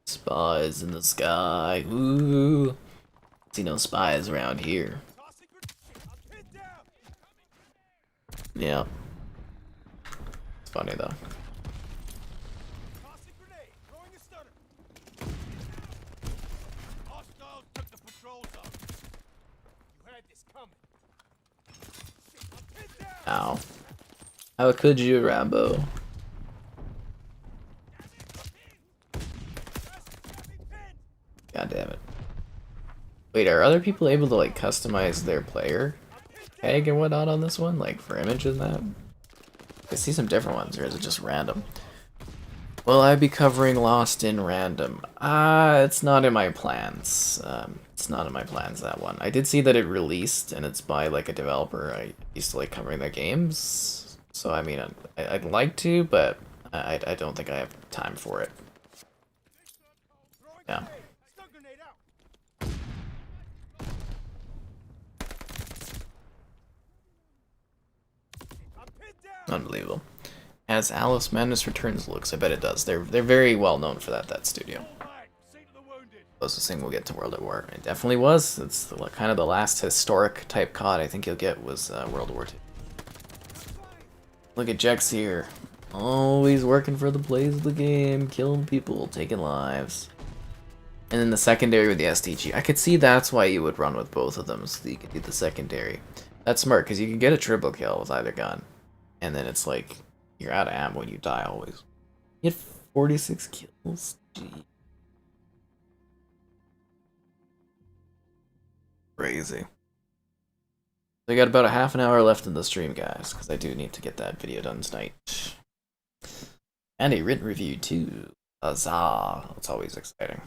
spies in the sky. Ooh, see no spies around here. Yeah, it's funny though. Ow. How could you, Rambo? God damn it. Wait, are other people able to like customize their player tag and whatnot on this one? Like for images and that? I see some different ones, or is it just random? Will I be covering Lost in random? It's not in my plans. It's not in my plans, that one. I did see that it released, and it's by like a developer I used to like covering their games. So I mean, I'd like to, but I don't think I have time for it. Yeah. Unbelievable. As Alice Madness Returns looks, I bet it does. They're very well known for that studio. Closest thing we'll get to World at War. It definitely was. It's kind of the last historic type COD I think you'll get was World War II. Look at Jex here. Always working for the plays of the game, killing people, taking lives. And then the secondary with the STG. I could see that's why you would run with both of them, so that you could do the secondary. That's smart, because you can get a triple kill with either gun. And then it's like, you're out of ammo when you die always. You get 46 kills? Gee. Crazy. So I got about a half an hour left in the stream, guys, because I do need to get that video done tonight. And a written review, too. Huzzah! It's always exciting.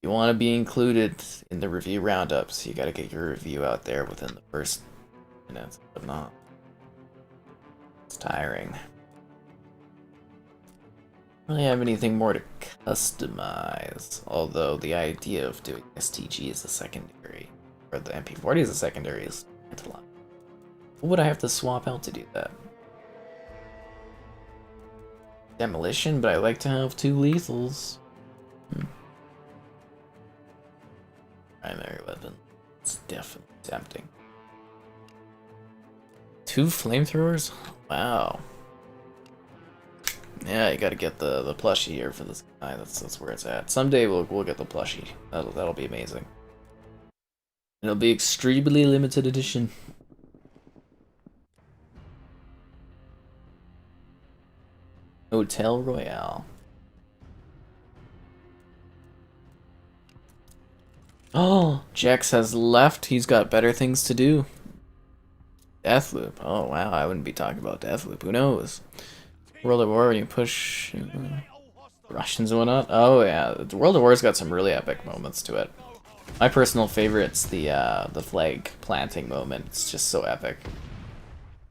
You want to be included in the review roundups, you gotta get your review out there within the first minutes, but not. It's tiring. I don't really have anything more to customize, although the idea of doing STG as a secondary, or the MP40 as a secondary is a lot. What would I have to swap out to do that? Demolition, but I like to have 2 lethals. Primary weapon. It's definitely tempting. 2 flamethrowers? Wow. Yeah, you gotta get the plushie here for this guy. That's where it's at. Someday we'll get the plushie. That'll be amazing. It'll be extremely limited edition. Hotel Royale. Oh, Jex has left. He's got better things to do. Deathloop. Oh wow, I wouldn't be talking about Deathloop. Who knows? World at War when you push Russians and whatnot. Oh yeah, World at War's got some really epic moments to it. My personal favorite's the flag planting moment. It's just so epic.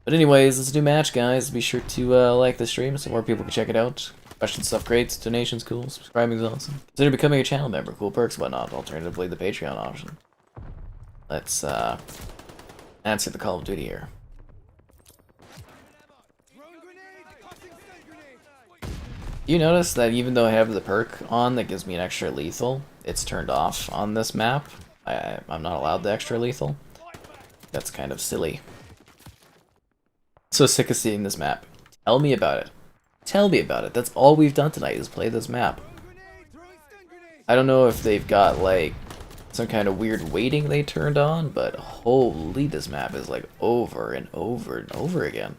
But anyways, let's do match, guys. Be sure to like the stream so more people can check it out. Questions, stuff, great. Donations, cool. Subscribing is awesome. Consider becoming a channel member. Cool perks, whatnot. Alternatively, the Patreon option. Let's answer the Call of Duty here. You notice that even though I have the perk on that gives me an extra lethal, it's turned off on this map. I'm not allowed the extra lethal. That's kind of silly. So sick of seeing this map. Tell me about it. Tell me about it. That's all we've done tonight is play this map. I don't know if they've got like some kind of weird weighting they turned on, but holy, this map is like over and over and over again.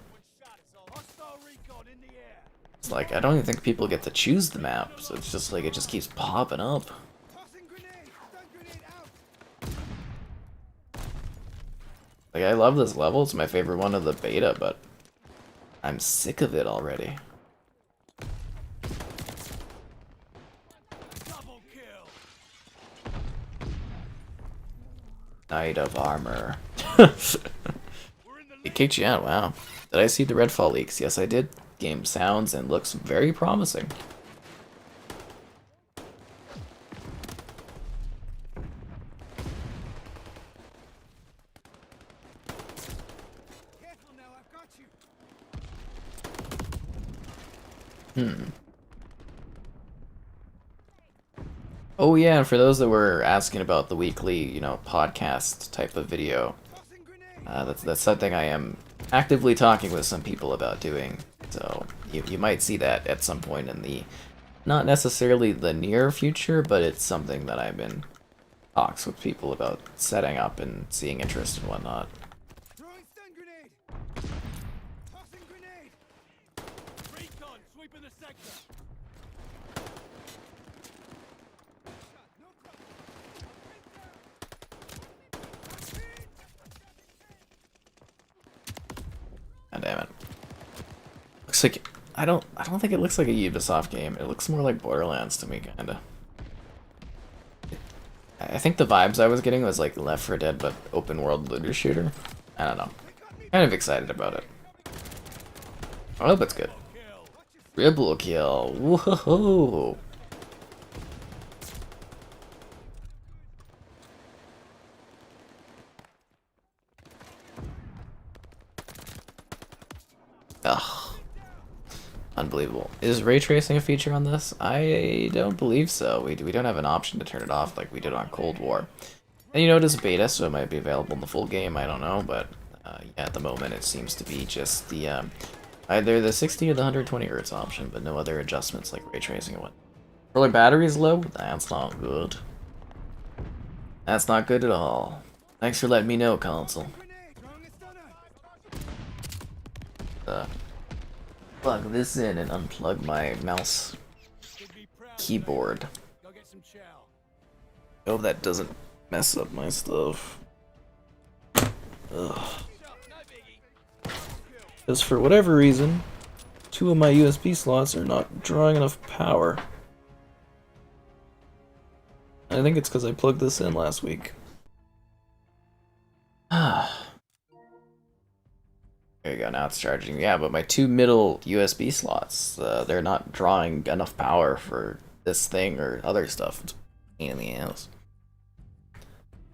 It's like I don't even think people get to choose the map, so it's just like it just keeps popping up. Like I love this level, it's my favorite one of the beta, but I'm sick of it already. Knight of Armor. It kicked you out, wow. Did I see the Redfall leaks? Yes, I did. Game sounds and looks very promising. Oh yeah, and for those that were asking about the weekly, you know, podcast type of video, that's something I am actively talking with some people about doing. So you might see that at some point in the, not necessarily the near future, but it's something that I've been talks with people about setting up and seeing interest and whatnot. Throwing stun grenade. Tossing grenade. Recon sweeping the sector. God damn it. Looks like I don't think it looks like a Ubisoft game. It looks more like Borderlands to me, kinda. I think the vibes I was getting was like Left 4 Dead, but open world looter shooter. I don't know. Kind of excited about it. I hope it's good. Triple kill. Whoa. Unbelievable. Is ray tracing a feature on this? I don't believe so. We don't have an option to turn it off like we did on Cold War. And you know, it is a beta, so it might be available in the full game, I don't know, but yeah, at the moment it seems to be just the either the 60 or the 120 Hz option, but no other adjustments like ray tracing and what. Controller battery is low? That's not good. That's not good at all. Thanks for letting me know, console. Plug this in and unplug my mouse keyboard. Hope that doesn't mess up my stuff. Ugh. Because for whatever reason, 2 of my USB slots are not drawing enough power. I think it's because I plugged this in last week. There you go, now it's charging. Yeah, but my 2 middle USB slots, they're not drawing enough power for this thing or other stuff. It's a pain in the ass.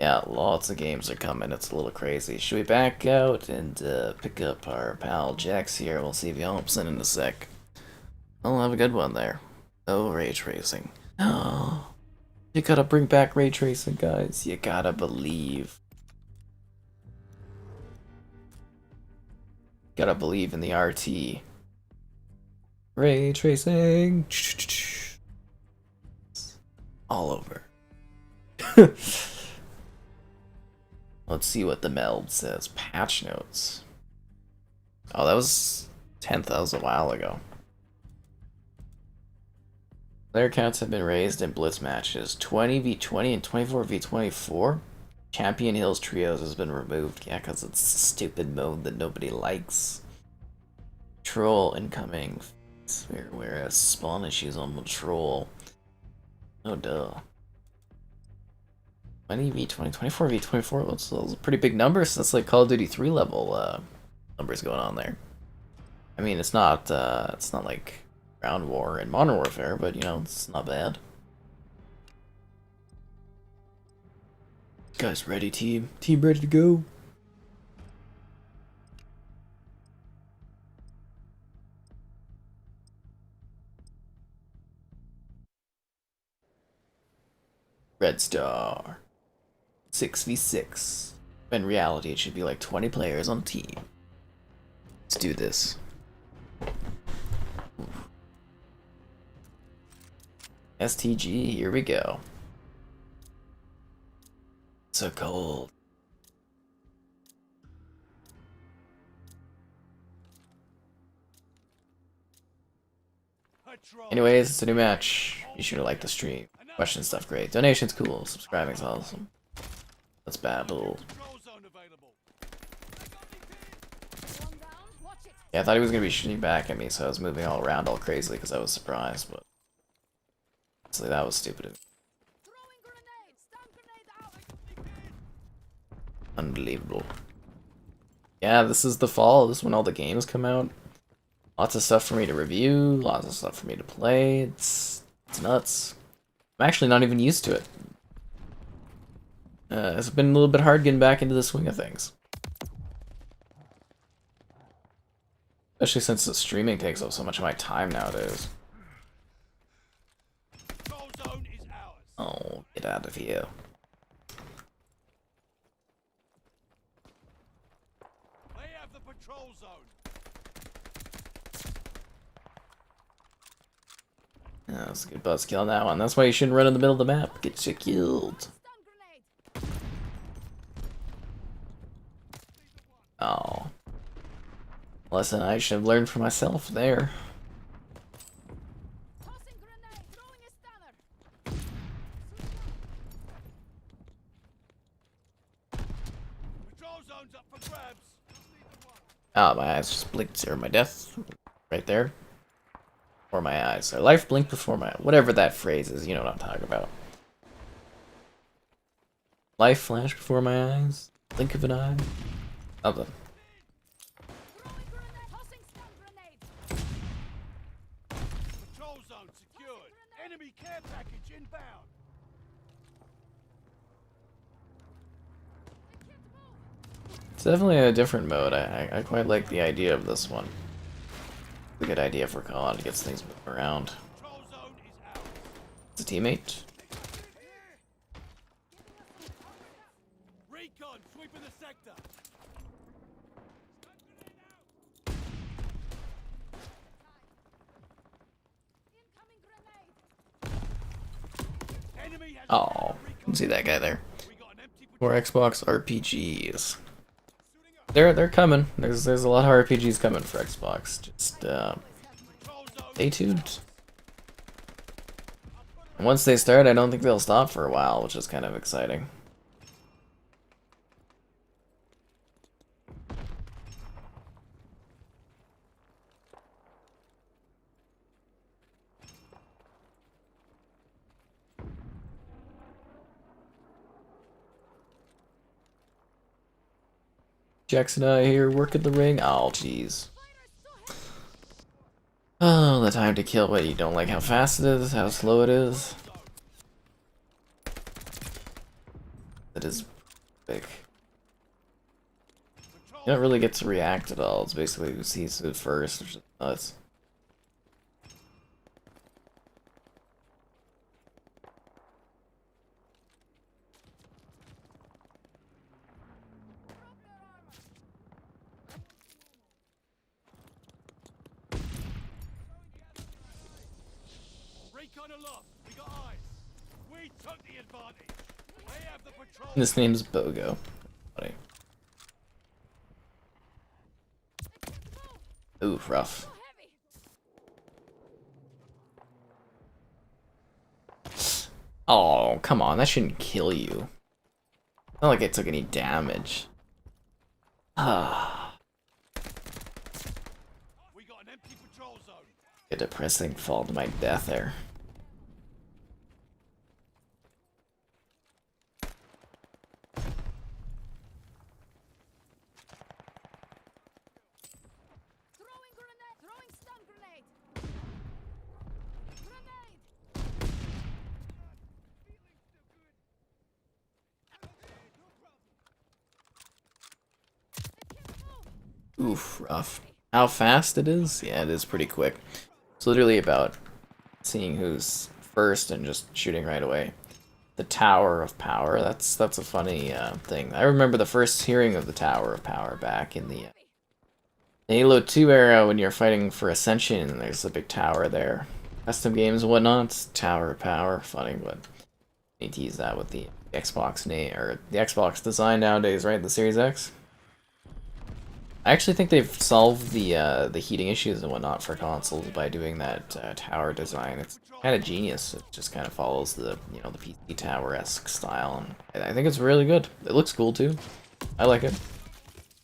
Yeah, lots of games are coming. It's a little crazy. Should we back out and pick up our pal Jax here? We'll see if he helps in a sec. I'll have a good one there. Oh, ray tracing. Oh, you gotta bring back ray tracing, guys. You gotta believe. Gotta believe in the RT. Ray tracing. All over. Let's see what the meld says. Patch notes. Oh, that was 10th. That was a while ago. Player counts have been raised in blitz matches. 20v20 and 24v24. Champion Hills Trios has been removed. Yeah, because it's a stupid mode that nobody likes. Troll incoming. Whereas spawn issues on the troll. Oh, duh. 20v20, 24v24, those are pretty big numbers. That's like Call of Duty 3 level numbers going on there. I mean, it's not like Ground War and Modern Warfare, but you know, it's not bad. Guys ready, team? Team ready to go? Red Star. 6v6. In reality, it should be like 20 players on a team. Let's do this. STG, here we go. So cold. Anyways, it's a new match. Be sure to like the stream. Question stuff great. Donations cool. Subscribing's awesome. Let's battle. Yeah, I thought he was gonna be shooting back at me, so I was moving all around all crazily because I was surprised, but honestly, that was stupid of me. Unbelievable. Yeah, this is the fall. This is when all the games come out. Lots of stuff for me to review, lots of stuff for me to play. It's nuts. I'm actually not even used to it. It's been a little bit hard getting back into the swing of things. Especially since the streaming takes up so much of my time nowadays. Oh, get out of here. They have the patrol zone. That was a good buzzkill on that one. That's why you shouldn't run in the middle of the map. Get you killed. Oh. Lesson I should have learned for myself there. Oh, my eyes just blinked, or my death, right there. Before my eyes. Or life blinked before my... Whatever that phrase is, you know what I'm talking about. Life flashed before my eyes. Blink of an eye. Something. Patrol zone secured. Enemy care package inbound. It's definitely a different mode. I quite like the idea of this one. a good idea for COD to get things moving around. Control zone is ours. It's a teammate. Recon sweeping the sector. Incoming grenade! Enemy has Oh, you can see that guy there. We got an empty More Xbox RPGs. They're coming. There's a lot of RPGs coming for Xbox. Just control zone. stay tuned. And once they start, I don't think they'll stop for a while, which is kind of exciting. Jackson and I here work at the ring. Oh, jeez. Oh, the time to kill. What, you don't like how fast it is? How slow it is? It is quick. You don't really get to react at all. It's basically who sees it first, which is nuts. Recon aloft. We got eyes. We took the advantage. They have the patrol. This name's Bogo. Funny. Ooh, rough. Oh, come on. That shouldn't kill you. Not like it took any damage. Ah. We got an empty patrol zone. A depressing fall to my death there. Throwing grenade! Throwing stun grenade! Grenade! Oof, rough. How fast it is? Yeah, it is pretty quick. It's literally about seeing who's first and just shooting right away. The Tower of Power, that's a funny thing. I remember the first hearing of the Tower of Power back in the Halo 2 era when you're fighting for Ascension and there's a big tower there. Custom games and whatnot, Tower of Power, funny, but they tease that with the Xbox name, or the Xbox design nowadays, right? The Series X? I actually think they've solved the heating issues and whatnot for consoles by doing that tower design. It's kind of genius. It just kind of follows the the PC tower-esque style, and I think it's really good. It looks cool too. I like it.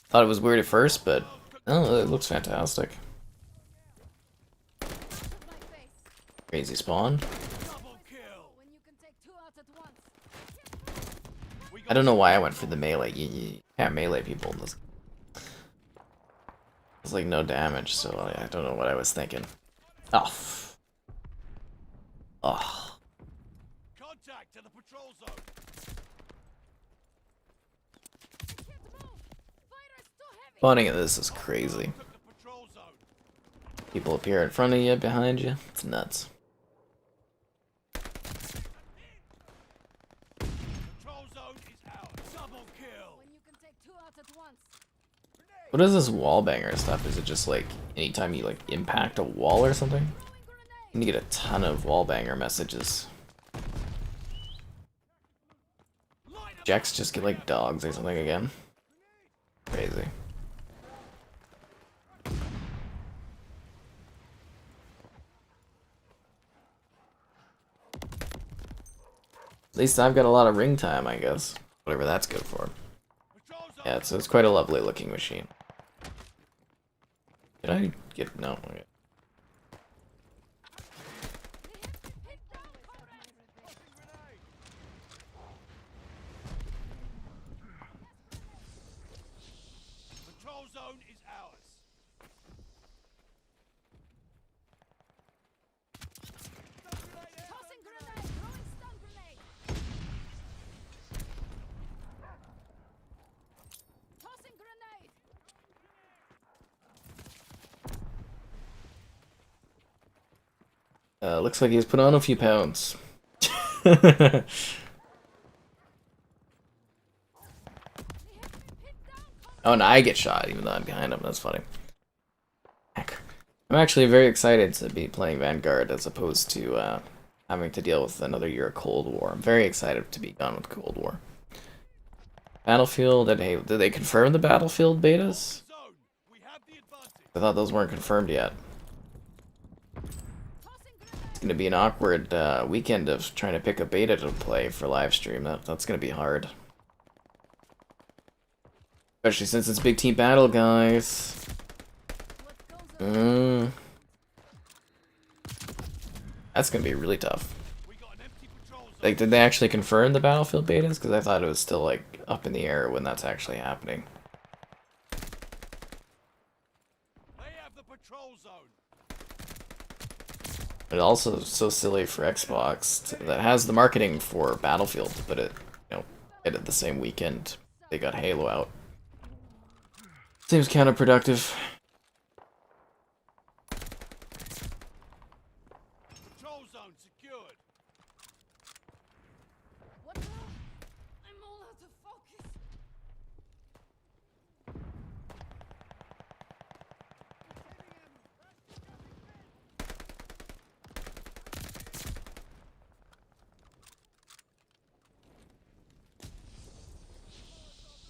Thought it was weird at first, but oh, it looks fantastic. My face! Crazy spawn. Double kill. When you can take two out at once! We I got don't know why I went for the melee. You can't melee people in this. It's like no damage, so I don't know what I was thinking. Oh. Oh. contact to the patrol zone. Can't move! Fire is too heavy! Spawning of this is crazy. Took the patrol zone. People appear in front of you, behind you. It's nuts. Patrol zone is out. Double kill. When you can take two out at once! What is this wallbanger stuff? Is it just like anytime you like impact a wall or something? Throwing grenade! And you get a ton of wallbanger messages. Light 'em Jacks just get like dogs or something again. Crazy. At least I've got a lot of ring time, I guess. Whatever that's good for. Patrol zone. Yeah, it's quite a lovely looking machine. Did I get... no, okay. Hit down, comrade! Patrol zone is ours. Tossing grenade! Throwing stun grenade! Tossing grenade! Looks like he's put on a few pounds. Oh, and I get shot even though I'm behind him. That's funny. Heck. I'm actually very excited to be playing Vanguard as opposed to having to deal with another year of Cold War. I'm very excited to be done with Cold War. Battlefield, did they confirm the Battlefield betas? I thought those weren't confirmed yet. It's gonna be an awkward weekend of trying to pick a beta to play for Livestream. That's gonna be hard. Especially since it's big team battle, guys. That's gonna be really tough. Like, did they actually confirm the Battlefield betas? Because I thought it was still, like, up in the air when that's actually happening. But also so silly for Xbox that has the marketing for Battlefield to put it, hit it the same weekend they got Halo out. Seems counterproductive. Control zone secured. What now? I'm all out of focus.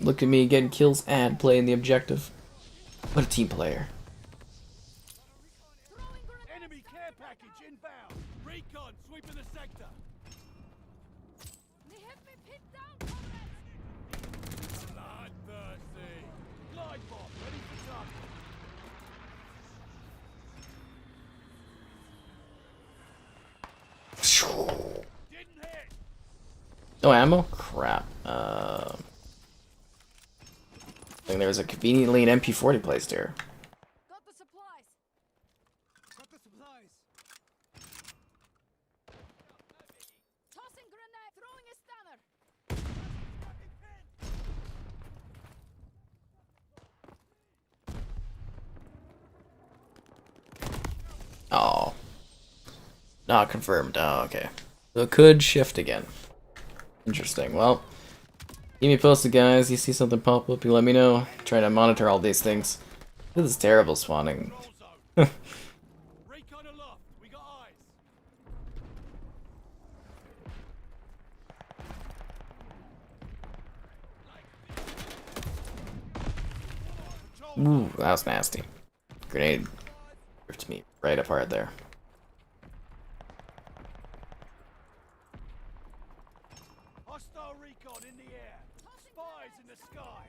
Look at me getting kills and playing the objective. What a team player. Enemy care package inbound. Recon sweeping the sector. They have me pinned down, comrades. Bloodthirsty. Glide bomb ready for target. Didn't hit. No ammo? Crap. I think there's a conveniently an MP40 placed here. Got the supplies. Got the supplies. Tossing grenade. Throwing a stunner. Oh. Not confirmed. Oh, okay. So it could shift again. Interesting. Well, keep me posted, guys. You see something pop up, you let me know. Trying to monitor all these things. This is terrible spawning. Recon aloft. We got eyes. Ooh, that was nasty. Grenade ripped me right apart there. Hostile recon in the air. Spies in the sky.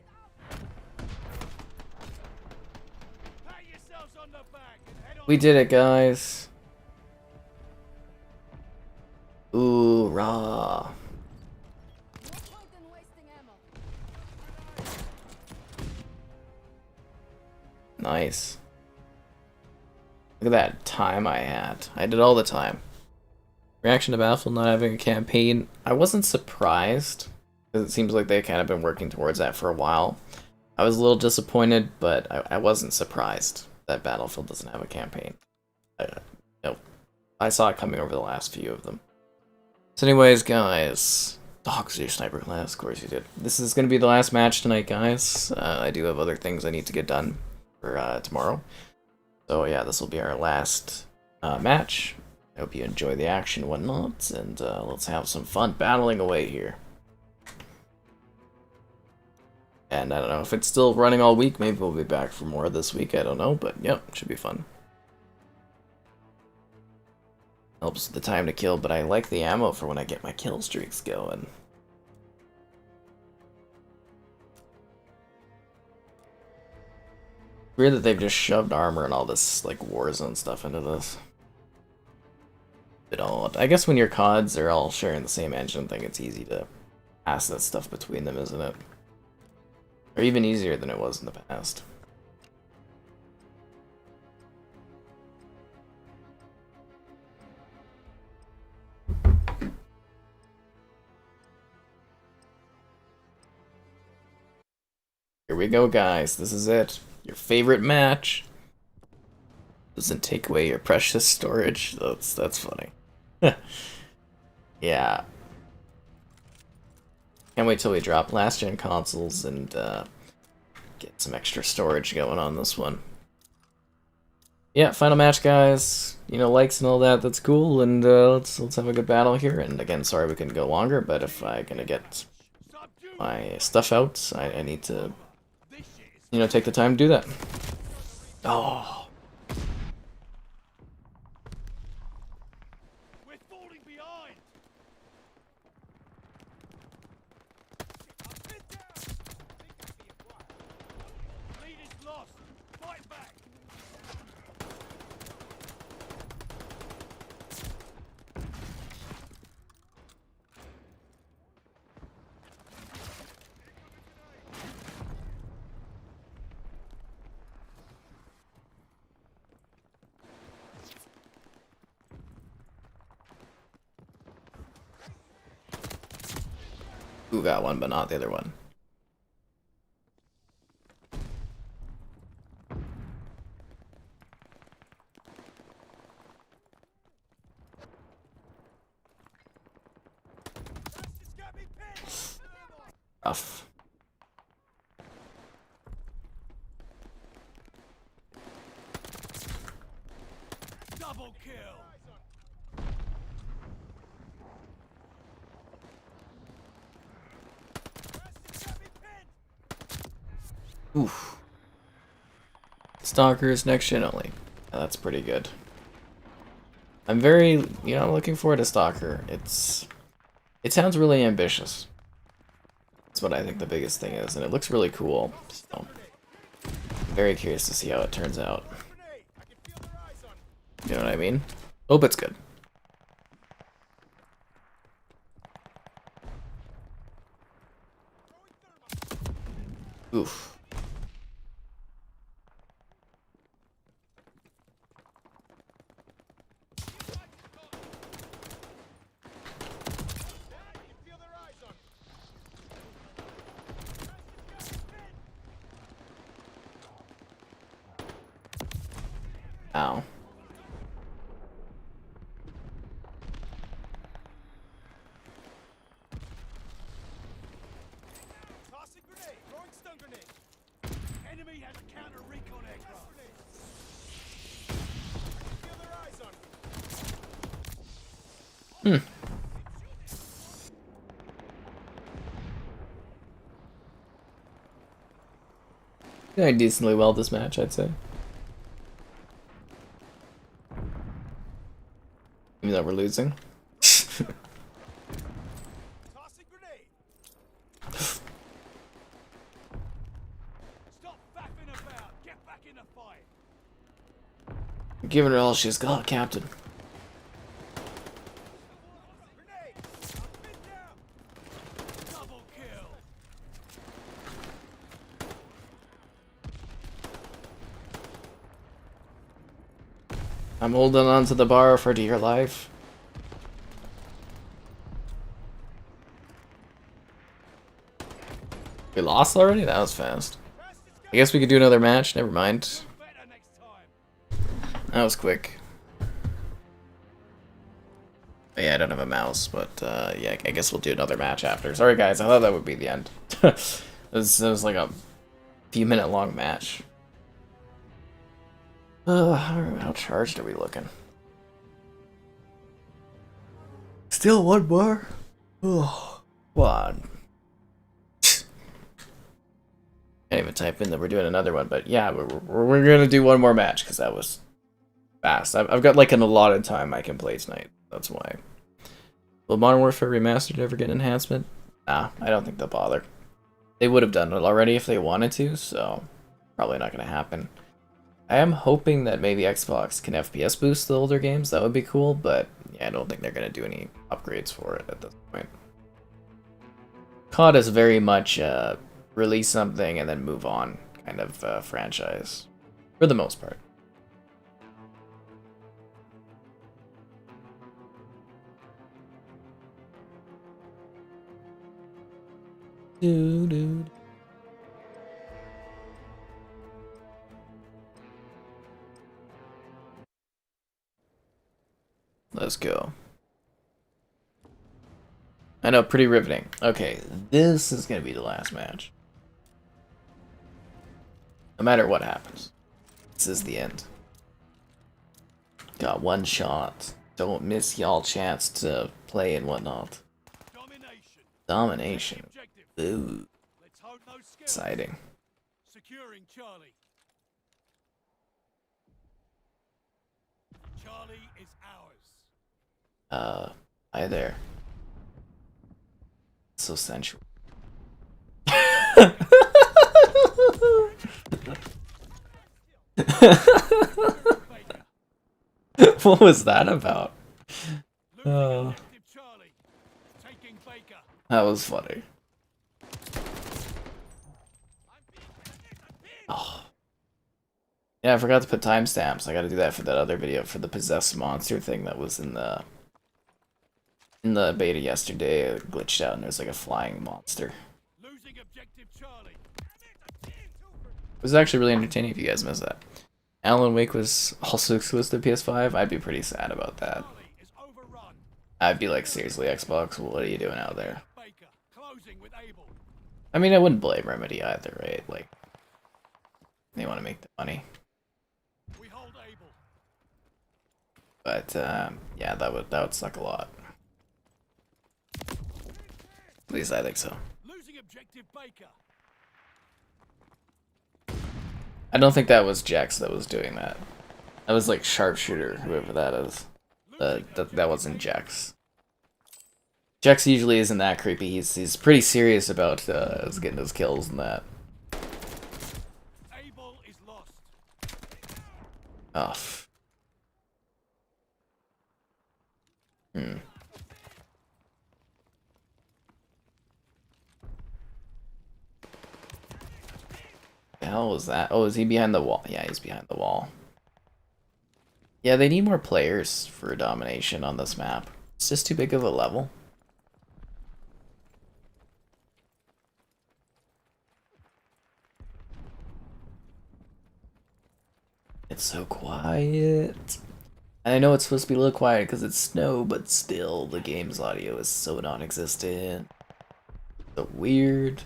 Pat yourselves on the back and head on. We did it, guys. Ooh, raw. No point in wasting ammo. Nice. Look at that time I had. I did all the time. Reaction to Battlefield not having a campaign. I wasn't surprised, because it seems like they kind of been working towards that for a while. I was a little disappointed, but I wasn't surprised that Battlefield doesn't have a campaign. No, I saw it coming over the last few of them. So anyways, guys, Dogs your sniper class, of course you did. This is going to be the last match tonight, guys. I do have other things I need to get done for tomorrow. So yeah, this will be our last match. I hope you enjoy the action and whatnot, and let's have some fun battling away here. And I don't know if it's still running all week, maybe we'll be back for more this week, I don't know, but yep, should be fun. Helps with the time to kill, but I like the ammo for when I get my kill streaks going. Weird that they've just shoved armor and all this like Warzone stuff into this. Bit odd. I guess when your CODs are all sharing the same engine thing, it's easy to pass that stuff between them, isn't it? Or even easier than it was in the past. Here we go, guys. This is it. Your favorite match. Doesn't take away your precious storage. That's funny. Yeah. Can't wait till we drop last gen consoles and get some extra storage going on this one. Yeah, final match, guys. You know, likes and all that. That's cool, and let's have a good battle here. And again, sorry we couldn't go longer, but if I'm gonna get my stuff out, I need to, you know, take the time to do that. Oh. We're falling behind. Lead is lost. Fight back. Ooh, got one, but not the other one. Rough. Double kill. Oof. Stalkers next gen only. Yeah, that's pretty good. I'm very, you know, looking forward to Stalker. It sounds really ambitious. That's what I think the biggest thing is, and it looks really cool. So, very curious to see how it turns out. You know what I mean? Hope it's good. Oof. Ow. Tossing grenade. Throwing stun grenade. Enemy has counter recon aircraft. I can feel their eyes on me. Doing decently well this match, I'd say. Even though we're losing. Tossing grenade. Stop faffing about. Get back in the fight. Giving her all she's got, Captain. Grenade. I'm pinned down. Double kill. I'm holding on to the bar for dear life. We lost already? That was fast. I guess we could do another match. Never mind. Better next time. That was quick. But yeah, I don't have a mouse, but yeah, I guess we'll do another match after. Sorry guys, I thought that would be the end. it was like a few minute long match. How charged are we looking? Still one more? Oh, one. Can't even type in that we're doing another one, but yeah, we're gonna do one more match because that was fast. I've got like an allotted time I can play tonight. That's why. Will Modern Warfare Remastered ever get an enhancement? Nah, I don't think they'll bother. They would have done it already if they wanted to, so probably not gonna happen. I am hoping that maybe Xbox can FPS boost the older games. That would be cool, but yeah, I don't think they're gonna do any upgrades for it at this point. COD is very much release something and then move on kind of franchise, for the most part. Dude. Let's go. I know, pretty riveting. Okay, this is gonna be the last match. No matter what happens, this is the end. Got one shot. Don't miss y'all chance to play and whatnot. Domination. Ooh. Exciting. Securing Charlie. Charlie is ours. Hi there. So sensual. What was that about? That was funny. Oh. Yeah, I forgot to put timestamps. I gotta do that for that other video for the possessed monster thing that was in the beta yesterday. It glitched out and there's like a flying monster. It was actually really entertaining if you guys missed that. Alan Wake was also exclusive to PS5. I'd be pretty sad about that. I'd be like, seriously, Xbox, what are you doing out there? I mean, I wouldn't blame Remedy either, right? Like, they want to make the money. But yeah, that would suck a lot. At least I think so. I don't think that was Jax that was doing that. That was like Sharpshooter, whoever that is. That wasn't Jax. Jax usually isn't that creepy. He's pretty serious about getting his kills and that. Oh. The hell was that? Oh, is he behind the wall? Yeah, he's behind the wall. Yeah, they need more players for domination on this map. It's just too big of a level. It's so quiet. And I know it's supposed to be a little quiet because it's snow, but still, the game's audio is so non-existent. So weird.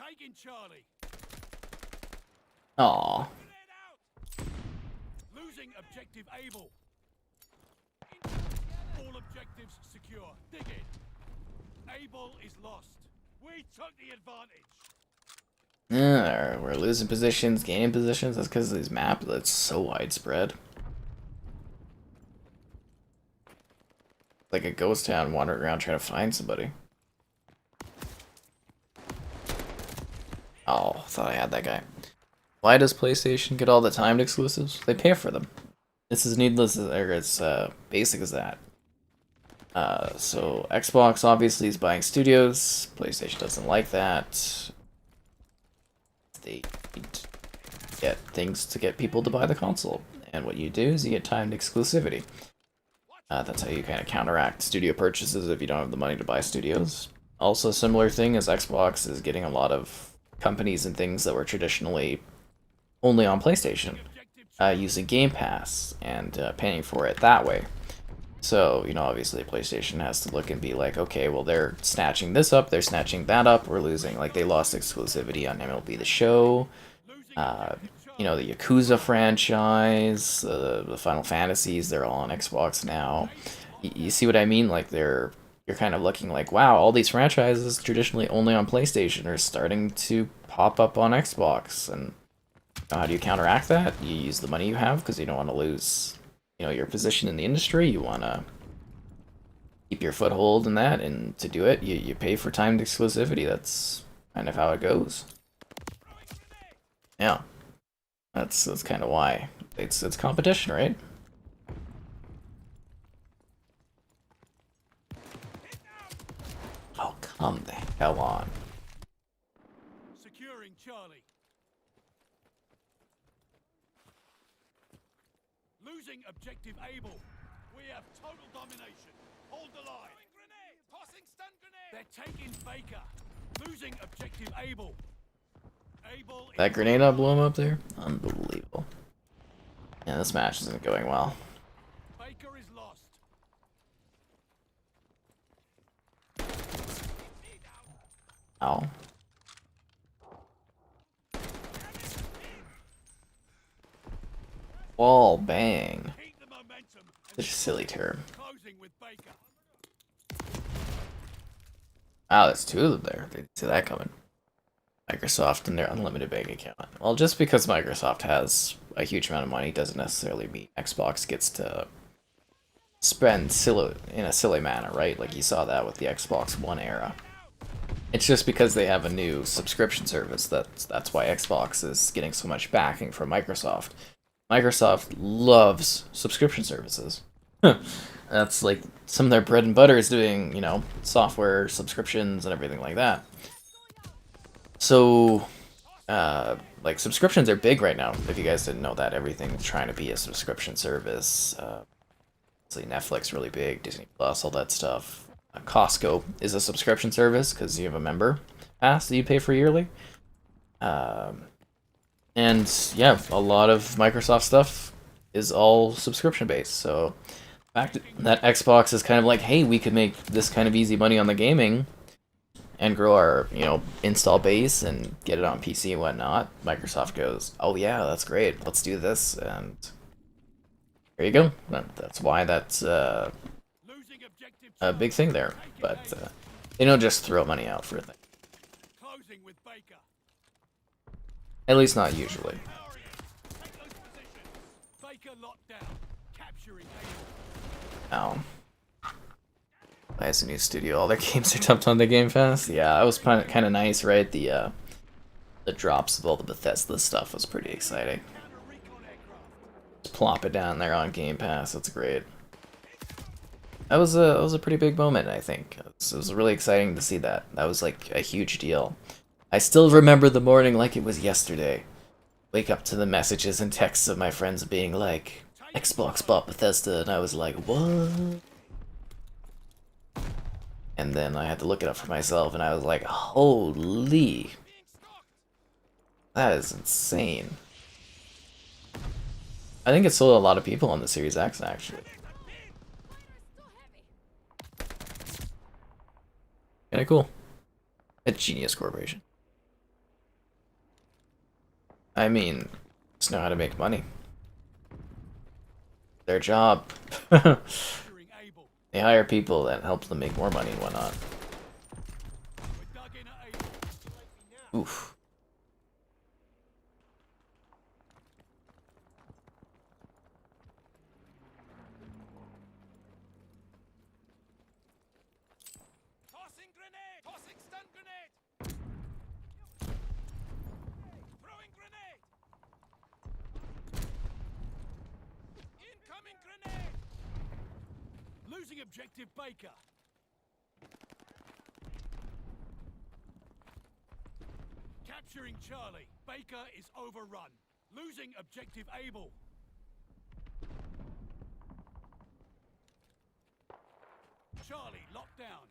Taking Charlie. Aww. Losing objective Able. All objectives secure. Dig in. Able is lost. We took the advantage. We're losing positions, gaining positions. That's because of these maps that's so widespread. Like a ghost town wandering around trying to find somebody. Oh, thought I had that guy. Why does PlayStation get all the timed exclusives? They pay for them. It's as needless as, or as basic as that. So Xbox obviously is buying studios. PlayStation doesn't like that. They get things to get people to buy the console. And what you do is you get timed exclusivity. That's how you kind of counteract studio purchases if you don't have the money to buy studios. Also, a similar thing is Xbox is getting a lot of companies and things that were traditionally only on PlayStation, using Game Pass and paying for it that way. So, you know, obviously PlayStation has to look and be like, okay, well, they're snatching this up, they're snatching that up, we're losing. Like, they lost exclusivity on MLB The Show, you know, the Yakuza franchise, the Final Fantasies, they're all on Xbox now. You see what I mean? Like, you're kind of looking like, wow, all these franchises traditionally only on PlayStation are starting to pop up on Xbox. And how do you counteract that? You use the money you have because you don't want to lose, you know, your position in the industry. You want to keep your foothold in that, and to do it, you pay for timed exclusivity. That's kind of how it goes. Yeah, that's kind of why it's competition, right? Oh, come the hell on. Securing Charlie. Losing objective Able. We have total domination. Hold the line. Tossing stun grenade. They're taking Baker. Losing objective Able. That grenade I blew him up there? Unbelievable. Yeah, this match isn't going well. Baker is lost. Ow. Wall bang. Keep the momentum. Such a silly term. Closing with Baker. Wow, there's two of them there. Didn't see that coming. Microsoft and their unlimited bank account. Well, just because Microsoft has a huge amount of money doesn't necessarily mean Xbox gets to spend in a silly manner, right? Like you saw that with the Xbox One era. It's just because they have a new subscription service that's why Xbox is getting so much backing from Microsoft. Microsoft loves subscription services. That's like some of their bread and butter is doing, you know, software subscriptions and everything like that. So, like, subscriptions are big right now. If you guys didn't know that, everything's trying to be a subscription service. Netflix really big, Disney Plus, all that stuff. Costco is a subscription service because you have a member pass that you pay for yearly. And yeah, a lot of Microsoft stuff is all subscription based. So, the fact that Xbox is kind of like, hey, we could make this kind of easy money on the gaming and grow our, you know, install base and get it on PC and whatnot, Microsoft goes, oh yeah, that's great, let's do this, and there you go. That's why that's a big thing there. But they don't just throw money out for a thing. Closing with Baker. At least not usually. Take those positions. Baker locked down. Capturing Ow. Nice, a new studio. All their games are dumped on the Game Pass. Yeah, that was kind of nice, right? The drops of all the Bethesda stuff was pretty exciting. Just plop it down there on Game Pass. That's great. That was a pretty big moment, I think. It was really exciting to see that. That was like a huge deal. I still remember the morning like it was yesterday. Wake up to the messages and texts of my friends being like, Xbox bought Bethesda, and I was like, what? And then I had to look it up for myself, and I was like, holy. That is insane. I think it sold a lot of people on the Series X, actually. Kinda cool. A genius corporation. I mean, just know how to make money. Their job. They hire people that help them make more money and whatnot. Oof. Tossing grenade! Tossing stun grenade! Throwing grenade! Incoming grenade! Losing objective Baker. Capturing Charlie. Baker is overrun. Losing objective Able. Charlie locked down.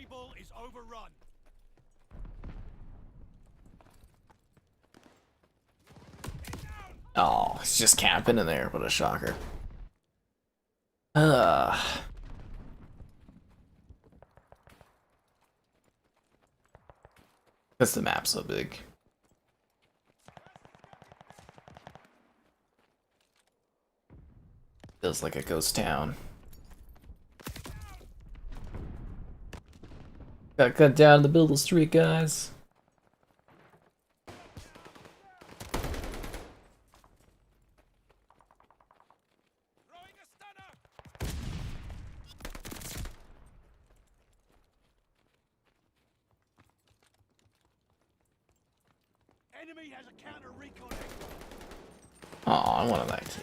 Able is overrun. Oh, it's just camping in there. What a shocker. Because the map's so big. Feels like a ghost town. Got cut down in the middle of the street, guys. Throwing a stunner. Enemy has a counter recon aircraft. Oh, I wanted that too.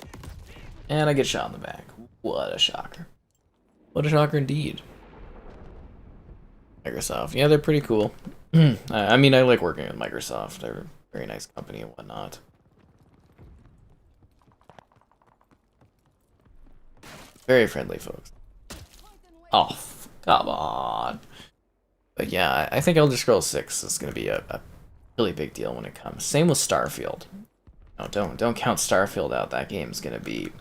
And I get shot in the back. What a shocker. What a shocker indeed. Microsoft. Yeah, they're pretty cool. I mean, I like working with Microsoft. They're a very nice company and whatnot. Very friendly folks. Oh, come on. But yeah, I think Elder Scrolls 6 is going to be a really big deal when it comes. Same with Starfield. No, don't count Starfield out. That game's going to be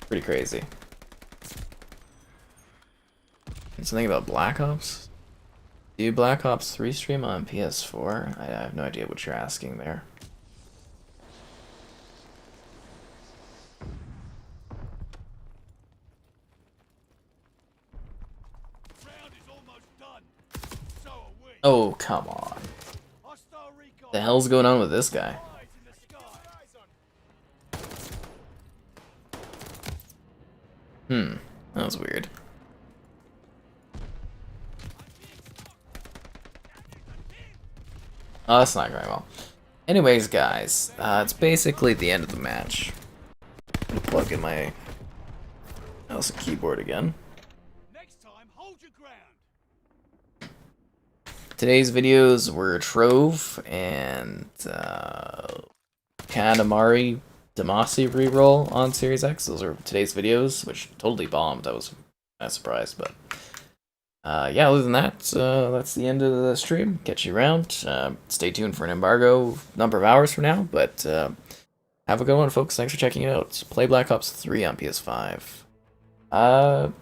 pretty crazy. And something about Black Ops? Do Black Ops 3 stream on PS4? I have no idea what you're asking there. Round is almost done. So are we. Oh, come on. Hostile recon. The hell's going on with this guy? Eyes in the sky. That was weird. Oh, that's not going well. Anyways, guys, it's basically the end of the match. I'm gonna plug in my mouse and keyboard again. Next time, hold your ground. Today's videos were Trove and Katamari Damacy reroll on Series X. Those are today's videos, which totally bombed. I was kind of surprised, but yeah, other than that, that's the end of the stream. Catch you around. Stay tuned for an embargo number of hours from now, but have a good one, folks. Thanks for checking it out. Play Black Ops 3 on PS5.